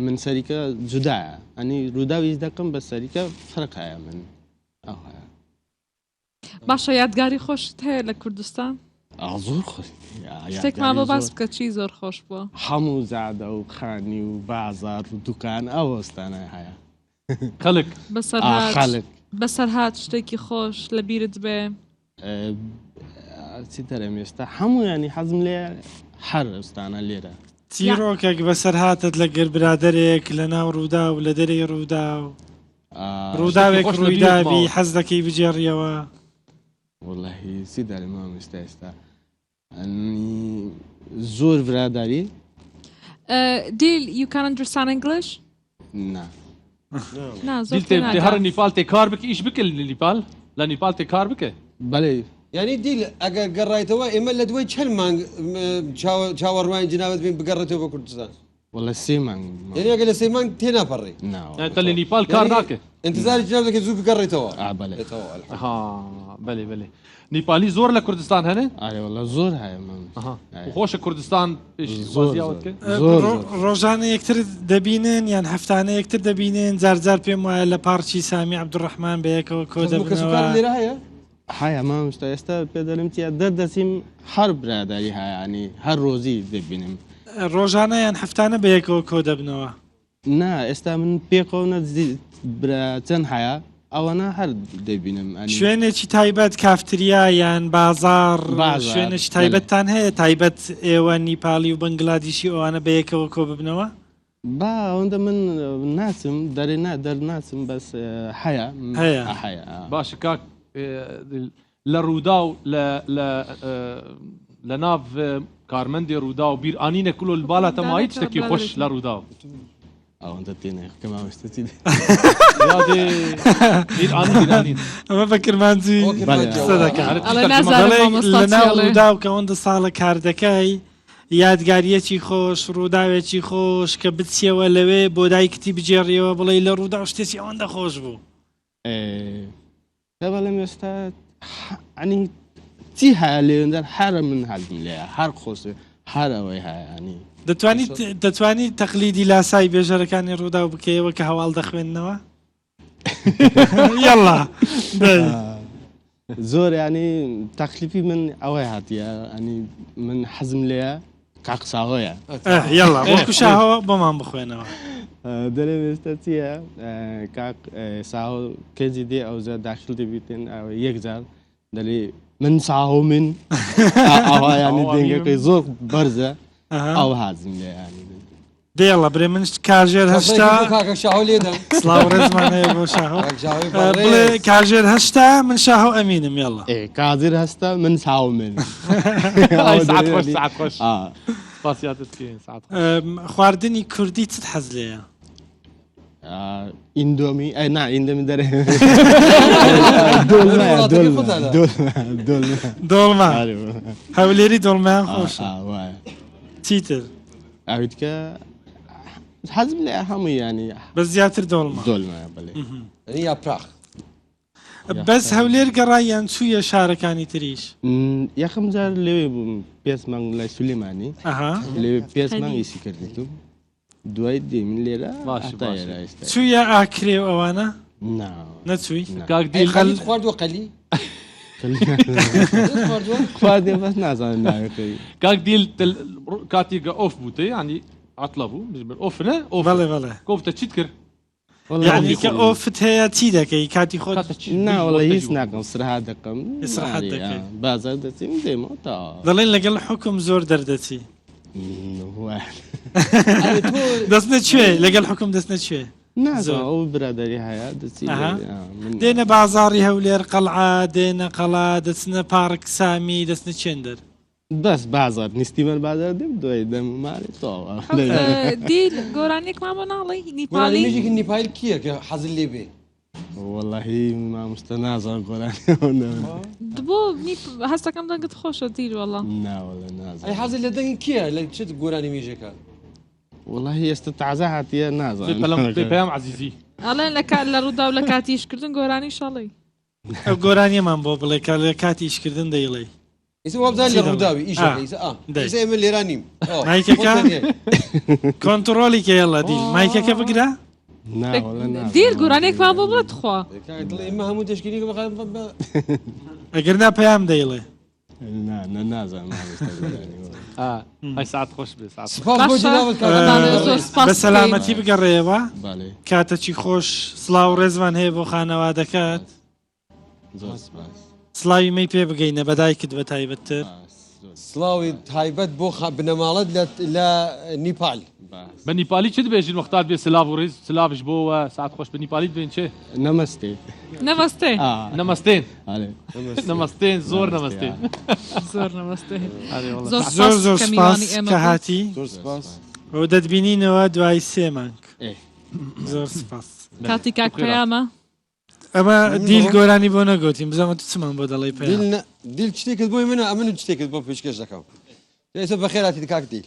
من سەریکە جودایە ئەنی ڕووداویش دەکەم بە سەریکە فەرق هەیە من ئەو هەیە باشە یادگاری خۆشت هەیە لە کوردستان زۆر خۆش شتێکمان بۆ باس بکە چی زۆر خۆش بووە هەموو زادە و خانی و بازار و دوکان ئەو ئەستانە هەیە خەڵک بەسەرهات شتێکی خۆش لە بیرت بێ چی دەرێم ئێستا هەموو ینی حەزم لێ هەر ئەستانە لێرە چیرۆکێک بەسەر هاتت لە گەر برادێک لە ناو ڕوودا و لە دەرەی ڕوودا و ڕووداوێک ڕوویدابی حەز دەکەی بجێڕیەوە وەڵاهی چی دەرێ مامۆستا ئێستا زۆر براداری دیل you can understand English هەر نیپال تێ کار بکە ئیش بکە لە نیپال لە نیپال تێ کار بکە بەڵێ ینی دیل ئەگەر گەڕایتەوە ئێمە لە دوای چەند مانگ چاوەڕوانی جناوت بین بگەڕێتەوە بە کوردستان وەڵا 3 مانگ یعنی ئەگەر لە 3 مانگ تێناپەڕی تا لە نیپال کار ناکە انتظاری جناب دەکەی زوو بگەڕێتەوە بەڵێ بەڵێ نیپالی زۆر لە کوردستان هەنێ وەڵا زۆر هەیە خۆشە کوردستان ڕۆژانە یەکتر دەبینن یان هەفتانە یەکتر دەبینن جارجار پێم وایە لە پارچی سامی عەبدوڕەحمان بەیەکەوە کۆ دەبنەوە هەیە مامۆستا ئێستا پێدەڵم چیە دەردەچیم هەر برادری هەیەانی هەر ڕۆژی دەبینم ڕۆژانە یان هەفتانە بەیەکەوە کۆ دەبنەوە نا ئێستا من پێکەوە چەند هەیە ئەوەنە هەر دەبینم شوێنێکی تایبەت کافتریا یان بازار شوێنێکی تایبەتتان هەیە تایبەت ئێوە نیپالی و بنگلادیشی ئەوانە بەیەکەوە کۆ ببنەوە با ئەوەندە من ناچم دەرناچم بەس هەیە باشە کاک لە ڕوودا و لە ناو کارمەندی ڕوودا و بیرئانینە کولۆ باڵاتە مایت شتێکی خۆش لە ڕوودا او انت تينا كما مستتيد یادی ئەمە بە کرمانجی سەدەکە ئەڵێ نازانم لە ناو مامۆستاچی ڕوودا و کە ئەوەندە ساڵە کار دەکەی یادگاریەکی خۆش ڕووداوێکی خۆش کە بچیەوە لەوێ بۆ دایکتی بجێڕیەوە بڵێ لە ڕوودا و شتێکی ئەوەندە خۆش بوو دابا لەم ئێستا ینی چی هەیە لێندەر هەرە من هەڵم لێ هەر خۆش هەر ئەوەی هەیە ینی دەتوانیت تەقلیدی لاسای بێژەرەکانی ڕوودا و بکەیەوە کە هەواڵ دەخوێندنەوە یاڵا زۆر ینی تەکلیفی من ئەوەی هاتیە ینی من حەزم لێە کاقساغۆیە یاڵا وەکو شاهەوە بۆمان بخوێنەوە دەرێ ئێستا چییە کاک ساهۆ کێزی دێ ئەو زە داخل دەبیتن ئەوە یەکجار دەڵێ من ساهۆ من ئەوایانی دەنگەکەی زۆر بەرزە ئەو حەزم لێ ینی دێڵە برێ من کاژێر هەشتا شاهۆ لێدەم سڵاو ڕێزمان هەیە بۆ شاهۆ بڵێ کاژێر هەشتا من شاهۆ ئەمینم یاڵا کازر هەستا من ساو من ساعت خۆش سپاسیاتتکەین ساعت خواردنی کوردی چت حەز لێیە ئیندۆمی ئەی نا ئیندەمی دەرێ دۆڵما هەولێری دۆڵمایان خۆشە چیتر ئەویتکە حەزم لێ هەمووی ینی بە زیاتر دۆڵما دۆڵمایە بڵێ یا پراخ بەس هەولێر گەڕاییان چوویە شارەکانی تریش یەخم جار لێوێ بووم پێسمانگ لای سولێمانی لێوێ پێسمانگ ئیسی کردیتم دوای دێ من لێرە چوویە ئاکرێ ئەوانە نەچووی خەلیت خواردووە قەلی خواردێ بەس نازانم ناوێتەوەی کاک دیل کاتێکگە ئۆف بووتە ینی عتڵە بوو ئۆفنە بەڵێ بەڵێ کۆفتە چیت کرد یعنی کە ئۆفت هەیە چی دەکەی کاتی خۆت ناوەڵە هیچ ناکەم سرها دەکەم بازار دەچیم دێمەوە تا دەڵێن لەگەڵ حکم زۆر دەردەچی دەستنە کوێ لەگەڵ حکم دەستنە کوێ نازانم ئەو برادەری هەیە دەچی دێنە بازاڕی هەولێر قەڵعا دێنە قەڵا دەچنە پارک سامی دەستنە چێندەر بەس بازار نیستیمەر بازار دێم دوای دەمماری تۆوە دیل گۆرانێکمان بۆ ناڵی نیپالی نێژێکی نیپایل کییە کە حەزل لێ بێ وەڵاهی مامۆستا نازان گۆرانی بۆ هەستەکەم دەنگت خۆشە دیر وەڵام ناوەڵە نازان ئەی حەزل لە دەنگی کییە لە چ گۆرانی مێژەکە وەڵاهی ئێستا تازە هاتیە نازان پێیان عزیزی ئەڵێن لە ڕوودا و لە کاتیشکردن گۆرانی شەڵی ئەو گۆرانیەمان بۆ بڵێ کە لە کاتی ئیشکردن دەیڵێ ئیسە وابزان لە ڕووداوی ئیشە ئێمە لێرانیم مایکەکە کۆنتڕۆلی کێڵە دیل مایکەکە بگرە دیر گۆرانێکمان بۆ بڵێت خوا ئێمە هەموو دەشکینی ئەگەر نا پەیام دەیڵێ نازانم ئەی ساعت خۆش بێ بە سەلامەتی بگەڕێەوە کاتەکی خۆش سڵاو ڕێزمان هەیە بۆ خانەوادەکەت سڵاوی مەی پێ بگەینە بەدایکت بە تایبەتتر سڵاوی تایبەت بۆ بنەماڵەت لە نیپال بە نیپالی چ دەبێژین وەختات بێ سلااو و ڕێز سلااوش بۆەوە ساعت خۆش بە نیپالی بێن چێ نەمەستێ نەمەستێ نەمەستێن نەمەستێن زۆر نەمەستێن زۆر نەمەستێ زۆر زۆر سپاس کە هاتی ئەو دەتبینینەوە دوای سێ مانگ زۆر سپاس کاتی کاک پەیامە ئەمە دیل گۆرانی بۆ نەگوتیم بزانمە تو چمان بۆ دەڵی پێ دیل شتێکت بۆی منە ئەمن شتێکت بۆ پێشکەش دەکەم ئێستا بەخێراتی کاک دیل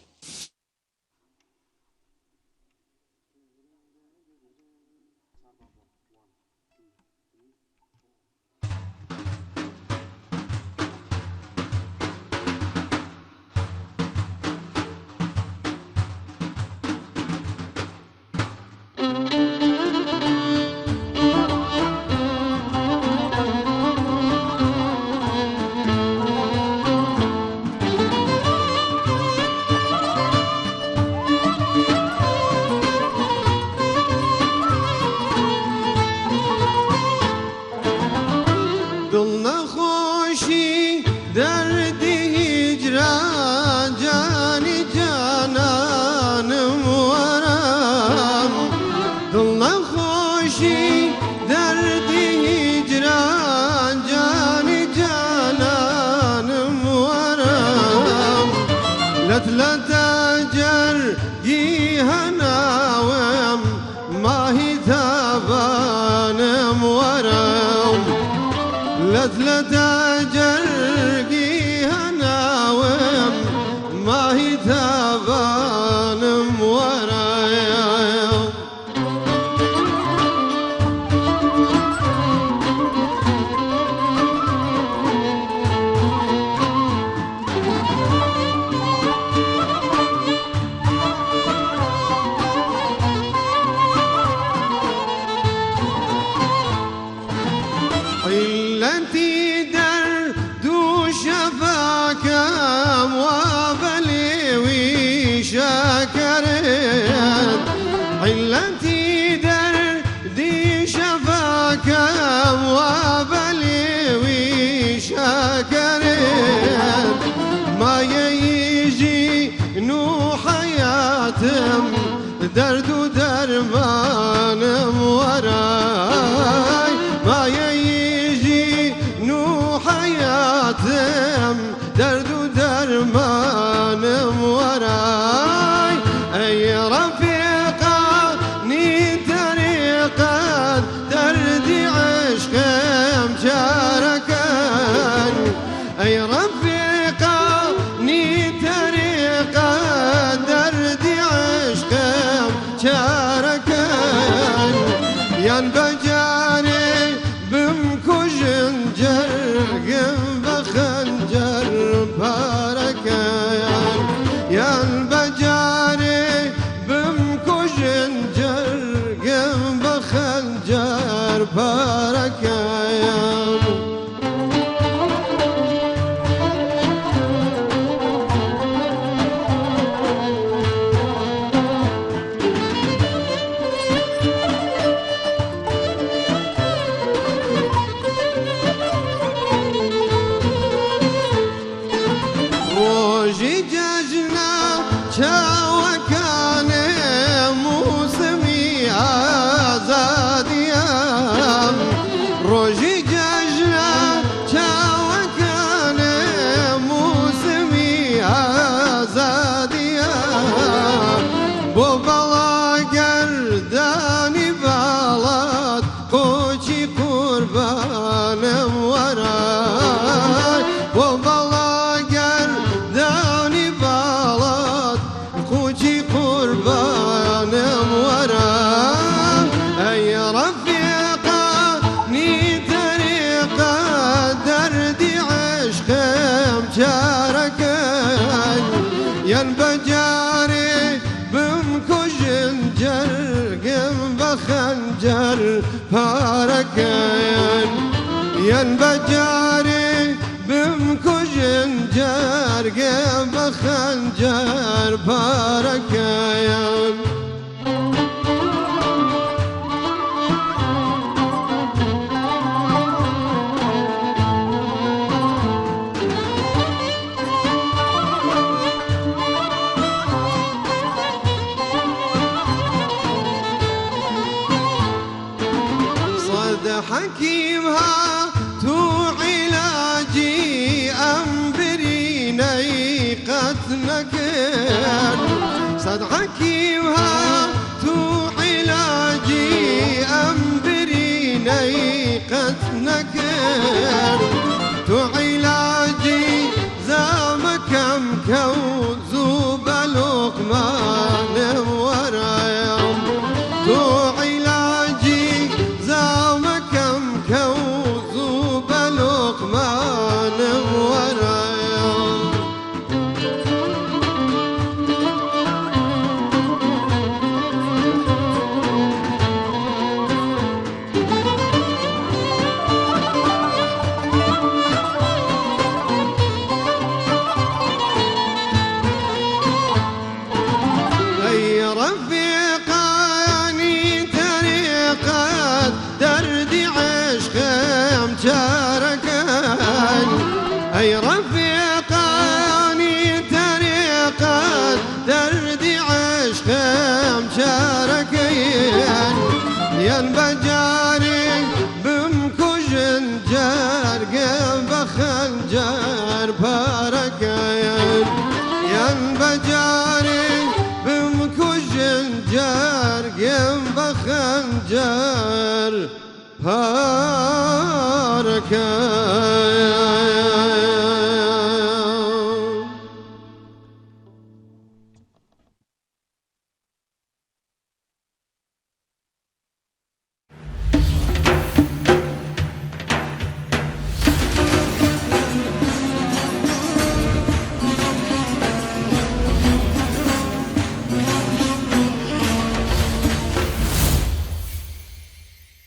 دڵ لتجر هناوم ما هي تبانم ورم لتجر هناوم ما هي تبانم ورم التي دردو شفاكم وبلي وشكرت التي دردي شفاكم وبلي وشكرت ما يجي نو حياتم درد درمان وراي ما يجي نو حياتم درد درمان وراي اي رفيقاني طريقة دردي عشقم شاركان اي رفيقاني طريقة دردي عشقم شاركان ين بجاني بمكوجن جرقم بخنجر باركان ين بجاني بمكوجن جرقم بخنجر باركان روجي جاجنا شاوكان موسمي آزاديام روجي جاجنا شاوكان موسمي آزاديام بو بلا قرداني بالات قوشي قربانم وراي بو بلا داني بالات خوجي قربانم ورام اي رفيقاني طريقة دردي عشقم شاركان ين بجاري بمكوجن جرقم بخنجر باركان ين بجاري بمكوجن جرقم بخنجر باركان صد حكيمها تو علاجي أنبريني قتنكر صد حكيمها تو علاجي أنبريني قتنكر تو علاجي زامكم كوزوب لقمان ورايم تو علاجي زامكم كوزوب لقمان ورايم أي رفيقاني طريقة دردي عشقم شاركان أي رفيقاني طريقة دردي عشقم شاركان ين بجاري بمكوجن جرقم بخنجر باركان ين بجاري بجاري بمكوجن جرقم بخنجر هاركا